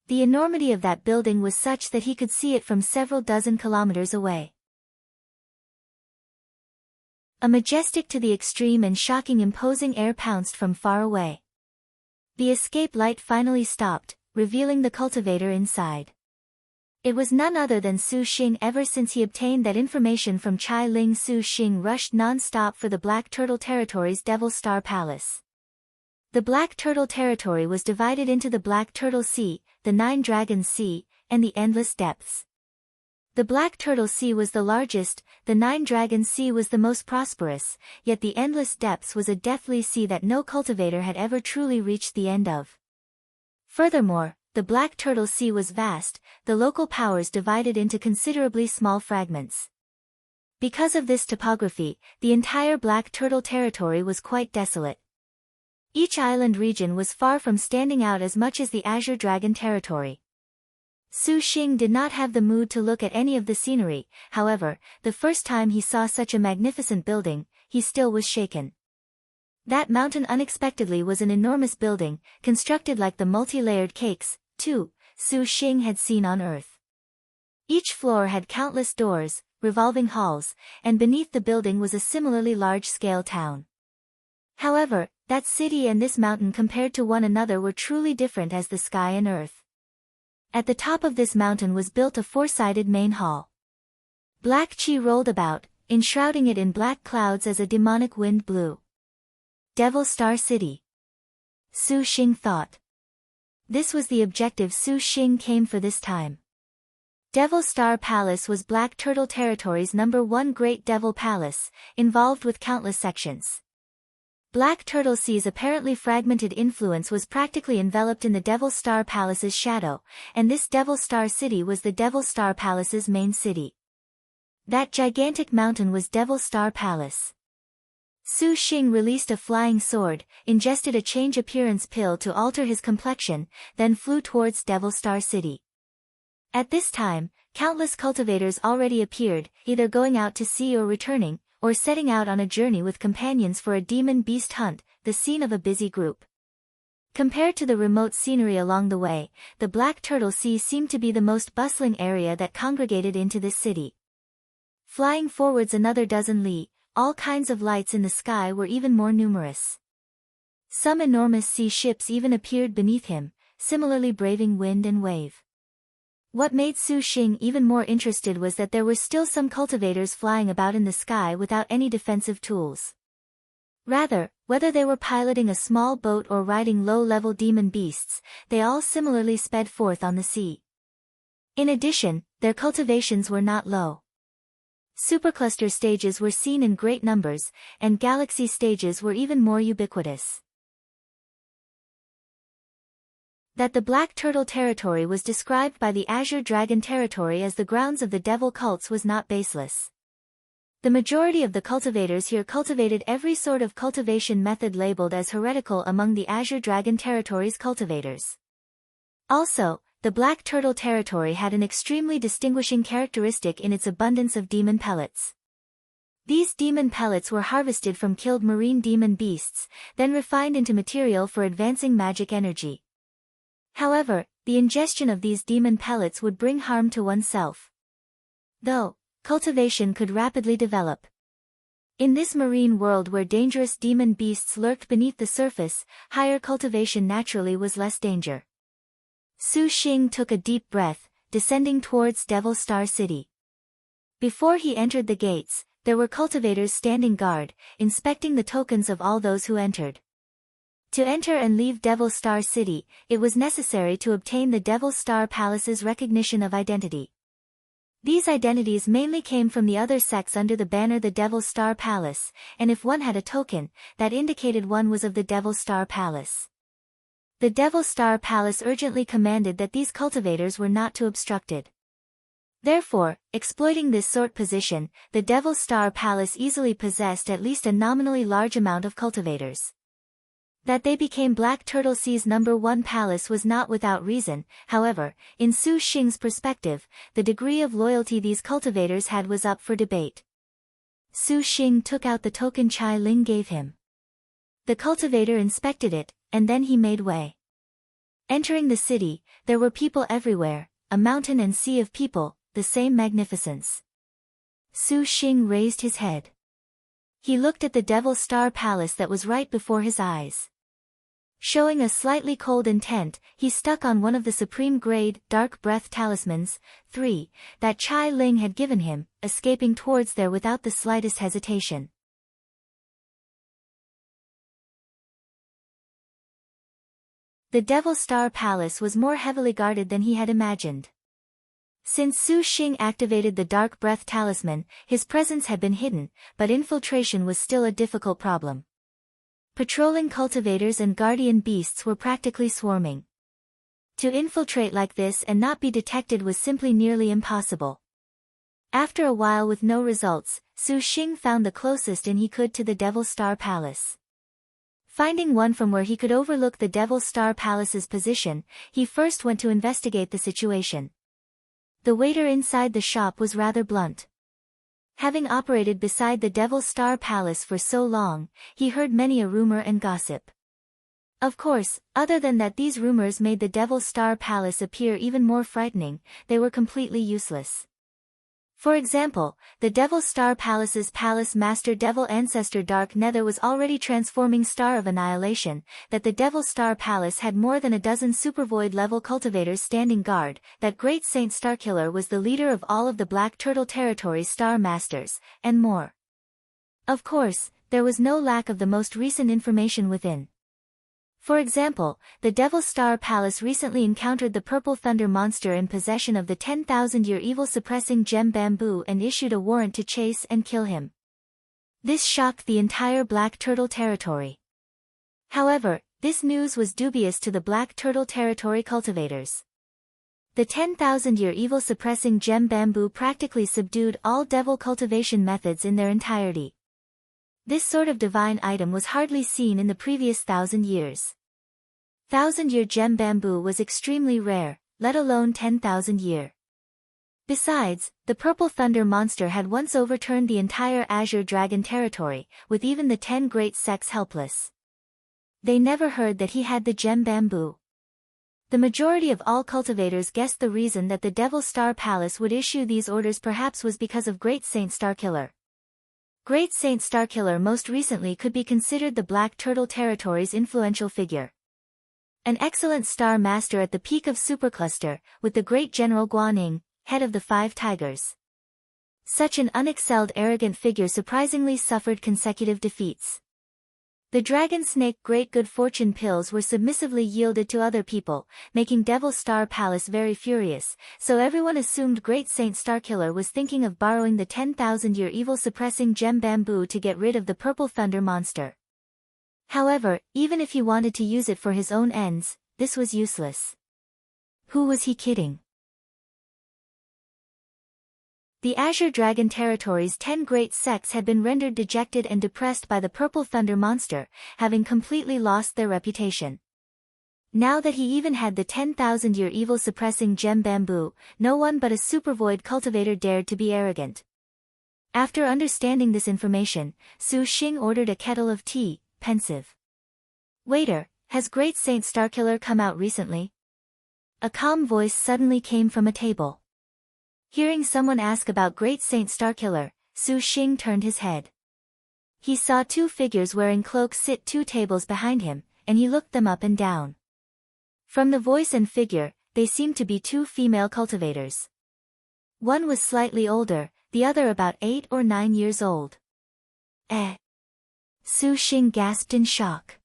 The enormity of that building was such that he could see it from several dozen kilometers away. A majestic to the extreme and shocking imposing air pounced from far away. The escape light finally stopped, revealing the cultivator inside. It was none other than Su Xing. Ever since he obtained that information from Chai Ling, Su Xing rushed non-stop for the Black Turtle Territory's Devil Star Palace. The Black Turtle Territory was divided into the Black Turtle Sea, the 9 Dragons Sea, and the Endless Depths. The Black Turtle Sea was the largest, the 9 Dragons Sea was the most prosperous, yet the Endless Depths was a deathly sea that no cultivator had ever truly reached the end of. Furthermore, the Black Turtle Sea was vast, the local powers divided into considerably small fragments. Because of this topography, the entire Black Turtle Territory was quite desolate. Each island region was far from standing out as much as the Azure Dragon Territory. Su Xing did not have the mood to look at any of the scenery, however, the first time he saw such a magnificent building, he still was shaken. That mountain unexpectedly was an enormous building, constructed like the multi-layered cakes, too, Su Xing had seen on Earth. Each floor had countless doors, revolving halls, and beneath the building was a similarly large-scale town. However, that city and this mountain compared to one another were truly different as the sky and earth. At the top of this mountain was built a 4-sided main hall. Black qi rolled about, enshrouding it in black clouds as a demonic wind blew. Devil Star City. Su Xing thought. This was the objective Su Xing came for this time. Devil Star Palace was Black Turtle Territory's #1 Great Devil Palace, involved with countless sections. Black Turtle Sea's apparently fragmented influence was practically enveloped in the Devil Star Palace's shadow, and this Devil Star City was the Devil Star Palace's main city. That gigantic mountain was Devil Star Palace. Su Xing released a flying sword, ingested a change appearance pill to alter his complexion, then flew towards Devil Star City. At this time, countless cultivators already appeared, either going out to sea or returning, or setting out on a journey with companions for a demon beast hunt, the scene of a busy group. Compared to the remote scenery along the way, the Black Turtle Sea seemed to be the most bustling area that congregated into this city. Flying forwards another dozen li, all kinds of lights in the sky were even more numerous. Some enormous sea ships even appeared beneath him, similarly braving wind and wave. What made Su Xing even more interested was that there were still some cultivators flying about in the sky without any defensive tools. Rather, whether they were piloting a small boat or riding low-level demon beasts, they all similarly sped forth on the sea. In addition, their cultivations were not low. Supercluster stages were seen in great numbers, and galaxy stages were even more ubiquitous. That the Black Turtle territory was described by the Azure Dragon territory as the grounds of the devil cults was not baseless. The majority of the cultivators here cultivated every sort of cultivation method labeled as heretical among the Azure Dragon territory's cultivators. Also, the Black Turtle territory had an extremely distinguishing characteristic in its abundance of demon pellets. These demon pellets were harvested from killed marine demon beasts, then refined into material for advancing magic energy. However, the ingestion of these demon pellets would bring harm to oneself. Though, cultivation could rapidly develop. In this marine world where dangerous demon beasts lurked beneath the surface, higher cultivation naturally was less danger. Su Xing took a deep breath, descending towards Devil Star City. Before he entered the gates, there were cultivators standing guard, inspecting the tokens of all those who entered. To enter and leave Devil Star City, it was necessary to obtain the Devil Star Palace's recognition of identity. These identities mainly came from the other sects under the banner the Devil Star Palace, and if one had a token, that indicated one was of the Devil Star Palace. The Devil Star Palace urgently commanded that these cultivators were not to obstruct it. Therefore, exploiting this sort position, the Devil Star Palace easily possessed at least a nominally large amount of cultivators. That they became Black Turtle Sea's #1 palace was not without reason. However, in Su Xing's perspective, the degree of loyalty these cultivators had was up for debate. Su Xing took out the token Chai Ling gave him. The cultivator inspected it, and then he made way. Entering the city, there were people everywhere, a mountain and sea of people, the same magnificence. Su Xing raised his head. He looked at the Devil Star Palace that was right before his eyes. Showing a slightly cold intent, he stuck on one of the supreme grade, dark breath talismans, 3, that Chai Ling had given him, escaping towards there without the slightest hesitation. The Devil Star Palace was more heavily guarded than he had imagined. Since Su Xing activated the Dark Breath Talisman, his presence had been hidden, but infiltration was still a difficult problem. Patrolling cultivators and guardian beasts were practically swarming. To infiltrate like this and not be detected was simply nearly impossible. After a while with no results, Su Xing found the closest inn he could to the Devil Star Palace. Finding one from where he could overlook the Devil Star Palace's position, he first went to investigate the situation. The waiter inside the shop was rather blunt. Having operated beside the Devil Star Palace for so long, he heard many a rumor and gossip. Of course, other than that these rumors made the Devil Star Palace appear even more frightening, they were completely useless. For example, the Devil Star Palace's Palace Master Devil Ancestor Dark Nether was already transforming Star of Annihilation, that the Devil Star Palace had more than a dozen Supervoid-level cultivators standing guard, that Great Saint Starkiller was the leader of all of the Black Turtle Territory's Star Masters, and more. Of course, there was no lack of the most recent information within. For example, the Devil Star Palace recently encountered the Purple Thunder monster in possession of the 10,000-year evil-suppressing gem bamboo and issued a warrant to chase and kill him. This shocked the entire Black Turtle territory. However, this news was dubious to the Black Turtle territory cultivators. The 10,000-year evil-suppressing gem bamboo practically subdued all devil cultivation methods in their entirety. This sort of divine item was hardly seen in the previous 1,000 years. 1,000-year gem bamboo was extremely rare, let alone 10,000-year. Besides, the Purple Thunder monster had once overturned the entire Azure Dragon territory, with even the 10 great sects helpless. They never heard that he had the gem bamboo. The majority of all cultivators guessed the reason that the Devil Star Palace would issue these orders perhaps was because of Great Saint Starkiller. Great Saint Starkiller most recently could be considered the Black Turtle territory's influential figure. An excellent star master at the peak of Supercluster, with the great General Guan, head of the 5 Tigers. Such an unexcelled arrogant figure surprisingly suffered consecutive defeats. The Dragon Snake Great Good Fortune pills were submissively yielded to other people, making Devil Star Palace very furious, so everyone assumed Great Saint Starkiller was thinking of borrowing the 10,000-year evil-suppressing gem bamboo to get rid of the Purple Thunder monster. However, even if he wanted to use it for his own ends, this was useless. Who was he kidding? The Azure Dragon territory's 10 great sects had been rendered dejected and depressed by the Purple Thunder monster, having completely lost their reputation. Now that he even had the 10,000-year evil-suppressing gem bamboo, no one but a supervoid cultivator dared to be arrogant. After understanding this information, Su Xing ordered a kettle of tea, pensive. "Waiter, has Great Saint Starkiller come out recently?" A calm voice suddenly came from a table. Hearing someone ask about Great Saint Starkiller, Su Xing turned his head. He saw 2 figures wearing cloaks sit 2 tables behind him, and he looked them up and down. From the voice and figure, they seemed to be 2 female cultivators. One was slightly older, the other about 8 or 9 years old. Su Xing gasped in shock.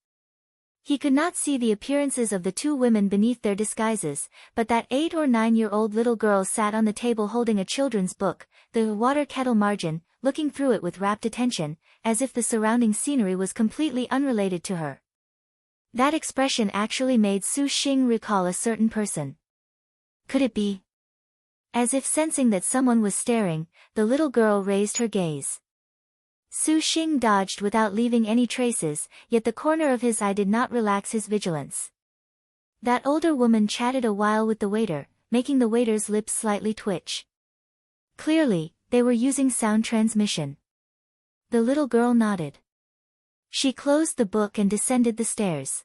He could not see the appearances of the 2 women beneath their disguises, but that 8 or 9-year-old little girl sat on the table holding a children's book, the water kettle margin, looking through it with rapt attention, as if the surrounding scenery was completely unrelated to her. That expression actually made Su Xing recall a certain person. Could it be? As if sensing that someone was staring, the little girl raised her gaze. Su Xing dodged without leaving any traces, yet the corner of his eye did not relax his vigilance. That older woman chatted a while with the waiter, making the waiter's lips slightly twitch. Clearly, they were using sound transmission. The little girl nodded. She closed the book and descended the stairs.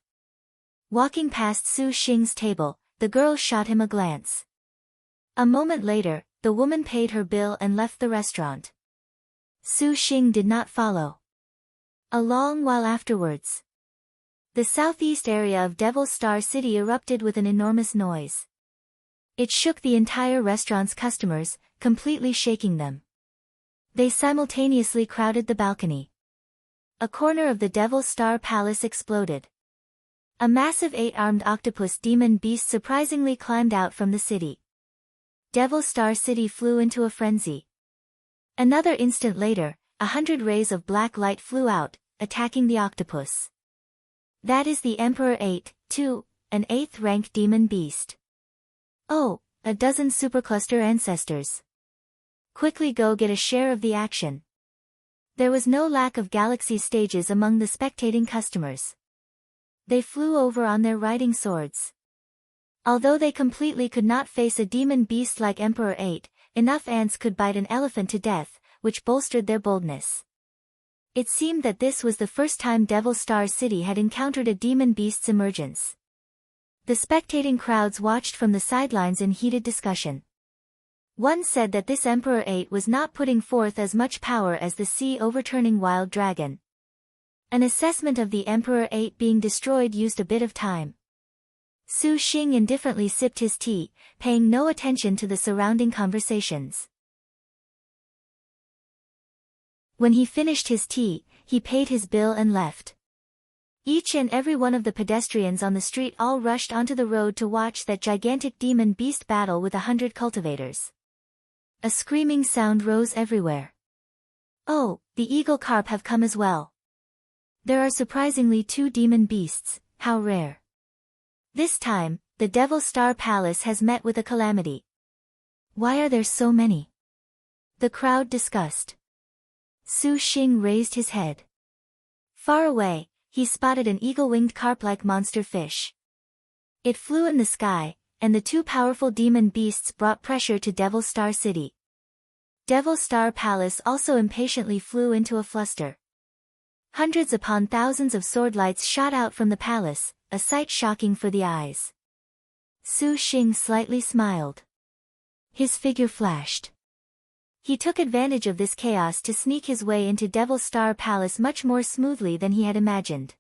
Walking past Su Xing's table, the girl shot him a glance. A moment later, the woman paid her bill and left the restaurant. Su Xing did not follow. A long while afterwards, the southeast area of Devil Star City erupted with an enormous noise. It shook the entire restaurant's customers, completely shaking them. They simultaneously crowded the balcony. A corner of the Devil Star Palace exploded. A massive 8-armed octopus demon beast surprisingly climbed out from the city. Devil Star City flew into a frenzy. Another instant later, 100 rays of black light flew out, attacking the octopus. That is the Emperor 8, too, an 8th-rank demon beast. Oh, a dozen supercluster ancestors. Quickly go get a share of the action. There was no lack of galaxy stages among the spectating customers. They flew over on their riding swords. Although they completely could not face a demon beast like Emperor 8, enough ants could bite an elephant to death, which bolstered their boldness. It seemed that this was the first time Devil Star City had encountered a demon beast's emergence. The spectating crowds watched from the sidelines in heated discussion. One said that this Emperor 8 was not putting forth as much power as the sea-overturning wild dragon. An assessment of the Emperor 8 being destroyed used a bit of time. Su Xing indifferently sipped his tea, paying no attention to the surrounding conversations. When he finished his tea, he paid his bill and left. Each and every one of the pedestrians on the street all rushed onto the road to watch that gigantic demon beast battle with 100 cultivators. A screaming sound rose everywhere. Oh, the eagle carp have come as well. There are surprisingly 2 demon beasts, how rare. This time, the Devil Star Palace has met with a calamity. Why are there so many? The crowd discussed. Su Xing raised his head. Far away, he spotted an eagle-winged carp-like monster fish. It flew in the sky, and the 2 powerful demon beasts brought pressure to Devil Star City. Devil Star Palace also impatiently flew into a fluster. Hundreds upon thousands of sword lights shot out from the palace, a sight shocking for the eyes. Su Xing slightly smiled. His figure flashed. He took advantage of this chaos to sneak his way into Devil Star Palace much more smoothly than he had imagined.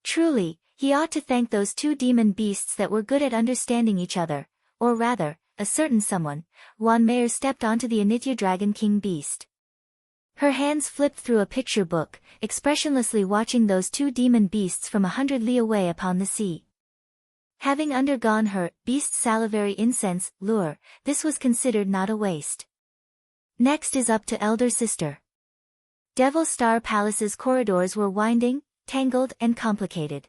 Truly, he ought to thank those 2 demon beasts that were good at understanding each other, or rather, a certain someone. Guan Mei stepped onto the Anitya Dragon King beast. Her hands flipped through a picture book, expressionlessly watching those 2 demon beasts from 100 li away upon the sea. Having undergone her beast's salivary incense lure, this was considered not a waste. Next is up to elder sister. Devil Star Palace's corridors were winding, tangled and complicated.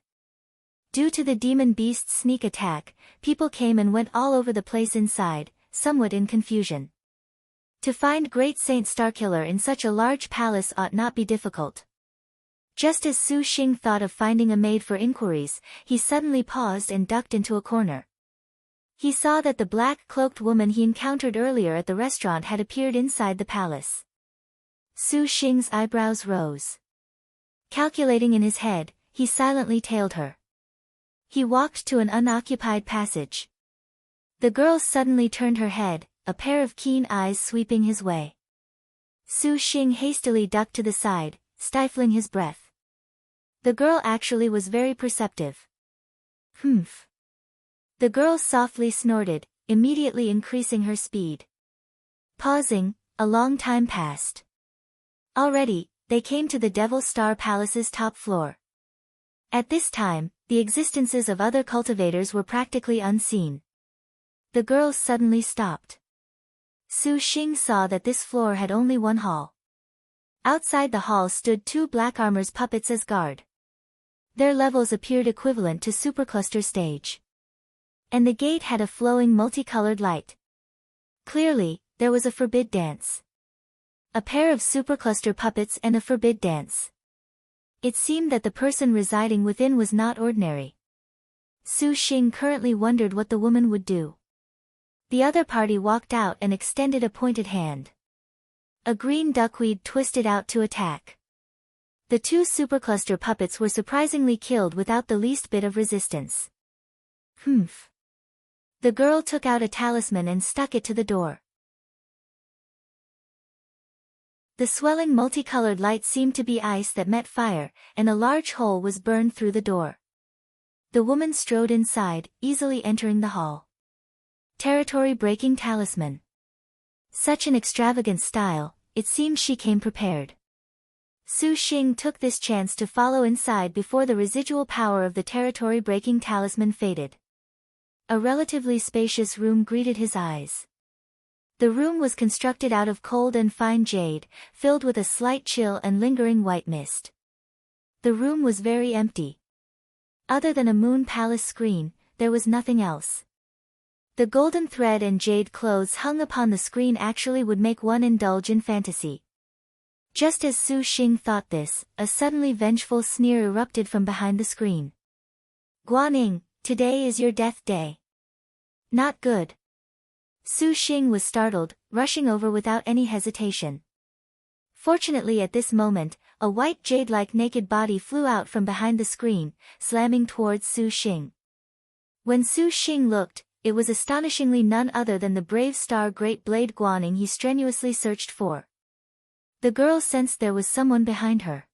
Due to the demon beast's sneak attack, people came and went all over the place inside, somewhat in confusion. To find Great Saint Starkiller in such a large palace ought not be difficult. Just as Su Xing thought of finding a maid for inquiries, he suddenly paused and ducked into a corner. He saw that the black-cloaked woman he encountered earlier at the restaurant had appeared inside the palace. Su Xing's eyebrows rose. Calculating in his head, he silently tailed her. He walked to an unoccupied passage. The girl suddenly turned her head, a pair of keen eyes sweeping his way. Su Xing hastily ducked to the side, stifling his breath. The girl actually was very perceptive. Humph. The girl softly snorted, immediately increasing her speed. Pausing, a long time passed. Already, they came to the Devil Star Palace's top floor. At this time, the existences of other cultivators were practically unseen. The girl suddenly stopped. Su Xing saw that this floor had only 1 hall. Outside the hall stood 2 Black Armor's puppets as guard. Their levels appeared equivalent to Supercluster stage. And the gate had a flowing multicolored light. Clearly, there was a forbid dance. A pair of Supercluster puppets and a forbid dance. It seemed that the person residing within was not ordinary. Su Xing currently wondered what the woman would do. The other party walked out and extended a pointed hand. A green duckweed twisted out to attack. The 2 Supercluster puppets were surprisingly killed without the least bit of resistance. Humph. The girl took out a talisman and stuck it to the door. The swelling multicolored light seemed to be ice that met fire, and a large hole was burned through the door. The woman strode inside, easily entering the hall. Territory-breaking talisman. Such an extravagant style, it seemed she came prepared. Su Xing took this chance to follow inside before the residual power of the territory-breaking talisman faded. A relatively spacious room greeted his eyes. The room was constructed out of cold and fine jade, filled with a slight chill and lingering white mist. The room was very empty. Other than a moon palace screen, there was nothing else. The golden thread and jade clothes hung upon the screen actually would make one indulge in fantasy. Just as Su Xing thought this, a suddenly vengeful sneer erupted from behind the screen. Guan, today is your death day. Not good. Su Xing was startled, rushing over without any hesitation. Fortunately at this moment, a white jade-like naked body flew out from behind the screen, slamming towards Su Xing. When Su Xing looked, it was astonishingly none other than the brave star Great Blade Guan he strenuously searched for. The girl sensed there was someone behind her.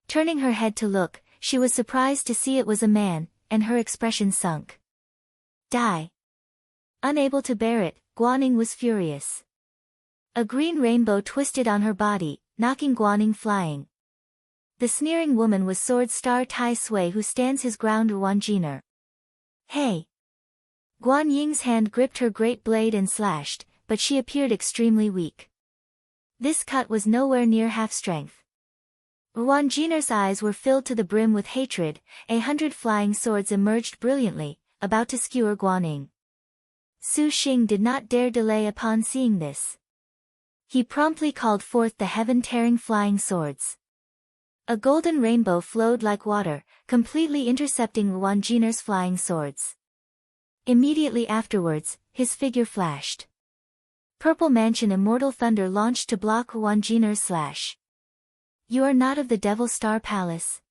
Turning her head to look, she was surprised to see it was a man, and her expression sunk. Die. Unable to bear it, Guan was furious. A green rainbow twisted on her body, knocking Guan flying. The sneering woman was Sword Star Tai Sui who stands his ground Wanjiner. Hey! Guan Ying's hand gripped her great blade and slashed, but she appeared extremely weak. This cut was nowhere near half strength. Guan Jin's eyes were filled to the brim with hatred. 100 flying swords emerged brilliantly, about to skewer Guan. Su Xing did not dare delay upon seeing this. He promptly called forth the heaven-tearing flying swords. A golden rainbow flowed like water, completely intercepting Guan Jin's flying swords. Immediately afterwards, his figure flashed. Purple Mansion Immortal Thunder launched to block Guan Jin's slash. You are not of the Devil Star Palace.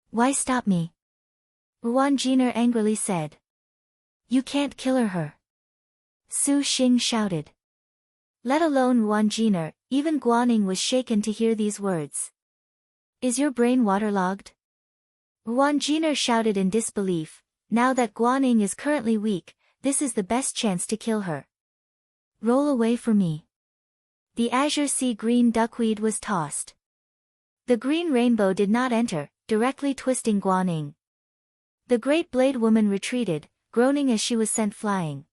Why stop me? Guan Jin angrily said. You can't kill her. Su Xing shouted. Let alone Guan Jin, even Guan was shaken to hear these words. Is your brain waterlogged? Guan Jin shouted in disbelief. Now that Guan is currently weak, this is the best chance to kill her. Roll away for me. The azure sea green duckweed was tossed. The green rainbow did not enter, directly twisting Guan. The great blade woman retreated, groaning as she was sent flying.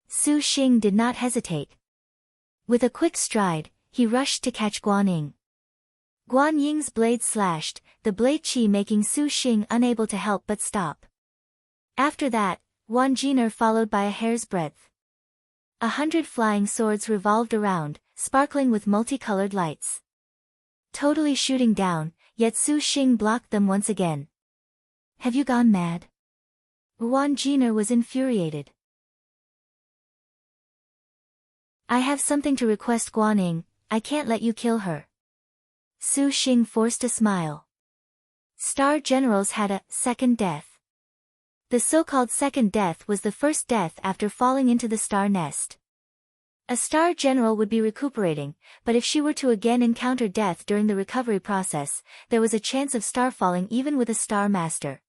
Su Xing did not hesitate. With a quick stride, he rushed to catch Guan. Guan Ying's blade slashed, the blade chi making Su Xing unable to help but stop. After that, Guan Jin followed by a hair's breadth. 100 flying swords revolved around, sparkling with multicolored lights. Totally shooting down, yet Su Xing blocked them once again. Have you gone mad? Guan Jin was infuriated. I have something to request Guan. I can't let you kill her. Su Xing forced a smile. Star generals had a second death. The so-called second death was the first death after falling into the star nest. A star general would be recuperating, but if she were to again encounter death during the recovery process, there was a chance of star falling even with a star master.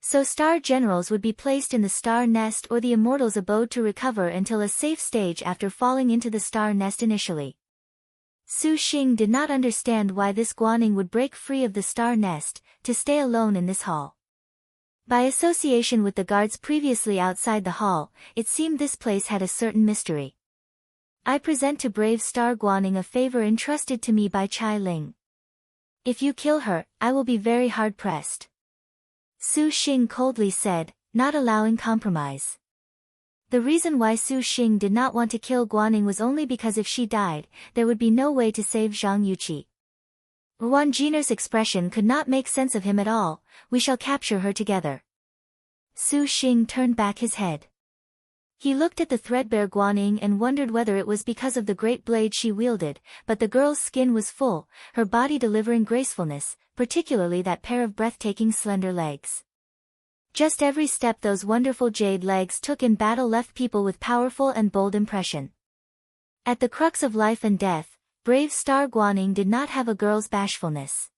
So star generals would be placed in the star nest or the immortal's abode to recover until a safe stage after falling into the star nest initially. Su Xing did not understand why this Guan would break free of the star nest, to stay alone in this hall. By association with the guards previously outside the hall, it seemed this place had a certain mystery. I present to brave Star Guan a favor entrusted to me by Chai Ling. If you kill her, I will be very hard-pressed. Su Xing coldly said, not allowing compromise. The reason why Su Xing did not want to kill Guan was only because if she died, there would be no way to save Zhang Yuqi. Guan Jin's expression could not make sense of him at all. We shall capture her together. Su Xing turned back his head. He looked at the threadbare Guan and wondered whether it was because of the great blade she wielded, but the girl's skin was full, her body delivering gracefulness, particularly that pair of breathtaking slender legs. Just every step those wonderful jade legs took in battle left people with powerful and bold impression. At the crux of life and death, brave Star Guan did not have a girl's bashfulness.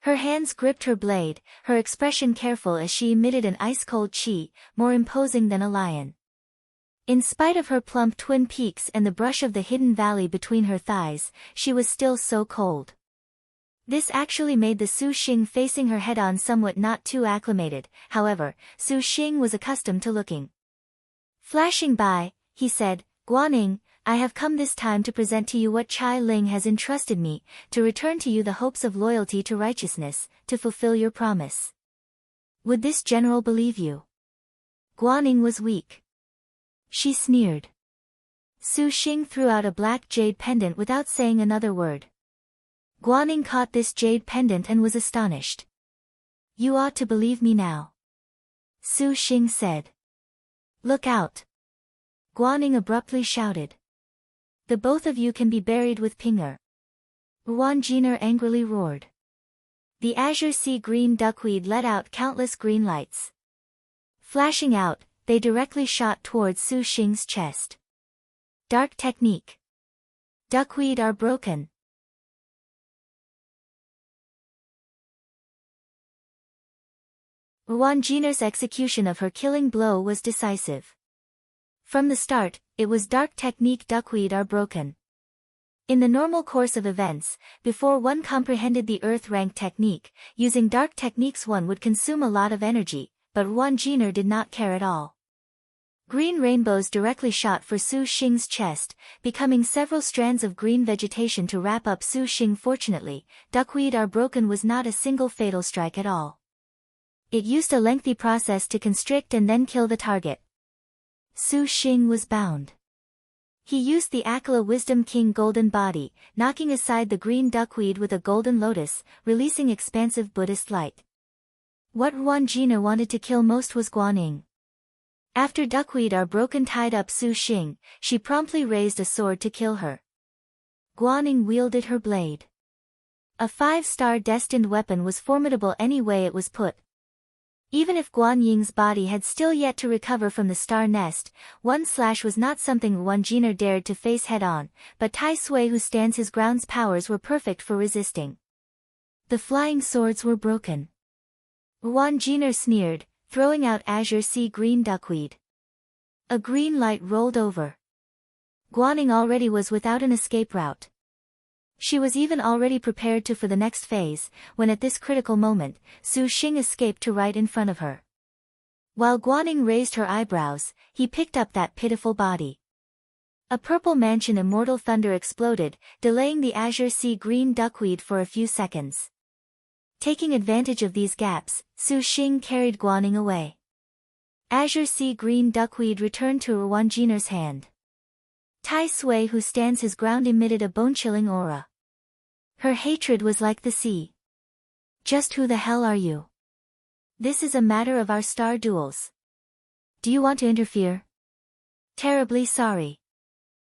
Her hands gripped her blade, her expression careful as she emitted an ice-cold chi, more imposing than a lion. In spite of her plump twin peaks and the brush of the hidden valley between her thighs, she was still so cold. This actually made the Su Xing facing her head-on somewhat not too acclimated. However, Su Xing was accustomed to looking. Flashing by, he said, Guan, I have come this time to present to you what Chai Ling has entrusted me, to return to you the hopes of loyalty to righteousness, to fulfill your promise. Would this general believe you? Guan was weak. She sneered. Su Xing threw out a black jade pendant without saying another word. Guan caught this jade pendant and was astonished. You ought to believe me now. Su Xing said. Look out. Guan abruptly shouted. The both of you can be buried with Pinger. Guan Jin angrily roared. The azure sea green duckweed let out countless green lights. Flashing out, they directly shot towards Su Xing's chest. Dark technique. Duckweed are broken. Guan Jin's execution of her killing blow was decisive. From the start, it was dark technique duckweed are broken. In the normal course of events, before one comprehended the earth rank technique, using dark techniques one would consume a lot of energy, but Guan Jin did not care at all. Green rainbows directly shot for Su Xing's chest, becoming several strands of green vegetation to wrap up Su Xing. Fortunately, Duckweed are broken was not a single fatal strike at all. It used a lengthy process to constrict and then kill the target. Su Xing was bound. He used the Akala Wisdom King golden body, knocking aside the green duckweed with a golden lotus, releasing expansive Buddhist light. What Yuan Jiner wanted to kill most was Guan Ying. After Duckweed are broken tied up Su Xing, she promptly raised a sword to kill her. Guan Ying wielded her blade. A 5-star destined weapon was formidable any way it was put. Even if Guan Ying's body had still yet to recover from the star nest, one slash was not something Yuan Jiner dared to face head-on, but Tai Sui who stands his ground's powers were perfect for resisting. The flying swords were broken. Yuan Jiner sneered, throwing out azure sea green duckweed. A green light rolled over. Guan Ying already was without an escape route. She was even already prepared for the next phase, when at this critical moment, Su Xing escaped to right in front of her. While Guan Ying raised her eyebrows, he picked up that pitiful body. A purple mansion immortal thunder exploded, delaying the azure sea green duckweed for a few seconds. Taking advantage of these gaps, Su Xing carried Guan Ying away. Azure sea green duckweed returned to Yuan Jiner's hand. Tai Sui who stands his ground emitted a bone-chilling aura. Her hatred was like the sea. Just who the hell are you? This is a matter of our star duels. Do you want to interfere? Terribly sorry.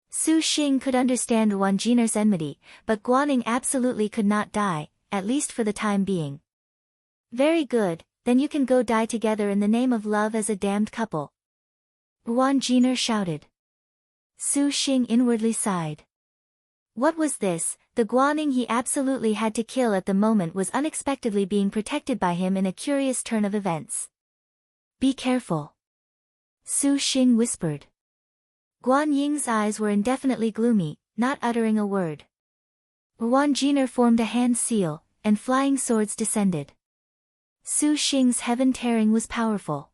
Su Xing could understand Yuan Jiner's enmity, but Guan Ying absolutely could not die, at least for the time being. Very good, then you can go die together in the name of love as a damned couple. Yuan Jiner shouted. Su Xing inwardly sighed. What was this? The Guan Ying he absolutely had to kill at the moment was unexpectedly being protected by him in a curious turn of events. Be careful. Su Xing whispered. Guan Ying's eyes were indefinitely gloomy, not uttering a word. Yuan Jiner formed a hand seal, and flying swords descended. Su Xing's heaven tearing was powerful.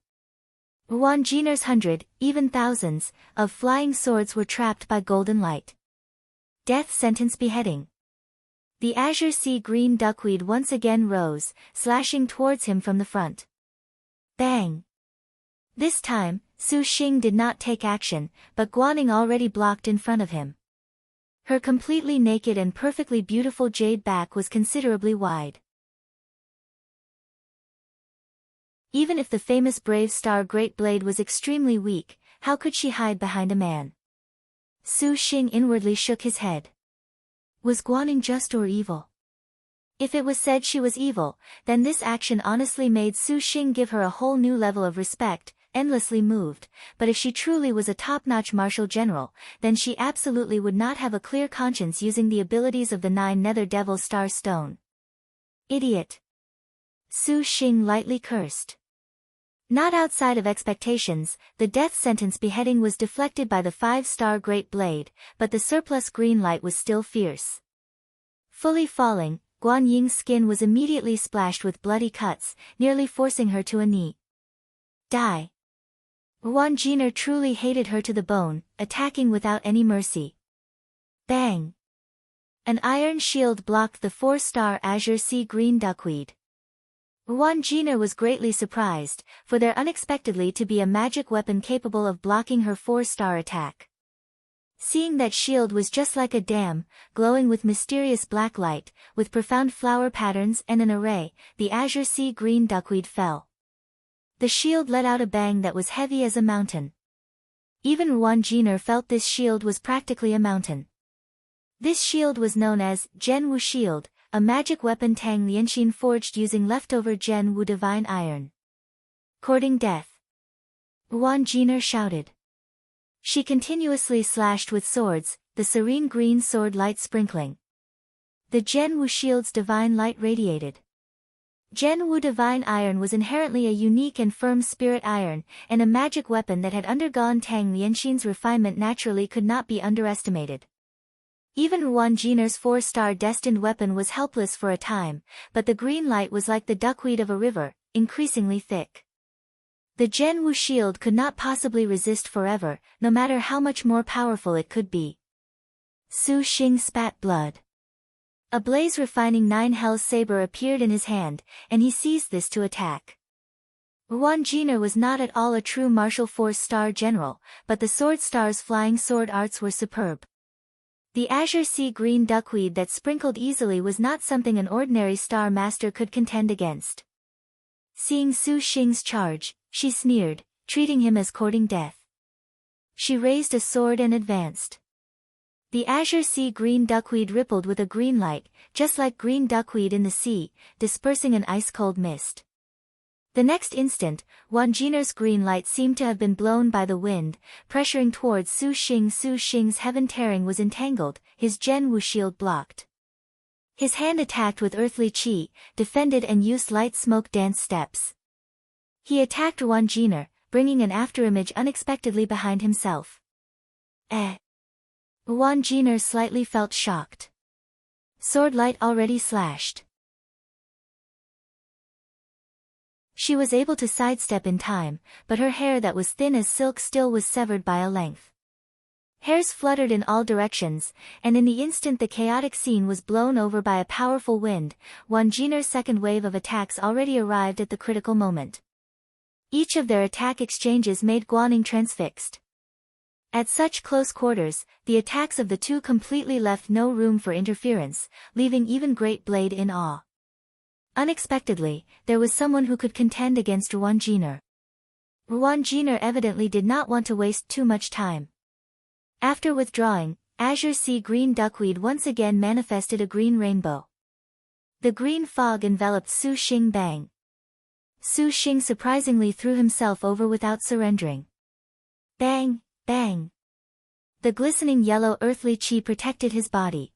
Yuan Jiner's 100, even thousands, of flying swords were trapped by golden light. Death sentence beheading. The azure sea green duckweed once again rose, slashing towards him from the front. Bang! This time, Su Xing did not take action, but Guan Ying already blocked in front of him. Her completely naked and perfectly beautiful jade back was considerably wide. Even if the famous brave star Great Blade was extremely weak, how could she hide behind a man? Su Xing inwardly shook his head. Was Guan Ying just or evil? If it was said she was evil, then this action honestly made Su Xing give her a whole new level of respect, endlessly moved, but if she truly was a top-notch martial general, then she absolutely would not have a clear conscience using the abilities of the 9 Nether Devil Star Stone. Idiot! Su Xing lightly cursed. Not outside of expectations, the death sentence beheading was deflected by the 5-star Great Blade, but the surplus green light was still fierce. Fully falling, Guan Ying's skin was immediately splashed with bloody cuts, nearly forcing her to a knee. Die! Yuan Jiner truly hated her to the bone, attacking without any mercy. Bang! An iron shield blocked the 4-star azure sea green duckweed. Yuan Jiner was greatly surprised, for there unexpectedly to be a magic weapon capable of blocking her 4-star attack. Seeing that shield was just like a dam, glowing with mysterious black light, with profound flower patterns and an array, the azure sea green duckweed fell. The shield let out a bang that was heavy as a mountain. Even Yuan Jiner felt this shield was practically a mountain. This shield was known as Zhen Wu Shield, a magic weapon Tang Lianxin forged using leftover Zhen Wu divine iron. Courting death. Yuan Jiner shouted. She continuously slashed with swords, the serene green sword light sprinkling. The Zhen Wu shield's divine light radiated. Zhen Wu divine iron was inherently a unique and firm spirit iron, and a magic weapon that had undergone Tang Lianxin's refinement naturally could not be underestimated. Even Yuan Jiner's 4-star destined weapon was helpless for a time, but the green light was like the duckweed of a river, increasingly thick. The Gen Wu shield could not possibly resist forever, no matter how much more powerful it could be. Su Xing spat blood. A blaze refining 9 Hell's saber appeared in his hand, and he seized this to attack. Guan was not at all a true martial force star general, but the Sword Star's flying sword arts were superb. The azure sea green duckweed that sprinkled easily was not something an ordinary star master could contend against. Seeing Su Xing's charge, she sneered, treating him as courting death. She raised a sword and advanced. The azure sea green duckweed rippled with a green light, just like green duckweed in the sea, dispersing an ice-cold mist. The next instant, Guan's green light seemed to have been blown by the wind, pressuring towards Su Xing. Su Xing's heaven tearing was entangled, his Gen Wu shield blocked. His hand attacked with earthly chi, defended and used light smoke dance steps. He attacked Guan, bringing an afterimage unexpectedly behind himself. Guan slightly felt shocked. Sword light already slashed. She was able to sidestep in time, but her hair that was thin as silk still was severed by a length. Hairs fluttered in all directions, and in the instant the chaotic scene was blown over by a powerful wind. Guan's second wave of attacks already arrived at the critical moment. Each of their attack exchanges made Guan transfixed. At such close quarters, the attacks of the two completely left no room for interference, leaving even Great Blade in awe. Unexpectedly, there was someone who could contend against Guan. Guan evidently did not want to waste too much time. After withdrawing, azure sea green duckweed once again manifested a green rainbow. The green fog enveloped Su Xing bang. Su Xing surprisingly threw himself over without surrendering. Bang, bang. The glistening yellow earthly chi protected his body.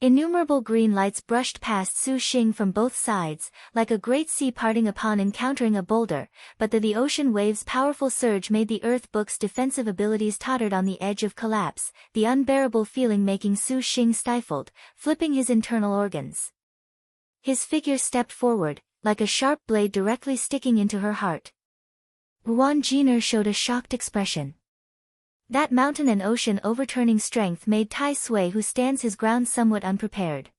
Innumerable green lights brushed past Su Xing from both sides, like a great sea parting upon encountering a boulder, but the ocean wave's powerful surge made the Earth Book's defensive abilities tottered on the edge of collapse, the unbearable feeling making Su Xing stifled, flipping his internal organs. His figure stepped forward, like a sharp blade directly sticking into her heart. Guan showed a shocked expression. That mountain and ocean overturning strength made Tai Sui who stands his ground somewhat unprepared.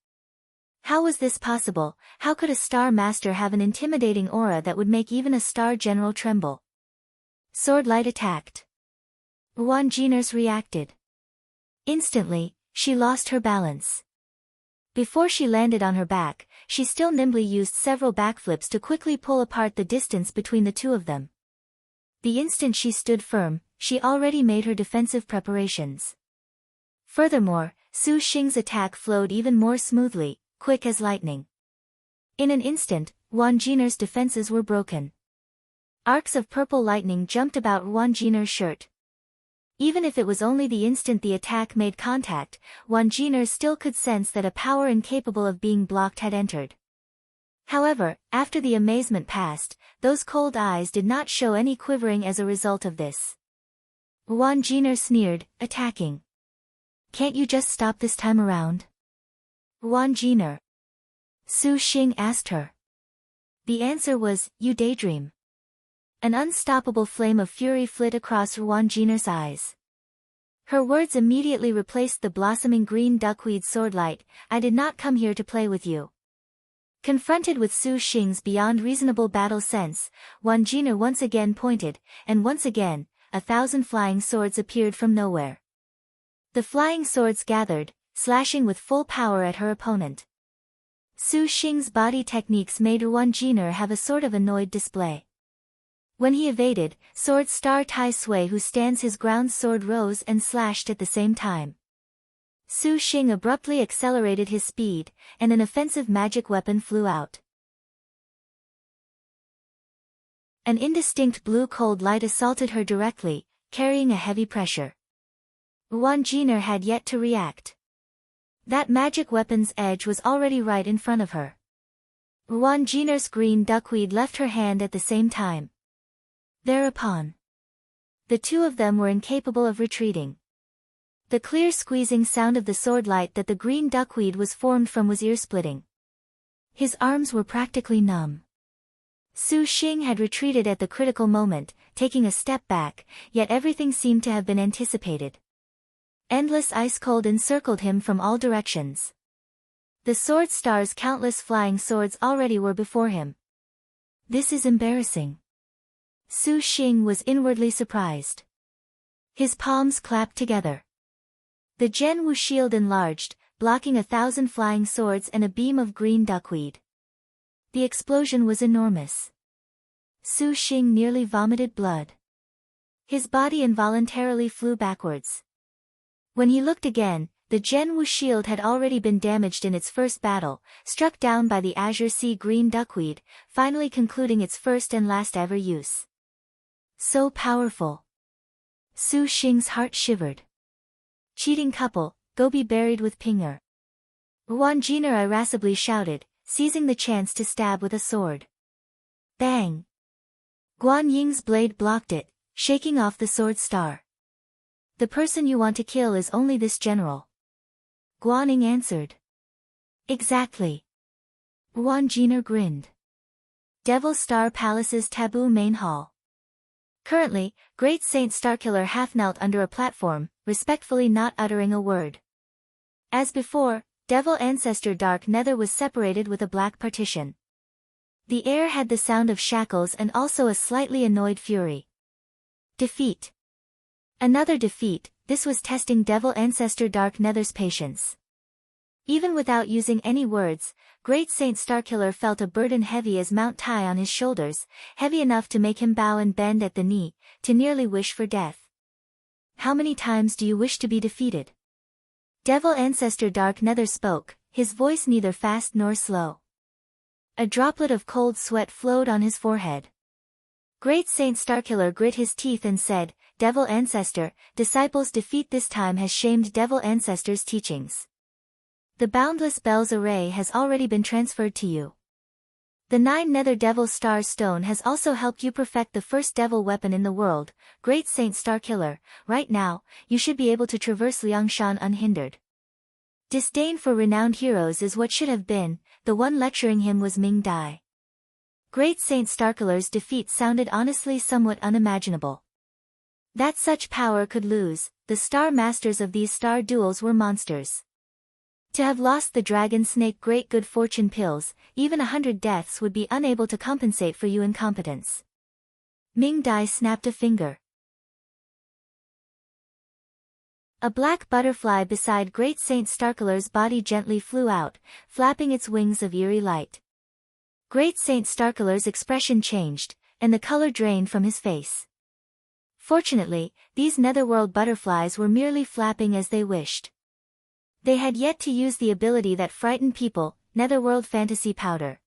How was this possible? How could a star master have an intimidating aura that would make even a star general tremble? Sword light attacked. Guan reacted. Instantly, she lost her balance. Before she landed on her back, she still nimbly used several backflips to quickly pull apart the distance between the two of them. The instant she stood firm, she already made her defensive preparations. Furthermore, Su Xing's attack flowed even more smoothly, quick as lightning. In an instant, Guan's defenses were broken. Arcs of purple lightning jumped about Guan's shirt. Even if it was only the instant the attack made contact, Guan still could sense that a power incapable of being blocked had entered. However, after the amazement passed, those cold eyes did not show any quivering as a result of this. Guan sneered, attacking. Can't you just stop this time around? Guan. Su Xing asked her. The answer was, you daydream. An unstoppable flame of fury flit across Guan's eyes. Her words immediately replaced the blossoming green duckweed swordlight. I did not come here to play with you. Confronted with Su Xing's beyond reasonable battle sense, Guan once again pointed, and once again, 1,000 flying swords appeared from nowhere. The flying swords gathered, slashing with full power at her opponent. Su Xing's body techniques made Guan have a sort of annoyed display. When he evaded, Sword Star Tai Sui who stands his ground sword rose and slashed at the same time. Su Xing abruptly accelerated his speed, and an offensive magic weapon flew out. An indistinct blue cold light assaulted her directly, carrying a heavy pressure. Guan had yet to react. That magic weapon's edge was already right in front of her. Guan's green duckweed left her hand at the same time. Thereupon, the two of them were incapable of retreating. The clear squeezing sound of the sword light that the green duckweed was formed from was ear-splitting. His arms were practically numb. Su Xing had retreated at the critical moment, taking a step back, yet everything seemed to have been anticipated. Endless ice cold encircled him from all directions. The sword star's countless flying swords already were before him. This is embarrassing. Su Xing was inwardly surprised. His palms clapped together. The Zhenwu shield enlarged, blocking 1,000 flying swords and a beam of green duckweed. The explosion was enormous. Su Xing nearly vomited blood. His body involuntarily flew backwards. When he looked again, the Zhenwu shield had already been damaged in its first battle, struck down by the azure sea green duckweed, finally concluding its first and last ever use. So powerful. Su Xing's heart shivered. Cheating couple, go be buried with Pinger. Guan irascibly shouted, seizing the chance to stab with a sword. Bang! Guan Ying's blade blocked it, shaking off the sword star. The person you want to kill is only this general. Guan Ying answered. Exactly. Guan Jiner grinned. Devil Star Palace's taboo main hall. Currently, Great Saint Starkiller half knelt under a platform, respectfully not uttering a word. As before, Devil Ancestor Dark Nether was separated with a black partition. The air had the sound of shackles and also a slightly annoyed fury. Defeat. Another defeat. This was testing Devil Ancestor Dark Nether's patience. Even without using any words, Great Saint Starkiller felt a burden heavy as Mount Tai on his shoulders, heavy enough to make him bow and bend at the knee, to nearly wish for death. How many times do you wish to be defeated? Devil Ancestor Dark Nether spoke, his voice neither fast nor slow. A droplet of cold sweat flowed on his forehead. Great Saint Starkiller grit his teeth and said, Devil Ancestor, disciples' defeat this time has shamed Devil Ancestor's teachings. The Boundless Bells array has already been transferred to you. The 9 Nether Devil Star Stone has also helped you perfect the first devil weapon in the world, Great Saint Starkiller. Right now, you should be able to traverse Liangshan unhindered. Disdain for renowned heroes is what should have been, the one lecturing him was Ming Dai. Great Saint Starkiller's defeat sounded honestly somewhat unimaginable. That such power could lose, the star masters of these star duels were monsters. To have lost the Dragon Snake Great Good Fortune pills, even 100 deaths would be unable to compensate for your incompetence. Ming Dai snapped a finger. A black butterfly beside Great Saint Starkiller's body gently flew out, flapping its wings of eerie light. Great Saint Starkiller's expression changed, and the color drained from his face. Fortunately, these netherworld butterflies were merely flapping as they wished. They had yet to use the ability that frightened people, netherworld fantasy powder.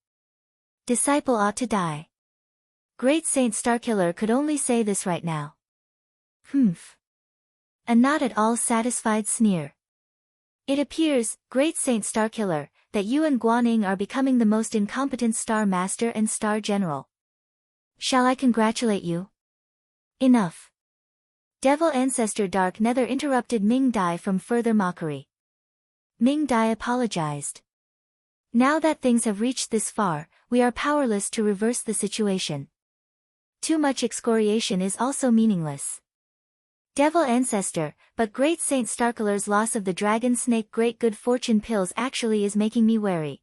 Disciple ought to die. Great Saint Starkiller could only say this right now. Humph. A not at all satisfied sneer. It appears, Great Saint Starkiller, that you and Guan Ying are becoming the most incompetent Star Master and Star General. Shall I congratulate you? Enough. Devil Ancestor Dark Nether interrupted Ming Dai from further mockery. Ming Dai apologized. Now that things have reached this far, we are powerless to reverse the situation. Too much excoriation is also meaningless. Devil Ancestor, but Great Saint Starkiller's loss of the Dragon Snake Great Good Fortune pills actually is making me wary.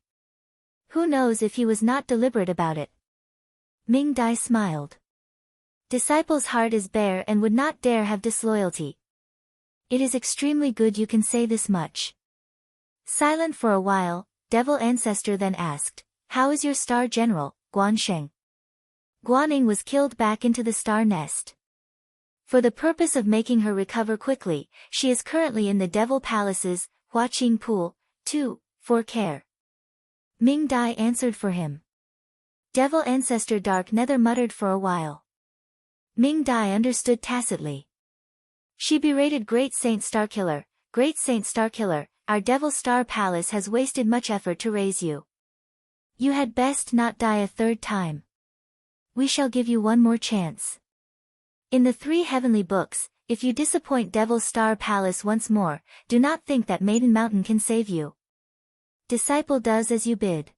Who knows if he was not deliberate about it? Ming Dai smiled. Disciple's heart is bare and would not dare have disloyalty. It is extremely good you can say this much. Silent for a while, Devil Ancestor then asked, how is your Star General, Guan Sheng? Guan Ying was killed back into the star nest. For the purpose of making her recover quickly, she is currently in the Devil Palace's Huaqing Pool, 2, for care. Ming Dai answered for him. Devil Ancestor Dark Nether muttered for a while. Ming Dai understood tacitly. She berated Great Saint Starkiller, Great Saint Starkiller, our Devil Star Palace has wasted much effort to raise you. You had best not die a third time. We shall give you one more chance. In the 3 heavenly books, if you disappoint Devil Star Palace once more, do not think that Maiden Mountain can save you. Disciple does as you bid.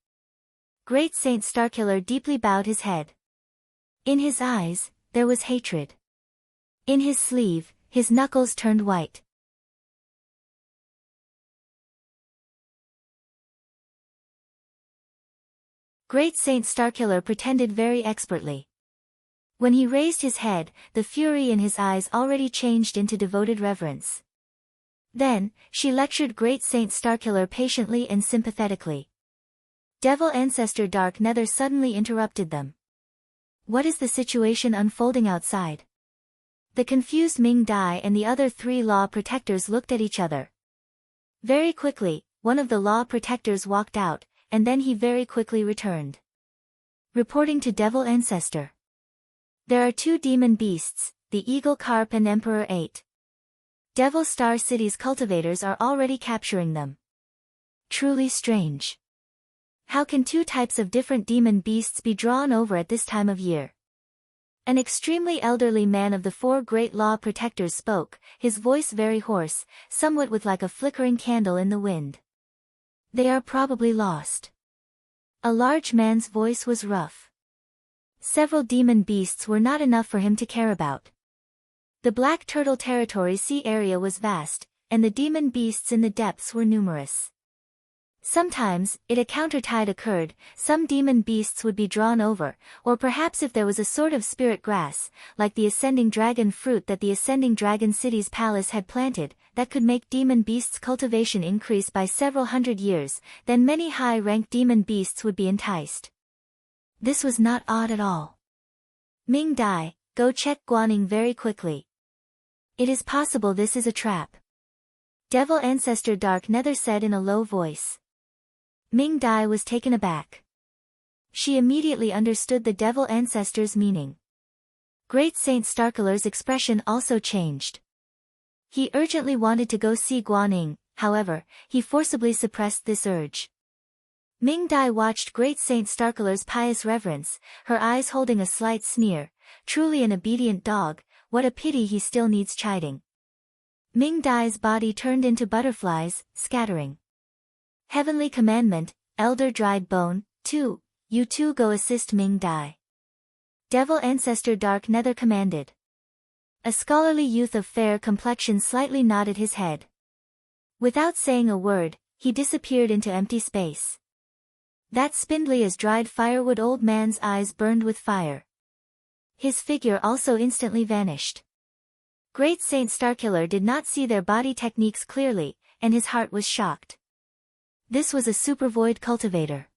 Great Saint Starkiller deeply bowed his head. In his eyes, there was hatred. In his sleeve, his knuckles turned white. Great Saint Starkiller pretended very expertly. When he raised his head, the fury in his eyes already changed into devoted reverence. Then, she lectured Great Saint Starkiller patiently and sympathetically. Devil Ancestor Dark Nether suddenly interrupted them. What is the situation unfolding outside? The confused Ming Dai and the other 3 law protectors looked at each other. Very quickly, one of the law protectors walked out, and then he very quickly returned. Reporting to Devil Ancestor. There are 2 demon beasts, the Eagle Carp and Emperor 8. Devil Star City's cultivators are already capturing them. Truly strange. How can 2 types of different demon beasts be drawn over at this time of year? An extremely elderly man of the 4 great law protectors spoke, his voice very hoarse, somewhat with like a flickering candle in the wind. They are probably lost. A large man's voice was rough. Several demon beasts were not enough for him to care about. The Black Turtle Territory sea area was vast, and the demon beasts in the depths were numerous. Sometimes, if a countertide occurred, some demon beasts would be drawn over, or perhaps if there was a sort of spirit grass, like the ascending dragon fruit that the ascending dragon city's palace had planted, that could make demon beasts' cultivation increase by several hundred years, then many high-ranked demon beasts would be enticed. This was not odd at all. Ming Dai, go check Guan very quickly. It is possible this is a trap. Devil Ancestor Dark Nether said in a low voice. Ming Dai was taken aback. She immediately understood the Devil Ancestor's meaning. Great Saint Starkiller's expression also changed. He urgently wanted to go see Guan, however, he forcibly suppressed this urge. Ming Dai watched Great Saint Starkiller's pious reverence, her eyes holding a slight sneer. Truly an obedient dog, what a pity he still needs chiding. Ming Dai's body turned into butterflies, scattering. Heavenly Commandment, Elder Dried Bone, 2, you 2 go assist Ming Dai. Devil Ancestor Dark Nether commanded. A scholarly youth of fair complexion slightly nodded his head. Without saying a word, he disappeared into empty space. That spindly as dried firewood old man's eyes burned with fire. His figure also instantly vanished. Great Saint Starkiller did not see their body techniques clearly, and his heart was shocked. This was a supervoid cultivator.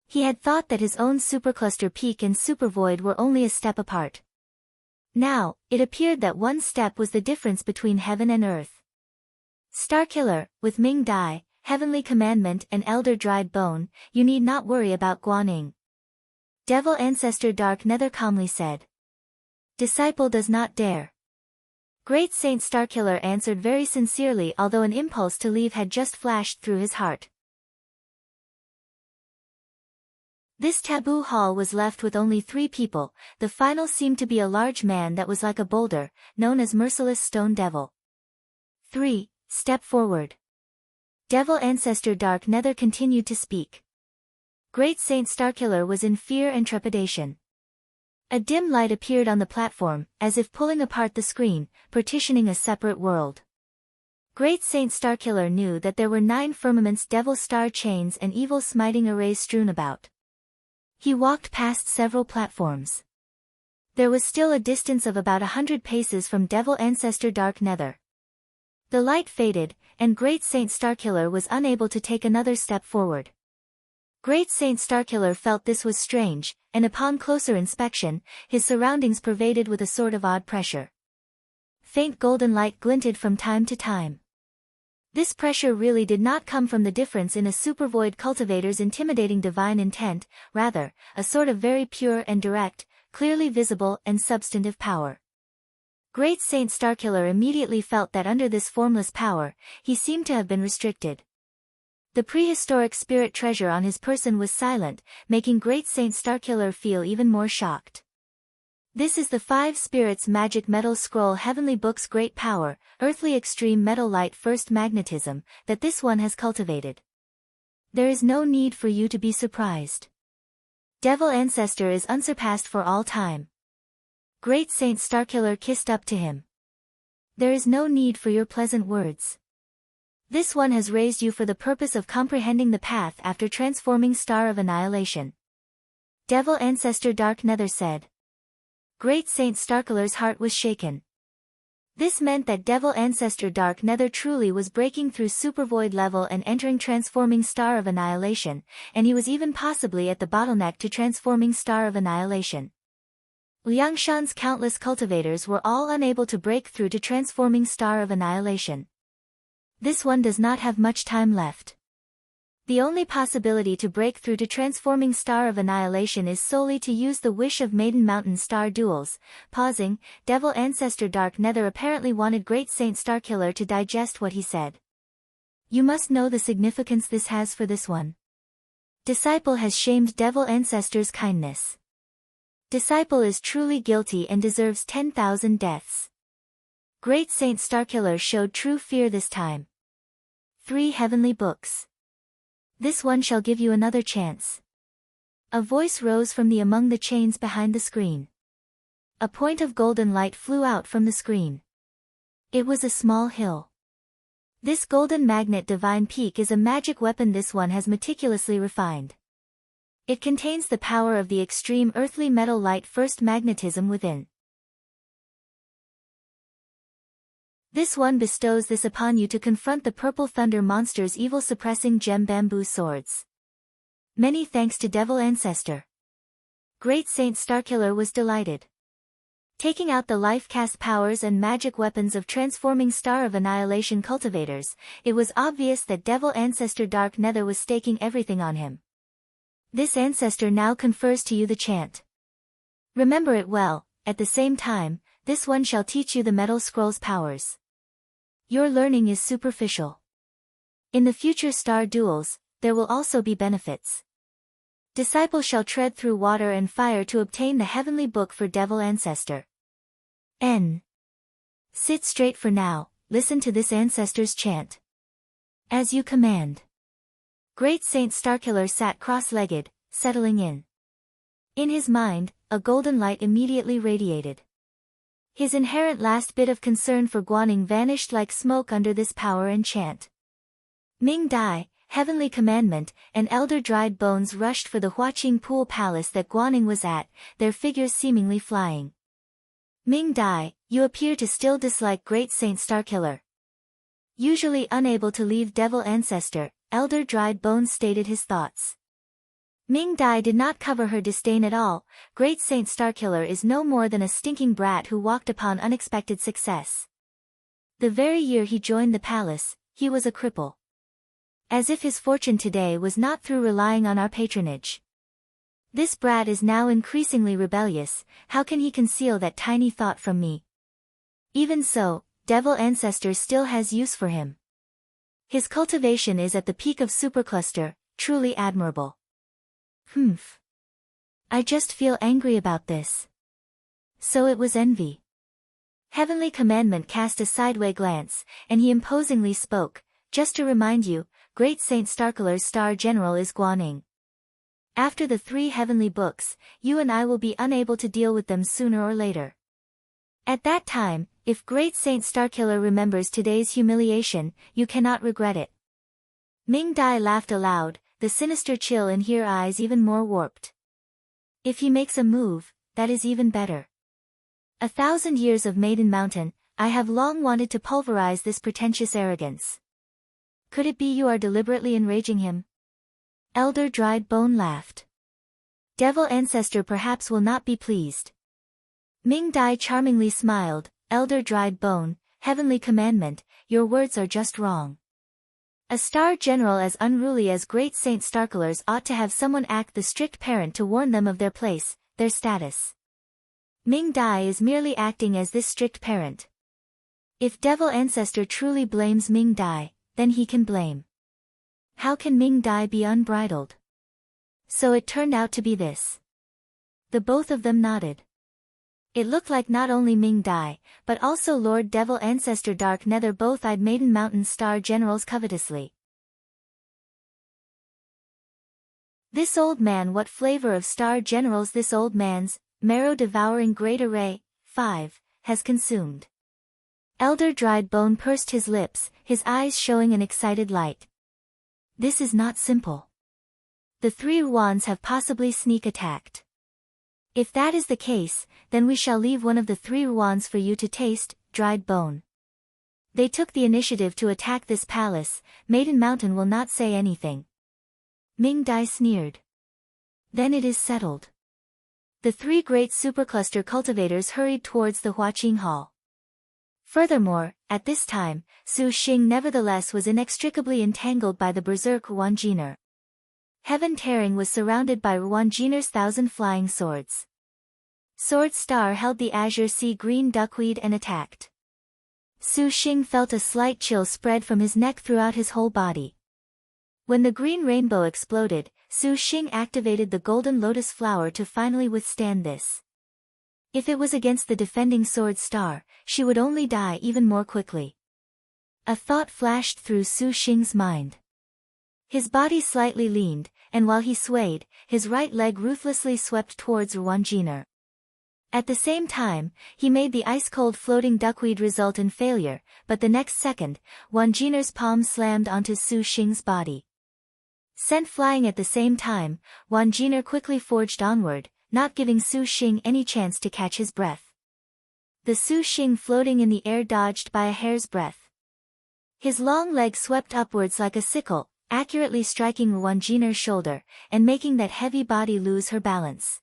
He had thought that his own supercluster peak and supervoid were only a step apart. Now, it appeared that one step was the difference between heaven and earth. Starkiller, with Ming Dai, Heavenly Commandment and Elder Dried Bone, you need not worry about Guan. Devil Ancestor Dark Nether calmly said. Disciple does not dare. Great Saint Starkiller answered very sincerely, although an impulse to leave had just flashed through his heart. This taboo hall was left with only 3 people, the final seemed to be a large man that was like a boulder, known as Merciless Stone Devil. 3. Step forward. Devil Ancestor Dark Nether continued to speak. Great Saint Starkiller was in fear and trepidation. A dim light appeared on the platform, as if pulling apart the screen, partitioning a separate world. Great Saint Starkiller knew that there were 9 firmaments, devil star chains and evil smiting arrays strewn about. He walked past several platforms. There was still a distance of about 100 paces from Devil Ancestor Dark Nether. The light faded, and Great Saint Starkiller was unable to take another step forward. Great Saint Starkiller felt this was strange, and upon closer inspection, his surroundings pervaded with a sort of odd pressure. Faint golden light glinted from time to time. This pressure really did not come from the difference in a supervoid cultivator's intimidating divine intent, rather, a sort of very pure and direct, clearly visible and substantive power. Great Saint Starkiller immediately felt that under this formless power, he seemed to have been restricted. The prehistoric spirit treasure on his person was silent, making Great Saint Starkiller feel even more shocked. This is the 5 Spirits Magic Metal Scroll Heavenly Book's great power, Earthly Extreme Metal Light First Magnetism, that this one has cultivated. There is no need for you to be surprised. Devil Ancestor is unsurpassed for all time. Great Saint Starkiller kissed up to him. There is no need for your pleasant words. This one has raised you for the purpose of comprehending the path after transforming Star of Annihilation. Devil Ancestor Dark Nether said. Great Saint Starkiller's heart was shaken. This meant that Devil Ancestor Dark Nether truly was breaking through Supervoid level and entering Transforming Star of Annihilation, and he was even possibly at the bottleneck to Transforming Star of Annihilation. Liangshan's countless cultivators were all unable to break through to Transforming Star of Annihilation. This one does not have much time left. The only possibility to break through to Transforming Star of Annihilation is solely to use the Wish of Maiden Mountain Star Duels. Pausing, Devil Ancestor Dark Nether apparently wanted Great Saint Starkiller to digest what he said. You must know the significance this has for this one. Disciple has shamed Devil Ancestor's kindness. Disciple is truly guilty and deserves 10,000 deaths. Great Saint Starkiller showed true fear this time. 3 heavenly books. This one shall give you another chance. A voice rose from among the chains behind the screen. A point of golden light flew out from the screen. It was a small hill. This golden magnet divine peak is a magic weapon this one has meticulously refined. It contains the power of the extreme earthly metal light first magnetism within. This one bestows this upon you to confront the purple thunder monster's evil suppressing gem bamboo swords. Many thanks to Devil Ancestor. Great Saint Starkiller was delighted. Taking out the life cast powers and magic weapons of Transforming Star of Annihilation cultivators, it was obvious that Devil Ancestor Dark Nether was staking everything on him. This ancestor now confers to you the chant. Remember it well, at the same time, this one shall teach you the Metal Scroll's powers. Your learning is superficial. In the future star duels, there will also be benefits. Disciple shall tread through water and fire to obtain the heavenly book for Devil Ancestor. N. Sit straight for now, listen to this ancestor's chant. As you command. Great Saint Starkiller sat cross-legged, settling in. In his mind, a golden light immediately radiated. His inherent last bit of concern for Guan vanished like smoke under this power and chant. Ming Dai, Heavenly Commandment, and Elder Dried Bones rushed for the Huaqing Pool Palace that Guan was at, their figures seemingly flying. Ming Dai, you appear to still dislike Great Saint Starkiller. Usually unable to leave Devil Ancestor, Elder Dried Bones stated his thoughts. Ming Dai did not cover her disdain at all. Great Saint Starkiller is no more than a stinking brat who walked upon unexpected success. The very year he joined the palace, he was a cripple. As if his fortune today was not through relying on our patronage. This brat is now increasingly rebellious, how can he conceal that tiny thought from me? Even so, Devil Ancestor still has use for him. His cultivation is at the peak of supercluster, truly admirable. Humph. I just feel angry about this. So it was envy. Heavenly Commandment cast a sideway glance, and he imposingly spoke, just to remind you, Great Saint Starkiller's Star General is Guan. After the 3 heavenly books, you and I will be unable to deal with them sooner or later. At that time, if Great Saint Starkiller remembers today's humiliation, you cannot regret it. Ming Dai laughed aloud, the sinister chill in her eyes even more warped. If he makes a move, that is even better. 1,000 years of Maiden Mountain, I have long wanted to pulverize this pretentious arrogance. Could it be you are deliberately enraging him? Elder Dried Bone laughed. Devil Ancestor perhaps will not be pleased. Ming Dai charmingly smiled, Elder Dried Bone, Heavenly Commandment, your words are just wrong. A star general as unruly as Great Saint Starkiller's ought to have someone act the strict parent to warn them of their place, their status. Ming Dai is merely acting as this strict parent. If Devil Ancestor truly blames Ming Dai, then he can blame. How can Ming Dai be unbridled? So it turned out to be this. The both of them nodded. It looked like not only Ming Dai, but also Lord Devil Ancestor Dark Nether both eyed Maiden Mountain Star Generals covetously. This old man, what flavor of star generals this old man's, marrow-devouring great array, 5, has consumed. Elder Dried Bone pursed his lips, his eyes showing an excited light. This is not simple. The 3 Ruans have possibly sneak attacked. If that is the case, then we shall leave one of the 3 Ruans for you to taste, Dried Bone. They took the initiative to attack this palace, Maiden Mountain will not say anything. Ming Dai sneered. Then it is settled. The 3 great supercluster cultivators hurried towards the Huaqing Hall. Furthermore, at this time, Su Xing nevertheless was inextricably entangled by the berserk Ruanjiner. Heaven Tearing was surrounded by Ruanjiner's 1,000 flying swords. Sword Star held the azure sea green duckweed and attacked. Su Xing felt a slight chill spread from his neck throughout his whole body. When the green rainbow exploded, Su Xing activated the golden lotus flower to finally withstand this. If it was against the defending Sword Star, she would only die even more quickly. A thought flashed through Su Xing's mind. His body slightly leaned, and while he swayed, his right leg ruthlessly swept towards Ruanjiner. At the same time, he made the ice-cold floating duckweed result in failure, but the next second, Ruanjiner's palm slammed onto Su Xing's body. Sent flying at the same time, Ruanjiner quickly forged onward, not giving Su Xing any chance to catch his breath. The Su Xing floating in the air dodged by a hair's breadth. His long leg swept upwards like a sickle, accurately striking Ruanjiner's shoulder, and making that heavy body lose her balance.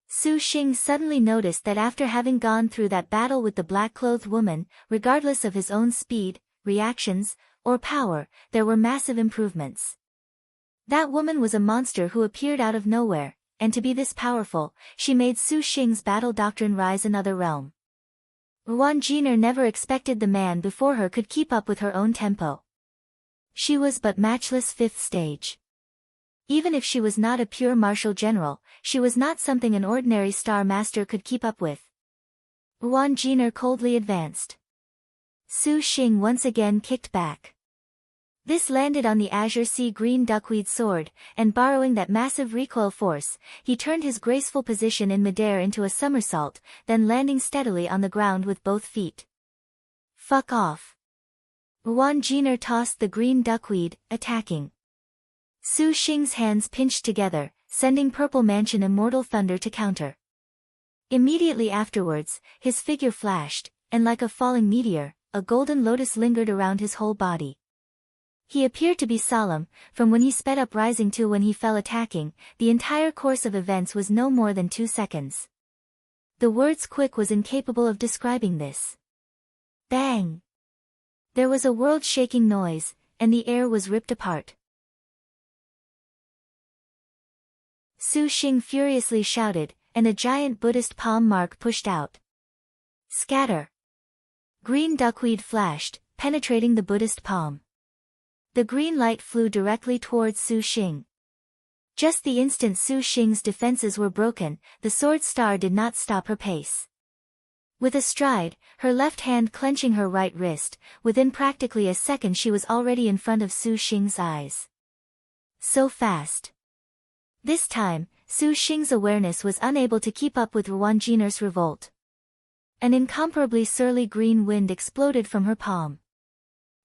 Su Xing suddenly noticed that after having gone through that battle with the black-clothed woman, regardless of his own speed, reactions, or power, there were massive improvements. That woman was a monster who appeared out of nowhere, and to be this powerful, she made Su Xing's battle doctrine rise another realm. Ruanjiner never expected the man before her could keep up with her own tempo. She was but matchless 5th stage. Even if she was not a pure martial general, she was not something an ordinary star master could keep up with. Ruanjiner coldly advanced. Su Xing once again kicked back. This landed on the azure sea green duckweed sword, and borrowing that massive recoil force, he turned his graceful position in midair into a somersault, then landing steadily on the ground with both feet. Fuck off. Ruanjiner tossed the green duckweed, attacking. Su Xing's hands pinched together, sending Purple Mansion immortal thunder to counter. Immediately afterwards, his figure flashed, and like a falling meteor, a golden lotus lingered around his whole body. He appeared to be solemn, from when he sped up rising to when he fell attacking, the entire course of events was no more than 2 seconds. The words quick was incapable of describing this. Bang! There was a world-shaking noise, and the air was ripped apart. Su Xing furiously shouted, and a giant Buddhist palm mark pushed out. Scatter! Green duckweed flashed, penetrating the Buddhist palm. The green light flew directly towards Su Xing. Just the instant Su Xing's defenses were broken, the Sword Star did not stop her pace. With a stride, her left hand clenching her right wrist, within practically a second she was already in front of Su Xing's eyes. So fast. This time, Su Xing's awareness was unable to keep up with Ruanjiner's revolt. An incomparably surly green wind exploded from her palm.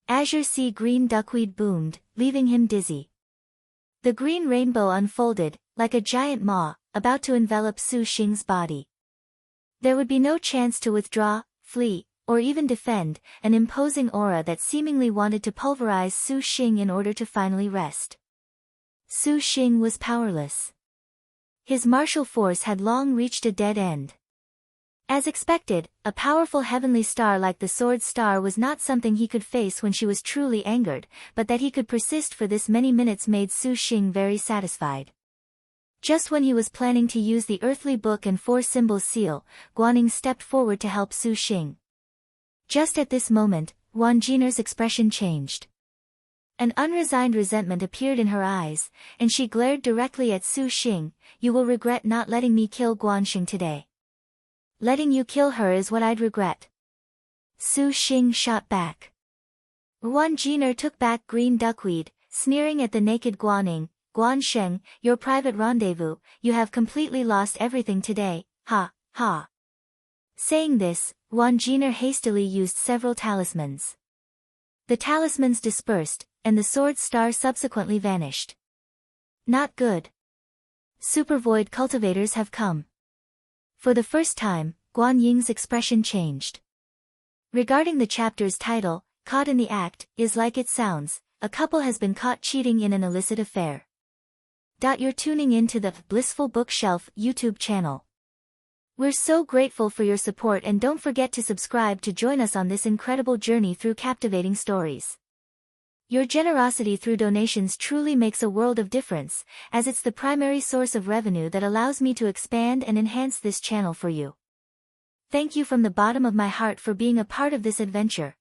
Azure sea green duckweed boomed, leaving him dizzy. The green rainbow unfolded, like a giant maw, about to envelop Su Xing's body. There would be no chance to withdraw, flee, or even defend, an imposing aura that seemingly wanted to pulverize Su Xing in order to finally rest. Su Xing was powerless. His martial force had long reached a dead end. As expected, a powerful heavenly star like the Sword Star was not something he could face when she was truly angered, but that he could persist for this many minutes made Su Xing very satisfied. Just when he was planning to use the earthly book and 4 symbols seal, Guan stepped forward to help Su Xing. Just at this moment, Ruanjiner's expression changed. An unresigned resentment appeared in her eyes, and she glared directly at Su Xing. You will regret not letting me kill Guanxing today. Letting you kill her is what I'd regret. Su Xing shot back. Ruanjiner took back green duckweed, sneering at the naked Guan. Guan Sheng, your private rendezvous, you have completely lost everything today, ha, ha. Saying this, Guan Jiner hastily used several talismans. The talismans dispersed, and the sword star subsequently vanished. Not good. Super void cultivators have come. For the first time, Guan Ying's expression changed. Regarding the chapter's title, Caught in the Act, is like it sounds, a couple has been caught cheating in an illicit affair. You're tuning in to the Blissful Bookshelf YouTube channel. We're so grateful for your support, and don't forget to subscribe to join us on this incredible journey through captivating stories. Your generosity through donations truly makes a world of difference, as it's the primary source of revenue that allows me to expand and enhance this channel for you. Thank you from the bottom of my heart for being a part of this adventure.